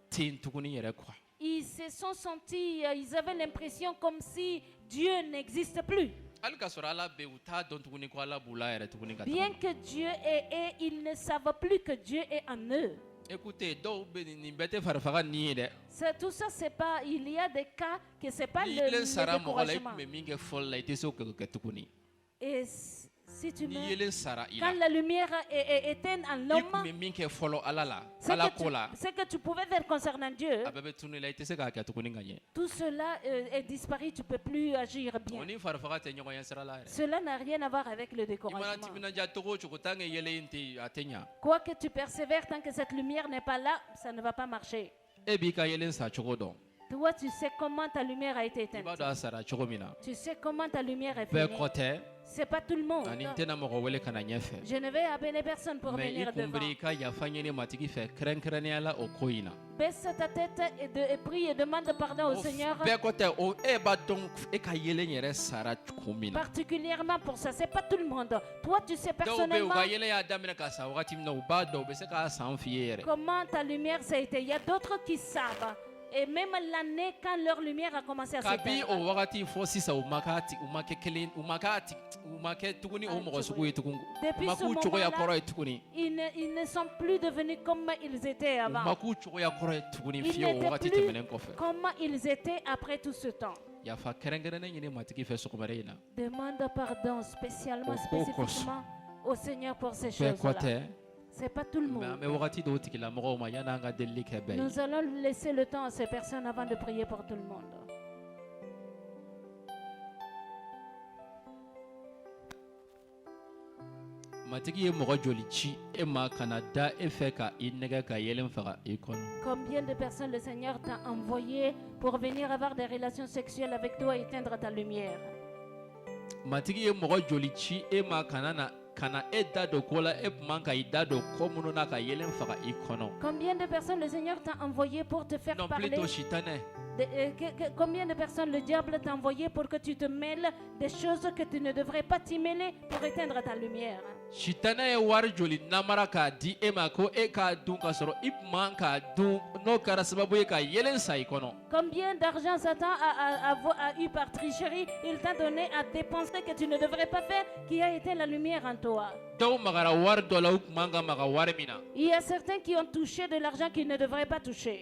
tɛ yen tuguni yɛrɛ quoi. Ils se sont sentis, ils avaient l'impression comme si Dieu n'existe plus. hali ka sɔrɔ ala bɛ yen u t'a dɔn tuguni ko ala b'u la yɛrɛ tuguni ka Bien taga. que Dieu est, ils ne savent plus que Dieu est en eux. écoutez dɔw bɛ nin bɛɛ tɛ farifaga nin ye dɛ. Tout ça, c'est pas. Il y a des cas que c'est pas ni le yelen sara mɔgɔ la i découragement. tun bɛ min kɛ fɔlɔ la i tɛ se k'o kɛ tuguni. Et si tu ni meurs, yelen sara i quand la la lumière est éteinte en i tun l'homme, bɛ min kɛ fɔlɔ ala la ce ala que, ko la ce que tu pouvais faire concernant Dieu, a bɛɛ bɛ tunu la i tɛ se k'a kɛ tuguni ka ɲɛ. tout cela est disparu. Tu peux plus agir o bien. ni farifaga tɛ ɲɔgɔn ɲɛ sira la yɛrɛ. Cela n'a rien à voir avec le I mana découragement. timinanja cogo o cogo tant que yelen in tɛ a tɛ ɲa. Quoi que tu persévères, tant que cette lumière n'est pas là, ça ne va pas marcher. e b'i ka yelen sa cogo dɔn. Toi, tu sais comment ta lumière a été i éteinte. b'a dɔn a sara cogo min na. Tu sais comment ta lumière est bɛɛ finie. kɔ tɛ C'est pas tout le monde. ani n tɛna mɔgɔ wele ka na ɲɛfɛ. Je ne vais appeler personne pour mais i venir kun devant. biri i ka yafa ɲini matigi fɛ kɛrɛnkɛrɛnnenya la o ko in na. Baisse ta tête et prie et demande pardon au O Seigneur. bɛɛ kɔ tɛ o e b'a dɔn e ka yelen yɛrɛ sara kun min na. Particulièrement pour ça, c'est pas tout le monde. Toi, tu sais dɔw bɛ yen u personnellement ka yelen y'a daminɛ ka sa wagati min na u b'a dɔn u bɛ se k'a san f'i ye yɛrɛ. comment ta lumière s'est éteinte. Il y a d'autres qui savent. Et même l'année quand leur lumière a commencé à kabi o s'éteindre. wagati fɔ sisan u ma kɛ kelen u ma kɛ tuguni o mɔgɔ sugu ye tuguni. u Depuis ma ce k'u cogoya moment-là, kɔrɔ ye tuguni. Ils ne sont plus devenus comme ils étaient u ma avant. k'u cogoya kɔrɔ ye tuguni Ils fiyewu o n'étaient wagati plus tɛmɛnen kɔfɛ. comment ils étaient après tout ce temps. yafa kɛrɛnkɛrɛnnen ɲini matigi fɛ sɔgɔmada in na. Demande pardon spécialement, Au fond, spécifiquement au Seigneur pour ces bɛɛ kɔ choses-là. tɛ C'est pas tout le mais an monde. bɛ wagati dɔw tigilamɔgɔw ma yan'an ka delili kɛ bɛɛ ye. Nous allons laisser le temps à ces personnes avant de prier pour tout le monde. matigi ye mɔgɔ joli ci e ma ka na da e fɛ ka i nɛgɛ ka yelen faga i kɔnɔ. Combien de personnes le Seigneur t'a envoyé pour venir avoir des relations sexuelles avec toi et éteindre ta lumière? matigi ye mɔgɔ joli ci e ma kana e da don ko la e tun man ka i da don ko minnu na ka yelen faga i kɔnɔ. Combien de personnes le Seigneur t'a envoyé pour te faire non parler? plutôt sitanɛ. Combien de personnes le diable t'a envoyé pour que tu te mêles des choses que tu ne devrais pas t'y mêler pour éteindre ta lumière? sitanɛ ye wari joli namara k'a di e ma ko e k'a dun k'a sɔrɔ i tun man k'a dun n'o kɛra sababu ye ka yelen sa i kɔnɔ. Combien d'argent Satan a eu par tricherie? Il t'a donné à dépenser que tu ne devrais pas faire, qui a éteint la lumière en toi. dɔw magara wari dɔ la u tun man ka maga wari min na. Il y a certains qui ont touché de l'argent qu'ils ne devraient pas toucher.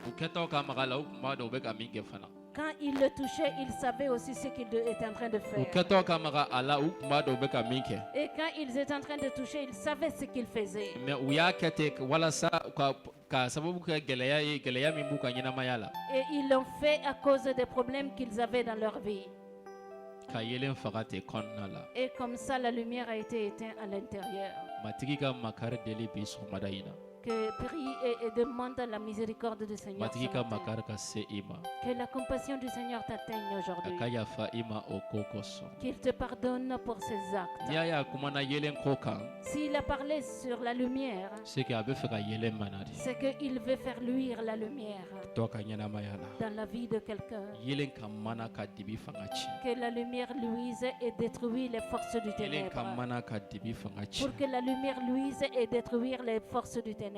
u kɛtɔ ka maga la u tun b'a dɔn u bɛ ka min kɛ fana. Quand il le touchait, il savait aussi ce qu'il était en train de u faire. kɛtɔ ka maga a la u tun b'a dɔn u bɛ ka min kɛ. Et quand ils étaient en train de toucher, ils savaient ce qu'ils faisaient. mais u y'a kɛ ten walasa ka sababu kɛ gɛlɛya ye gɛlɛya min b'u ka ɲɛnamaya la. Et ils l'ont fait à cause des problèmes qu'ils avaient dans leur vie. ka yelen faga ten kɔnɔna la. Et comme ça, la lumière a été éteinte à l'intérieur. matigi ka makari deli bi sɔgɔmada in na. Que prie et demande la miséricorde du Seigneur. matigi ce ka matin. makari ka se i ma. Que la compassion du Seigneur t'atteigne a aujourd'hui. ka yafa i ma o ko kosɔn. Qu'il te pardonne pour ses n'i actes. y'a ye a kumana yelen ko kan S'il a parlé sur la lumière, c'est que a bɛ fɛ ka yelen mana de. c'est qu'il veut faire luire la lumière dɔ ka ɲɛnamaya la. dans la vie de quelqu'un. yelen ka mana ka dibi fanga ci. Que la lumière luise et détruise les forces du yelen ka ténèbre. mana ka dibi fanga ci. Pour que la lumière luise et détruire les forces du ténèbre.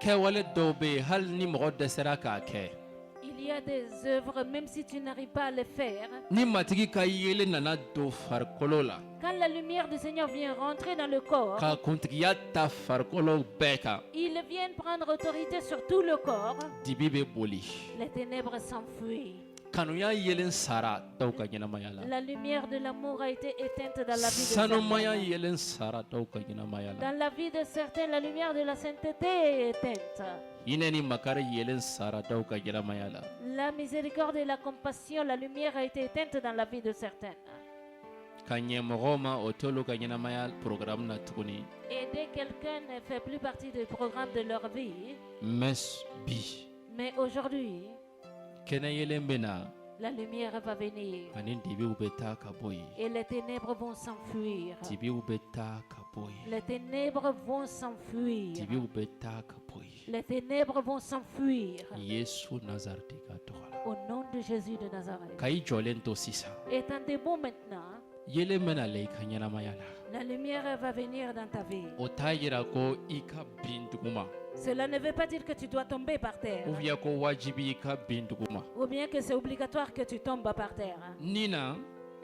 kɛwale dɔw bɛ yen hali ni mɔgɔ dɛsɛra k'a kɛ Il y a des œuvres, même si tu n'arrives pas à les faire, ni matigi ka yelen nana don farikolo la quand la lumière du Seigneur vient rentrer dans le corps, ka kuntigiya ta farikolo bɛɛ kan ils viennent prendre autorité sur tout le corps, dibi bɛ boli les ténèbres s'enfuient. kanuya yelen sara dɔw ka ɲɛnamaya la La lumière de l'amour a été éteinte dans la vie de sanumaya certains. yelen sara dɔw ka ɲɛnamaya la Dans la vie de certains, la lumière de la sainteté est éteinte. hinɛ ni makari yelen sara dɔw ka ɲɛnamaya la La miséricorde et la compassion, la lumière a été éteinte dans la vie de certains. ka ɲɛ mɔgɔw ma o t'olu ka ɲɛnamaya programme na tuguni Aider quelqu'un ne fait plus partie du programme de leur vie. mais bi Mais aujourd'hui, kɛnɛ yelen bɛ na la lumière va venir ani dibiw bɛ taa ka bɔ yen et les ténèbres vont s'enfuir. dibiw bɛ taa ka bɔ yen Les ténèbres vont s'enfuir. dibiw bɛ taa ka bɔ yen Les ténèbres vont s'enfuir. yesu nazareti ka tɔgɔ la Au nom de Jésus de Nazareth. ka i jɔlen to sisan Étendez-vous maintenant. yelen bɛ na la i ka ɲɛnamaya la La lumière va venir dans ta vie. o t'a yira ko i ka bin duguma Cela ne veut pas dire que tu dois tomber par terre. ou bien ko wajibi i ka bin duguma Ou bien que c'est obligatoire que tu tombes par terre. ni na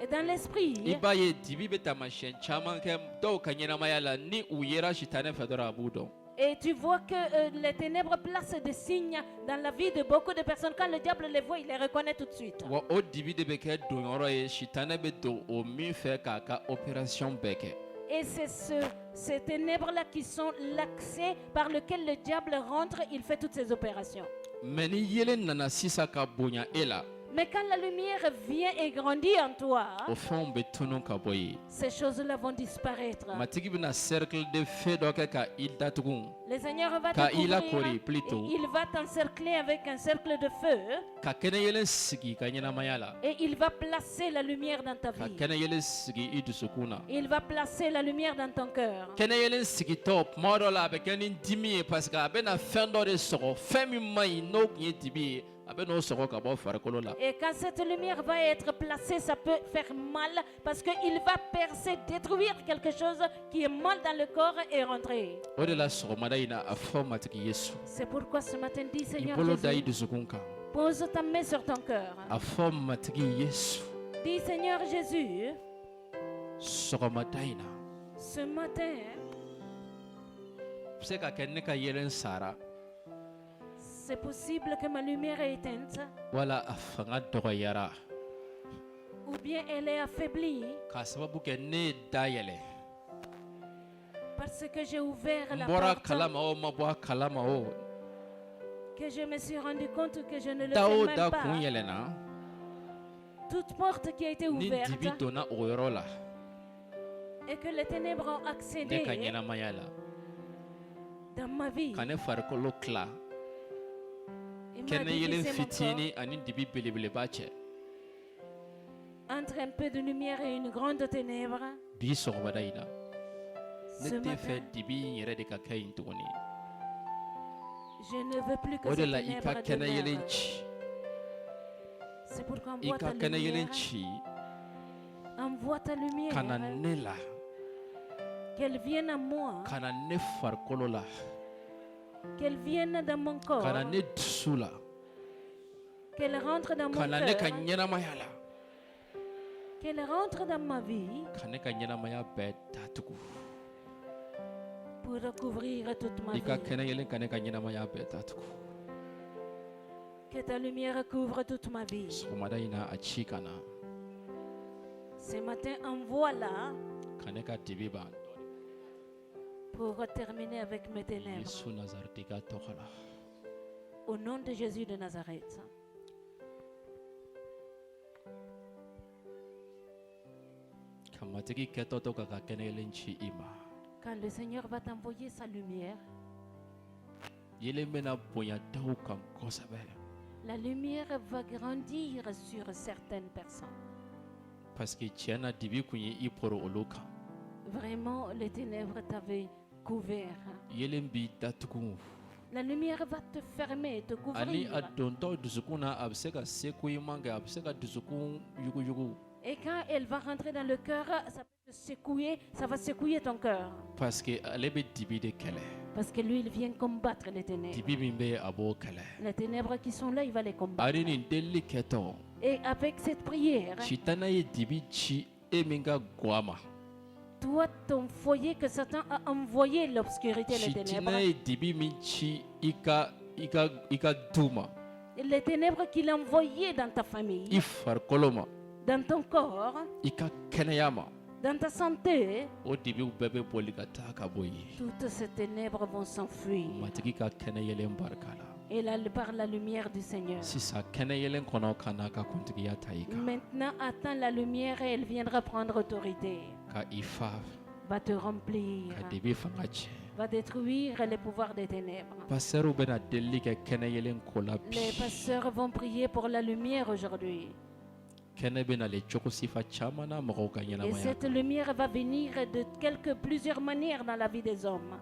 Et dans l'esprit, i b'a ye dibi bɛ taamasiyɛn caman kɛ dɔw ka ɲɛnamaya la ni u yera sitanɛ fɛ dɔrɔn a b'u dɔn et tu vois que les ténèbres placent des signes dans la vie de beaucoup de personnes. Quand le diable les voit, il les reconnaît tout de suite. wa o dibi de bɛ kɛ donyɔrɔ ye sitanɛ bɛ don o min fɛ k'a ka opération bɛɛ kɛ Et c'est ces ténèbres-là qui sont l'accès par lequel le diable rentre, il fait toutes ses opérations. mais ni yelen nana sisan ka bonya e la Mais quand la lumière vient et grandit en toi, o fɛnw bɛ tunu ka bɔ yen ces choses-là vont disparaître. matigi bɛna cercle de feu dɔ kɛ ka i datugu Le Seigneur va Ka te ila couvrir kori et plutôt. il va t'encercler avec un cercle de feu ka kɛnɛ yelen sigi i ka ɲɛnamaya la et il va placer la lumière dans ta ka vie. kɛnɛ yelen sigi i dusukun na Il va placer la lumière dans ton cœur. kɛnɛ yelen sigitɔ tuma dɔ la a bɛ kɛ ni dimi ye parce que a bɛna fɛn dɔ de sɔgɔ fɛn min man ɲi n'o tun ye dibi ye a bɛ n'o sɔgɔ ka bɔ farikolo la Et quand cette lumière va être placée, ça peut faire mal parce qu'il va percer, détruire quelque chose qui est mal dans le corps et rentrer. o de la sɔgɔmada in na a fɔ matigi yesu C'est pourquoi ce matin, dis i Seigneur bolo da i Jésus, dusukun kan pose ta main sur ton cœur. a fɔ matigi yesu Dis Seigneur Jésus, sɔgɔmada in na ce matin, a bɛ se ka kɛ ne ka yelen sara c'est possible que ma lumière est éteinte wala a fanga dɔgɔyara ou bien elle est affaiblie k'a sababu kɛ ne ye dayɛlɛ parce que j'ai ouvert n la bɔra porte, kalama o ma bɔ a kalama o que je me suis rendu compte que je ne le da o fais da même kun pas. yɛlɛnna Toute porte qui a été ni ouverte dibi donna o yɔrɔ la et que les ténèbres ont ne accédé ka ɲɛnamaya la dans ma vie. ka ne farikolo tila Il m'a kɛnɛ yelen divisé mon fitini ani dibi belebeleba cɛ corps entre un peu de lumière et une grande ténèbre. bi sɔgɔmada in na ne Ce tɛ matin, fɛ dibi in yɛrɛ de ka kɛ yen tuguni je ne veux plus que o de ces la i ka ténèbres kɛnɛ yelen demeurent. ci C'est pourquoi i envoie ka ta kɛnɛ yelen lumière, ci envoie ta lumière, ka na ne la qu'elle vienne à moi, ka na ne farikolo la qu'elle vienne dans mon corps, ka na ne dusu la qu'elle rentre dans ka mon na ne ka cœur, ɲɛnamaya la qu'elle rentre dans ma vie ka ne ka ɲɛnamaya bɛɛ datugu pour recouvrir toute ma i ka vie. kɛnɛ yelen ka ne ka ɲɛnamaya bɛɛ datugu Que ta lumière couvre toute ma vie. sɔgɔmada in na a ci ka na Ce matin, envoie-la ka ne ka dibi ban pour terminer avec mes ténèbres. yesu nazareti ka tɔgɔ la Au nom de Jésus de Nazareth. ka matigi kɛtɔ to ka ka kɛnɛ yelen ci i ma Quand le Seigneur va t'envoyer sa lumière, yelen bɛna bonya dɔw kan kosɛbɛ la lumière va grandir sur certaines personnes. parce que tiɲɛ na dibi kun ye i poro olu kan Vraiment, les ténèbres t'avaient couvert. yelen b'i datugu La lumière va te fermer, te ani a couvrir. dontɔ dusukun na a bɛ se ka seko i man kɛ a bɛ se ka dusukun yuguyugu Et quand elle va rentrer dans le cœur, ça peut te secouer, ça va secouer ton cœur. parce que ale bɛ dibi de kɛlɛ Parce que lui, il vient combattre les ténèbres. dibi min bɛ a b'o kɛlɛ Les ténèbres qui sont là, il va les combattre. ani nin delili kɛtɔ Et avec cette prière, sitana ye dibi ci e min ka guwa ma toi, ton foyer que Satan a envoyé l'obscurité et les sitina ténèbres, ye dibi min ci i ka du ma les ténèbres qu'il a envoyées dans ta i famille, farikolo ma dans ton corps, i ka kɛnɛya ma dans ta santé, o dibiw bɛɛ bɛ boli ka taa ka bɔ ye toutes ces ténèbres vont s'enfuir. matigi ka kɛnɛ yɛlɛn barika la Et là, par la lumière du Seigneur. sisan kɛnɛ yɛlɛn kɔnɔ ka n'a ka kuntigiya ta i kan Maintenant, attends la lumière et elle viendra prendre autorité. ka i fa Va te remplir, ka dibi fanga tiɲɛ va détruire les pouvoirs des ténèbres. pasɛriw bɛna delili kɛ kɛnɛ yɛlɛn ko la bi Les pasteurs vont prier pour la lumière aujourd'hui. kɛnɛ bɛna le cogo sifa caman na mɔgɔw ka Et ɲɛnamaya cette lumière va venir de plusieurs manières dans la vie des hommes.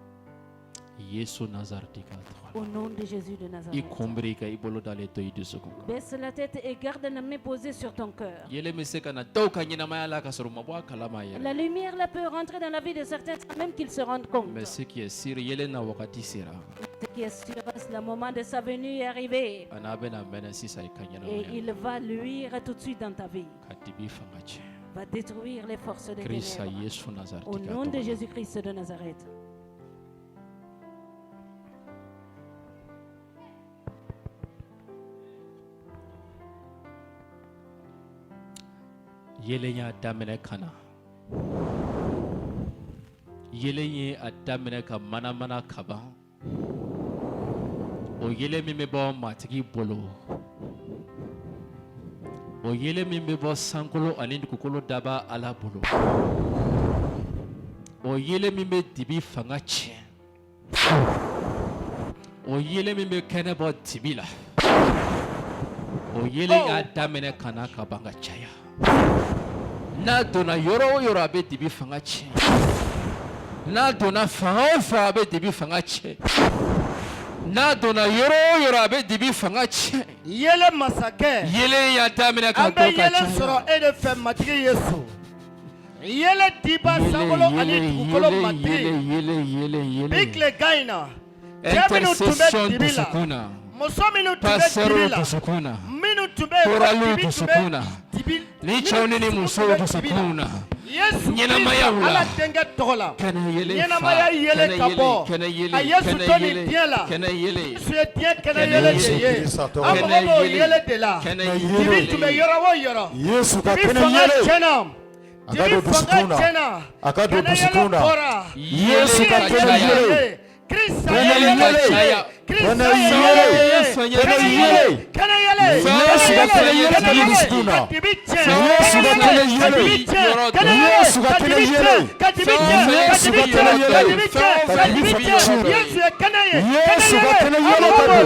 yesu nazareti ka tɔgɔ Au nom de Jésus de i Nazareth. kunbiri ka i bolo dalen to i dusukun kan Baisse la tête et garde la main posée sur ton cœur. yɛlɛ bɛ se ka na dɔw ka ɲɛnamaya la ka sɔrɔ u ma bɔ a kalama yɛrɛ La lumière là peut rentrer dans la vie de certains sans même qu'ils se rendent compte. mais ce qui est sûr yɛlɛ na wagati sera Ce qui est sûr, le moment de sa venue est arrivé. a n'a bɛna mɛnɛ sisan i ka Et ɲɛnamaya il va luire tout de suite dans ta vie. ka dibi fanga tiɲɛ Va détruire les forces des krista ténèbres. yesu nazareti Au ka nom de tɔgɔ Jésus-Christ de Nazareth. yɛlɛ y'a daminɛ ka na yɛlɛ ye a daminɛ ka manamana ka ban o yɛlɛ min bɛ bɔ matigi bolo o yɛlɛ min bɛ bɔ sankolo ani dugukolo daba ala bolo o yɛlɛ min bɛ dibi fanga tiɲɛ o yɛlɛ min bɛ kɛnɛ bɔ dibi la o yɛlɛ y'a daminɛ ka na ka ban ka caya n'a donna yɔrɔ o yɔrɔ a bɛ dibi fanga tiɲɛ n'a donna fan o fan a bɛ dibi fanga tiɲɛ n'a donna yɔrɔ o yɔrɔ a bɛ dibi fanga tiɲɛ Yele masakɛ yelen y'a daminɛ ka an bɛ dɔ ka yele caya sɔrɔ e de fɛ matigi Yesu yele diba sankolo ani dugukolo matigi bi tilegan in na cɛ minnu tun bɛ intercession dibi dusukun la na muso minnu tun bɛ dibi pasɛriw la dusukun na minnu tun bɛ koraliw dibi tun dusukun na bɛ dibi ni cɛw ni musow dusukun na Yesu ɲɛnamayaw Kristo la Ala denkɛ tɔgɔ la kɛnɛ yelen fa ɲɛnamaya yele ka bɔ kɛnɛ a yelen Yesu kɛnɛ to nin yelen diɲɛ la kɛnɛ yelen Yesu ye diɲɛ kɛnɛ Kɛnɛ yele de yelen. ye Krista tɔgɔ an la. mago b'o yele de la kɛnɛ dibi tun bɛ yelen yɔrɔ o yɔrɔ Yesu ka dibi kɛnɛ fanga yɛlɛ tiɲɛna a ka dibi don fanga dusukun na tiɲɛna a ka don kɛnɛ yɛlɛ dusukun na bɔra Yesu ka Yelen kɛnɛ ka caya. yɛlɛ Krista Kɛnɛ ye yele yɛlɛ. de ye Krista ye yele de ye Kɛnɛ kɛnɛ yɛlɛ. yɛlɛ kɛnɛ yɛlɛ Yesu ka kɛnɛ yɛlɛ ka don dusukun na ka dibi tiɲɛ Yesu ka kɛnɛ ka yɛlɛ. dibi tiɲɛ kɛnɛ yɛlɛ Yesu ka ka kɛnɛ dibi yɛlɛ. tiɲɛ ka dibi tiɲɛ ka Yesu dibi ka tiɲɛ kɛnɛ ka yɛlɛ. dibi tiɲɛ Ka ka dibi dibi tiɲɛ. tiɲɛ Yesu ye kɛnɛ ye Yesu ka kɛnɛ yɛlɛ ka don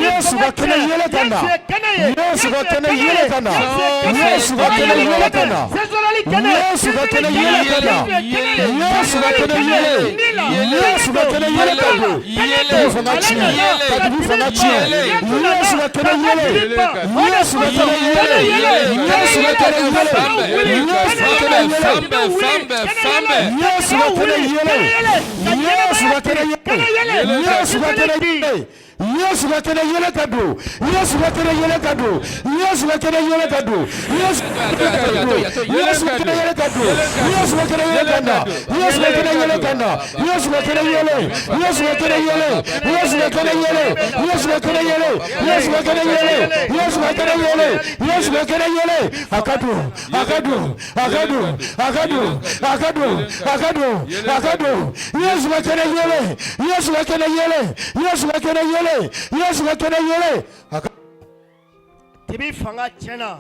Yesu ka kɛnɛ yɛlɛ ka na Yesu ka kɛnɛ yɛlɛ ka na Yesu ka kɛnɛ yɛlɛ ka na Yesu ka kɛnɛ yɛlɛ ka na Yesu ka kɛnɛ yɛlɛ Yesu ka kɛnɛ yɛlɛ ka don dibi fanga tiɲɛ ka dibi fanga tiɲɛ Yesu ka kɛnɛ yɛlɛ Yesu ka kɛnɛ yɛlɛ Yesu ka kɛnɛ yɛlɛ Yesu ka kɛnɛ yɛlɛ Yesu ka kɛnɛ yɛlɛ Yesu ka kɛnɛ yɛlɛ Yesu ka kɛnɛ yɛlɛ Yesu ka kɛnɛ yɛlɛ ka don Yesu ka kɛnɛ yɛlɛ ka don Yesu ka kɛnɛ yɛlɛ ka don Yesu ka kɛnɛ yɛlɛ ka don Yesu ka kɛnɛ yɛlɛ ka na Yesu ka kɛnɛ yɛlɛ ka na Yesu ka kɛnɛ yɛlɛ Yesu ka kɛnɛ yɛlɛ Yesu ka kɛnɛ yɛlɛ Yesu ka kɛnɛ yɛlɛ Yesu ka kɛnɛ yɛlɛ Yesu ka kɛnɛ yɛlɛ Yesu ka kɛnɛ yɛlɛ a ka don a ka don a ka don a ka don a ka don a ka don a ka don Yesu ka kɛnɛ yɛlɛ Yesu ka kɛnɛ yɛlɛ Yesu ka kɛnɛ yɛlɛ Yesu ka kɛnɛ yɛlɛ a ka dibi fanga tiɲɛna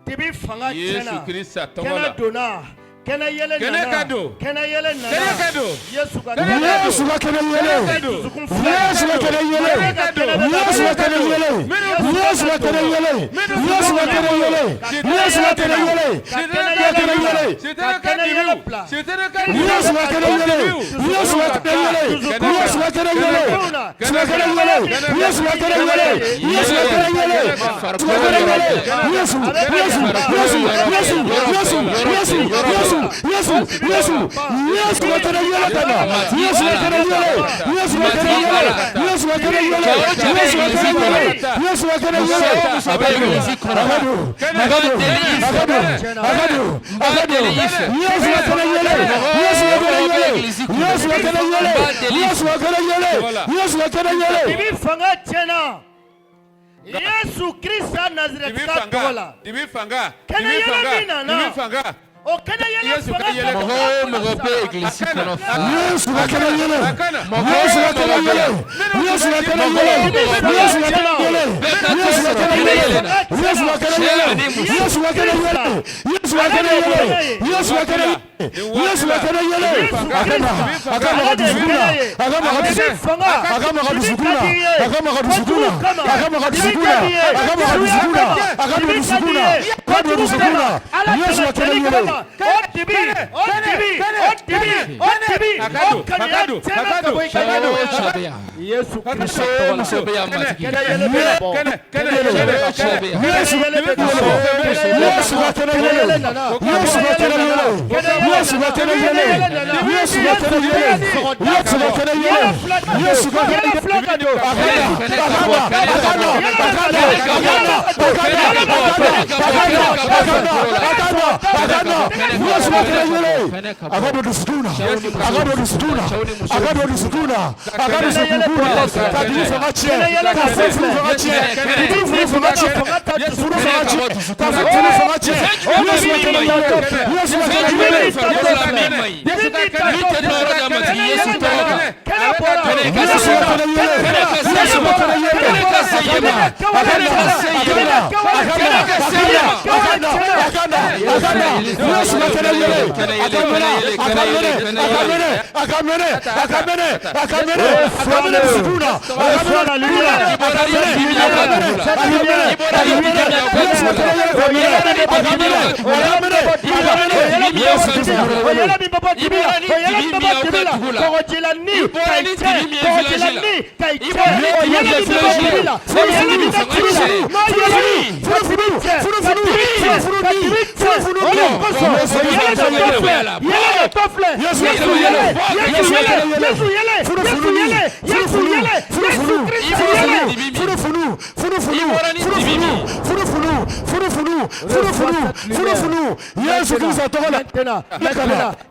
dibi fanga Yesu tiɲɛna Krista tɔgɔ kɛnɛ la. donna kɛnɛ yɛlɛ Kɛnɛ nana ka don. kɛnɛ yɛlɛ Kɛnɛ ka nana don. Yesu ka Kɛnɛ ka don. Yesu ka kɛnɛ yɛlɛ Kɛnɛ ka don. dusukun Yesu ka kɛnɛ yɛlɛ Kɛnɛ ka don. Yesu ka kɛnɛ yɛlɛ Yesu ka kɛnɛ yɛlɛ Yesu ka kɛnɛ yɛlɛ Yesu ka kɛnɛ yɛlɛ Sitana ka kɛnɛ yɛlɛ Sitana ka dibiw. Yesu Kristo Nazareth katola. Dibifanga. Kana yele mina na. O kana yele fanga. Moho mogope église kono fa. Yesu wakana yele. Yesu wakana yele. Yesu wakana yele. Yesu wakana yele. Yesu wakana yele. Yesu wakana yele. Yesu wakana yele. Yesu wakana yele. Yesu wakana yele. Yesu wakana yele. Akama kadisukuna. Akama kadisukuna. Akama kadisukuna. Akama kadisukuna. Akama kadisukuna. Akama kadisukuna. Akama kadisukuna. Kadisukuna. Yesu wakana yele. Yesu Kristo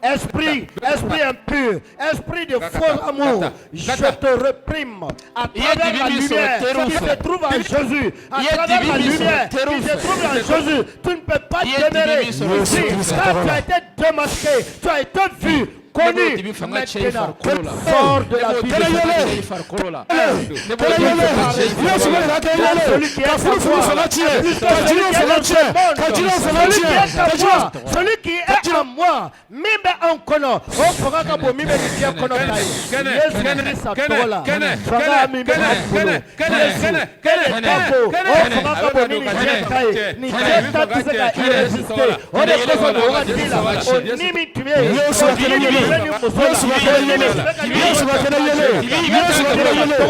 esprit impur, esprit de faux amour, je te réprime à travers la lumière qui se trouve en Jésus, à travers la lumière qui se trouve en Jésus. Tu ne peux pas demeurer ici. Quand tu as été démasqué, tu as été vu, connu, maintenant, sort de la vie de celui qui est en moi, même en kono, on fera comme mime qui est kono kai. Yesu Christ atola. Fanga mime kono. Yesu kele tapo, on fera comme mime qui est kai. Ni teta tiseka irrésister. On est comme on va dire, on nimi tué. Yesu kele yele. Yesu kele yele. Yesu kele yele. Yesu kele yele.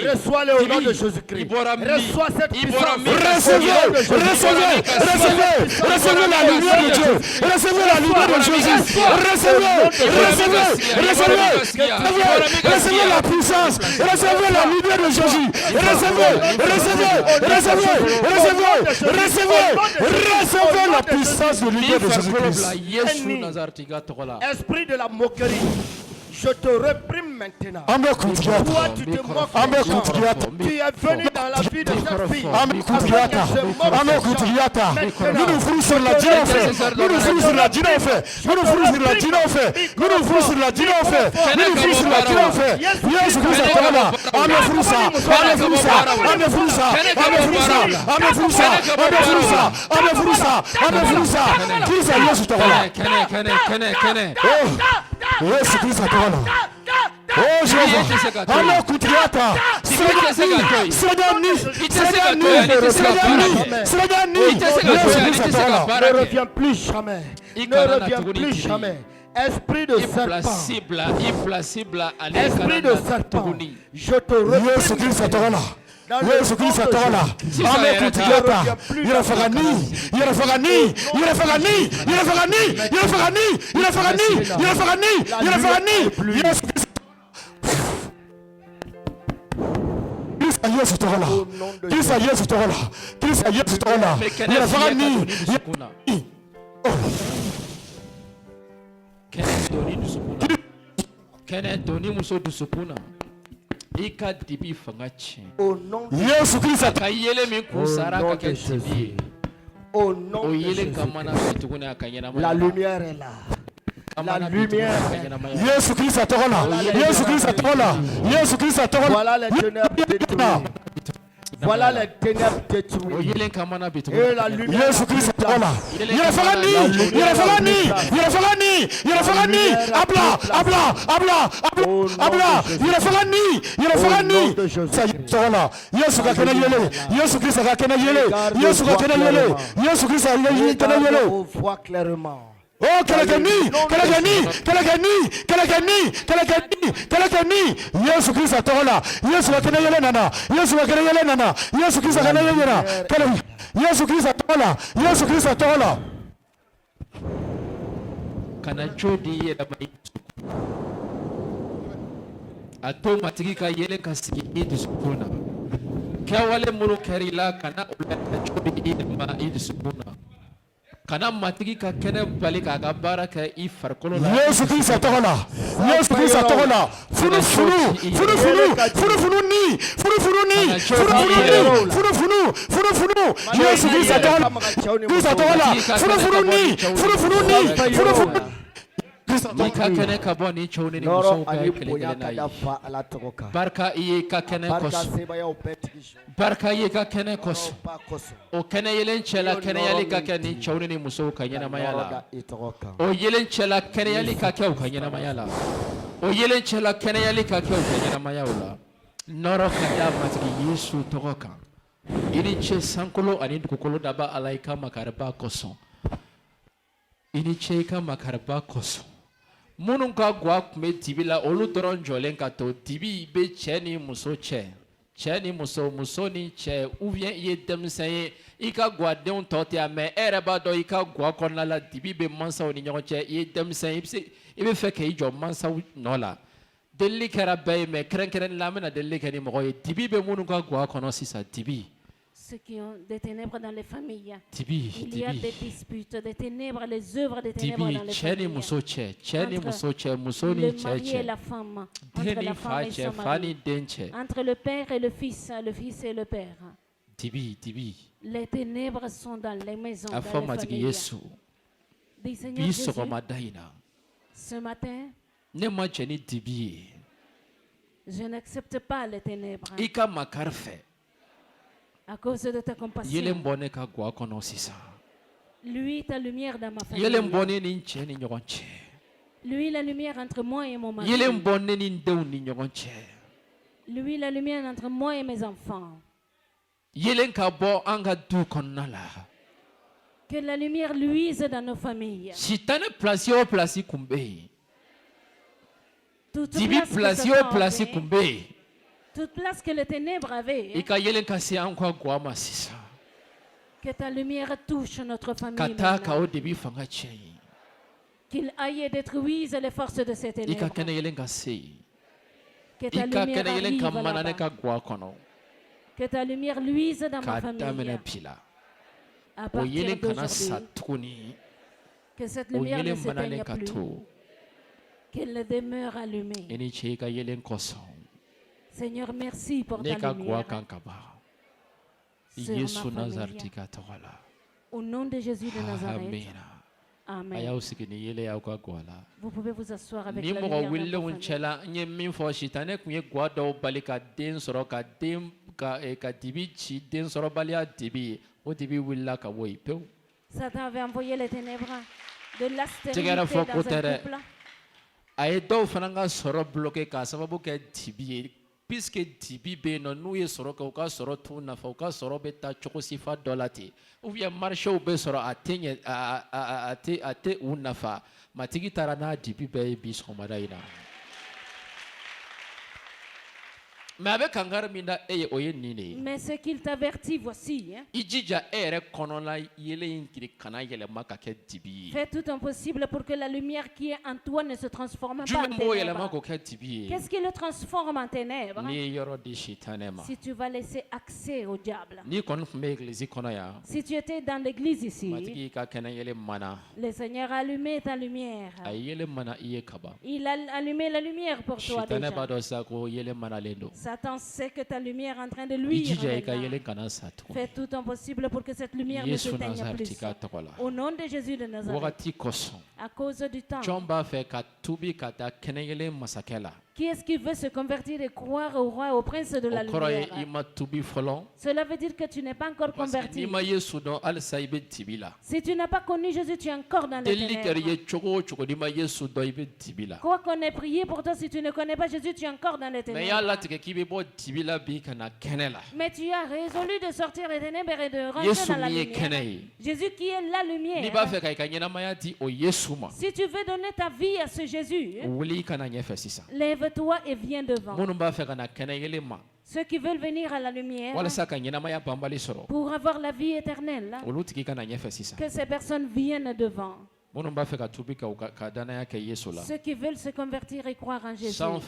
Reçois-le au nom de Jésus-Christ. Reçois cette puissance. Recevez la lumière de Dieu. Recevez la lumière de Jésus. Recevez la puissance. Recevez la lumière de Jésus. Recevez la puissance de lumière de Jésus-Christ. Esprit de la moquerie, je te réprime maintenant. Toi, tu te moques. Tu es venu dans la vie de cette fille. Nous nous foutons sur la dynamite. Nous nous foutons sur la dynamite. Nous nous foutons sur la dynamite. Nous nous foutons sur la dynamite. Nous nous foutons sur la dynamite. Yesu Christ est là. Amen frusa. Amen frusa. Amen frusa. Amen frusa. Amen frusa. Amen frusa. Amen frusa. Amen frusa. Qui est Yesu est là? Yesu Kristo atawala. Oh Jehova, ame kutiata. Sirajani, Ne reviens plus jamais. Ne reviens plus jamais. Esprit de serpent. Esprit de serpent. Je te Yesu Kristo atawala. Yesu Kristo atawala. Ame kutiata. Yirafagani. Yesu Kristo. Yesu tola. Kisa Yesu tola. Kisa Yesu tola. Yirafagani. Kene doni muso dusukuna. Ika dibi fangachi. Yesu Kristo kayele mi kusara ka ketibi. Au nom de Jésus. La lumière est là. La lumière. Yesu Kristo tola. Yesu Kristo tola. Yesu Kristo tola. Voilà les ténèbres détruites. Voilà les ténèbres détruites. Et la lumière. Yesu Kristo tola. Yirafagani. Abla. Yirafagani. Tola. Yesu kakena yele. Yesu Kristo kakena yele. Yesu kakena yele. Yesu Kristo kakena yele. On voit clairement. Oh, Kalagani. Yesu Kristo tola. Yesu kakena yele nana. Yesu Kristo kakena yele nana. Yesu Kristo tola. Yesu Kristo tola. Kana jodi yela mai. Ato matigika yele kasiki idisukuna. Kawale muru kerila kana ulata jodi yela mai idisukuna. Kana matigika kene balika gabara ka ifarkolo la. Yesu Kristo tola. Yesu Kristo tola. Funu. Yesu Kristo tola. Ika kene kaboni choni ni muso ka kelele na. Barka iye ka kene kos. Barka iye ka kene kos. O kene yelen chela kene yali ka kene choni ni muso ka nyana mayala. O yelen chela kene yali ka keu ka nyana mayala. O yelen chela kene yali ka keu ka nyana mayala. Noro ka da matiki Yesu toka. Ini che sankolo ani dukolo daba alaika makarba koson. Ini che ka makarba koson. Munun ka gwa kume tibi la olu doron jolen ka to tibi be che ni muso ni che ou bien ye demsen i ka gwa den to te ame ere ba do i ka gwa konna la tibi be mansa ni nyon che ye demsen i be fe ke i jo mansa no la deli kera be me kren la mena deli ke ni mo ye tibi be munun ka gwa kono sisa tibi. Ceux qui ont des ténèbres dans les familles. Il y a des disputes, des ténèbres, les œuvres des ténèbres dans les familles. Entre le mari et la femme. Entre la femme et son mari. Entre le père et le fils et le père. Les ténèbres sont dans les maisons, dans les familles. Dis Seigneur Jésus, ce matin, je n'accepte pas les ténèbres. À cause de ta compassion. Lui, ta lumière dans ma famille. Lui, la lumière entre moi et mon mari. Lui, la lumière entre moi et mes enfants. Que la lumière luise dans nos familles. Toute place que les ténèbres avaient. Que ta lumière touche notre famille. Qu'il aille et détruise les forces de ces ténèbres. Que ta lumière arrive là-bas. Que ta lumière luise dans ma famille. À partir d'aujourd'hui, que cette lumière ne s'éteigne plus. Qu'elle demeure allumée. Seigneur, merci pour ta lumière. Au nom de Jésus de Nazareth. Amen. Vous pouvez vous asseoir avec la lumière de Satan avait envoyé les ténèbres de l'austérité dans un couple. a ye dɔw fana ka sɔrɔ bloqué k'a sababu kɛ dibi ye puisque dibi bɛ yen nɔ n'u ye sɔrɔ kɛ u ka sɔrɔ t'u nafa u ka sɔrɔ bɛ taa cogo si fa dɔ la ten ou bien marché bɛ sɔrɔ a tɛ u nafa matigi taara n'a dibi bɛɛ ye bi sɔgɔmada in na. Mais avec Kangar Minda et Oyenini. Mais ce qu'il t'avertit, voici. Fais tout ton possible pour que la lumière qui est en toi ne se transforme pas en ténèbres. Qu'est-ce qui le transforme en ténèbres? Si tu vas laisser accès au diable. Si tu étais dans l'église ici, le Seigneur a allumé ta lumière. Il a allumé la lumière pour toi déjà. Satan sait que ta lumière est en train de luire. Fais tout ton possible pour que cette lumière ne s'éteigne plus. Au nom de Jésus de Nazareth. À cause du temps. Qui est-ce qui veut se convertir et croire au roi, au prince de la lumière? Cela veut dire que tu n'es pas encore converti. Si tu n'as pas connu Jésus, tu es encore dans les ténèbres. Quoi qu'on ait prié pour toi, si tu ne connais pas Jésus, tu es encore dans les ténèbres. Mais tu as résolu de sortir des ténèbres et de rentrer dans la lumière. Jésus qui est la lumière. Si tu veux donner ta vie à ce Jésus, lève-toi et viens devant. Ceux qui veulent venir à la lumière pour avoir la vie éternelle, que ces personnes viennent devant. Ceux qui veulent se convertir et croire en Jésus. En haut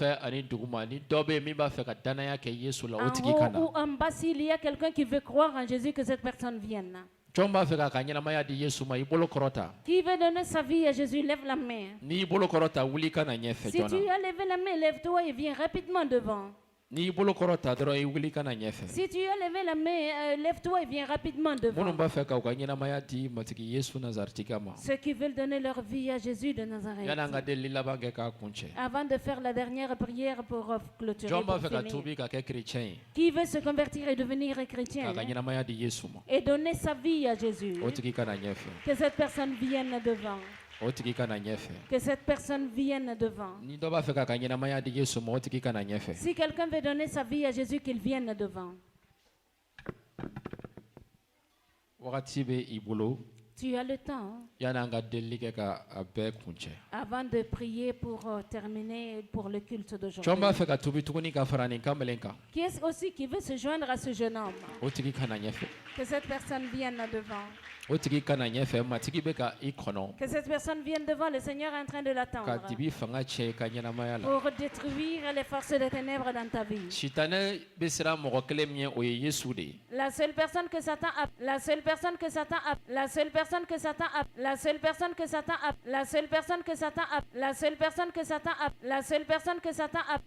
ou en bas, s'il y a quelqu'un qui veut croire en Jésus, que cette personne vienne. Qui veut donner sa vie à Jésus, lève la main. Si tu as levé la main, lève-toi et viens rapidement devant. Si tu as levé la main, lève-toi et viens rapidement devant. Ceux qui veulent donner leur vie à Jésus de Nazareth. Avant de faire la dernière prière pour clôturer, pour finir. Qui veut se convertir et devenir chrétien et donner sa vie à Jésus, que cette personne vienne devant. Que cette personne vienne devant. Si quelqu'un veut donner sa vie à Jésus, qu'il vienne devant. Tu as le temps avant de prier pour terminer pour le culte d'aujourd'hui. Qui est aussi qui veut se joindre à ce jeune homme? Que cette personne vienne devant. Que cette personne vienne devant, le Seigneur est en train de l'attendre pour détruire les forces des ténèbres dans ta vie. La seule personne que Satan a, la seule personne que Satan a, la seule personne que Satan a, la seule personne que Satan a, la seule personne que Satan a, la seule personne que Satan a, la seule personne que Satan a,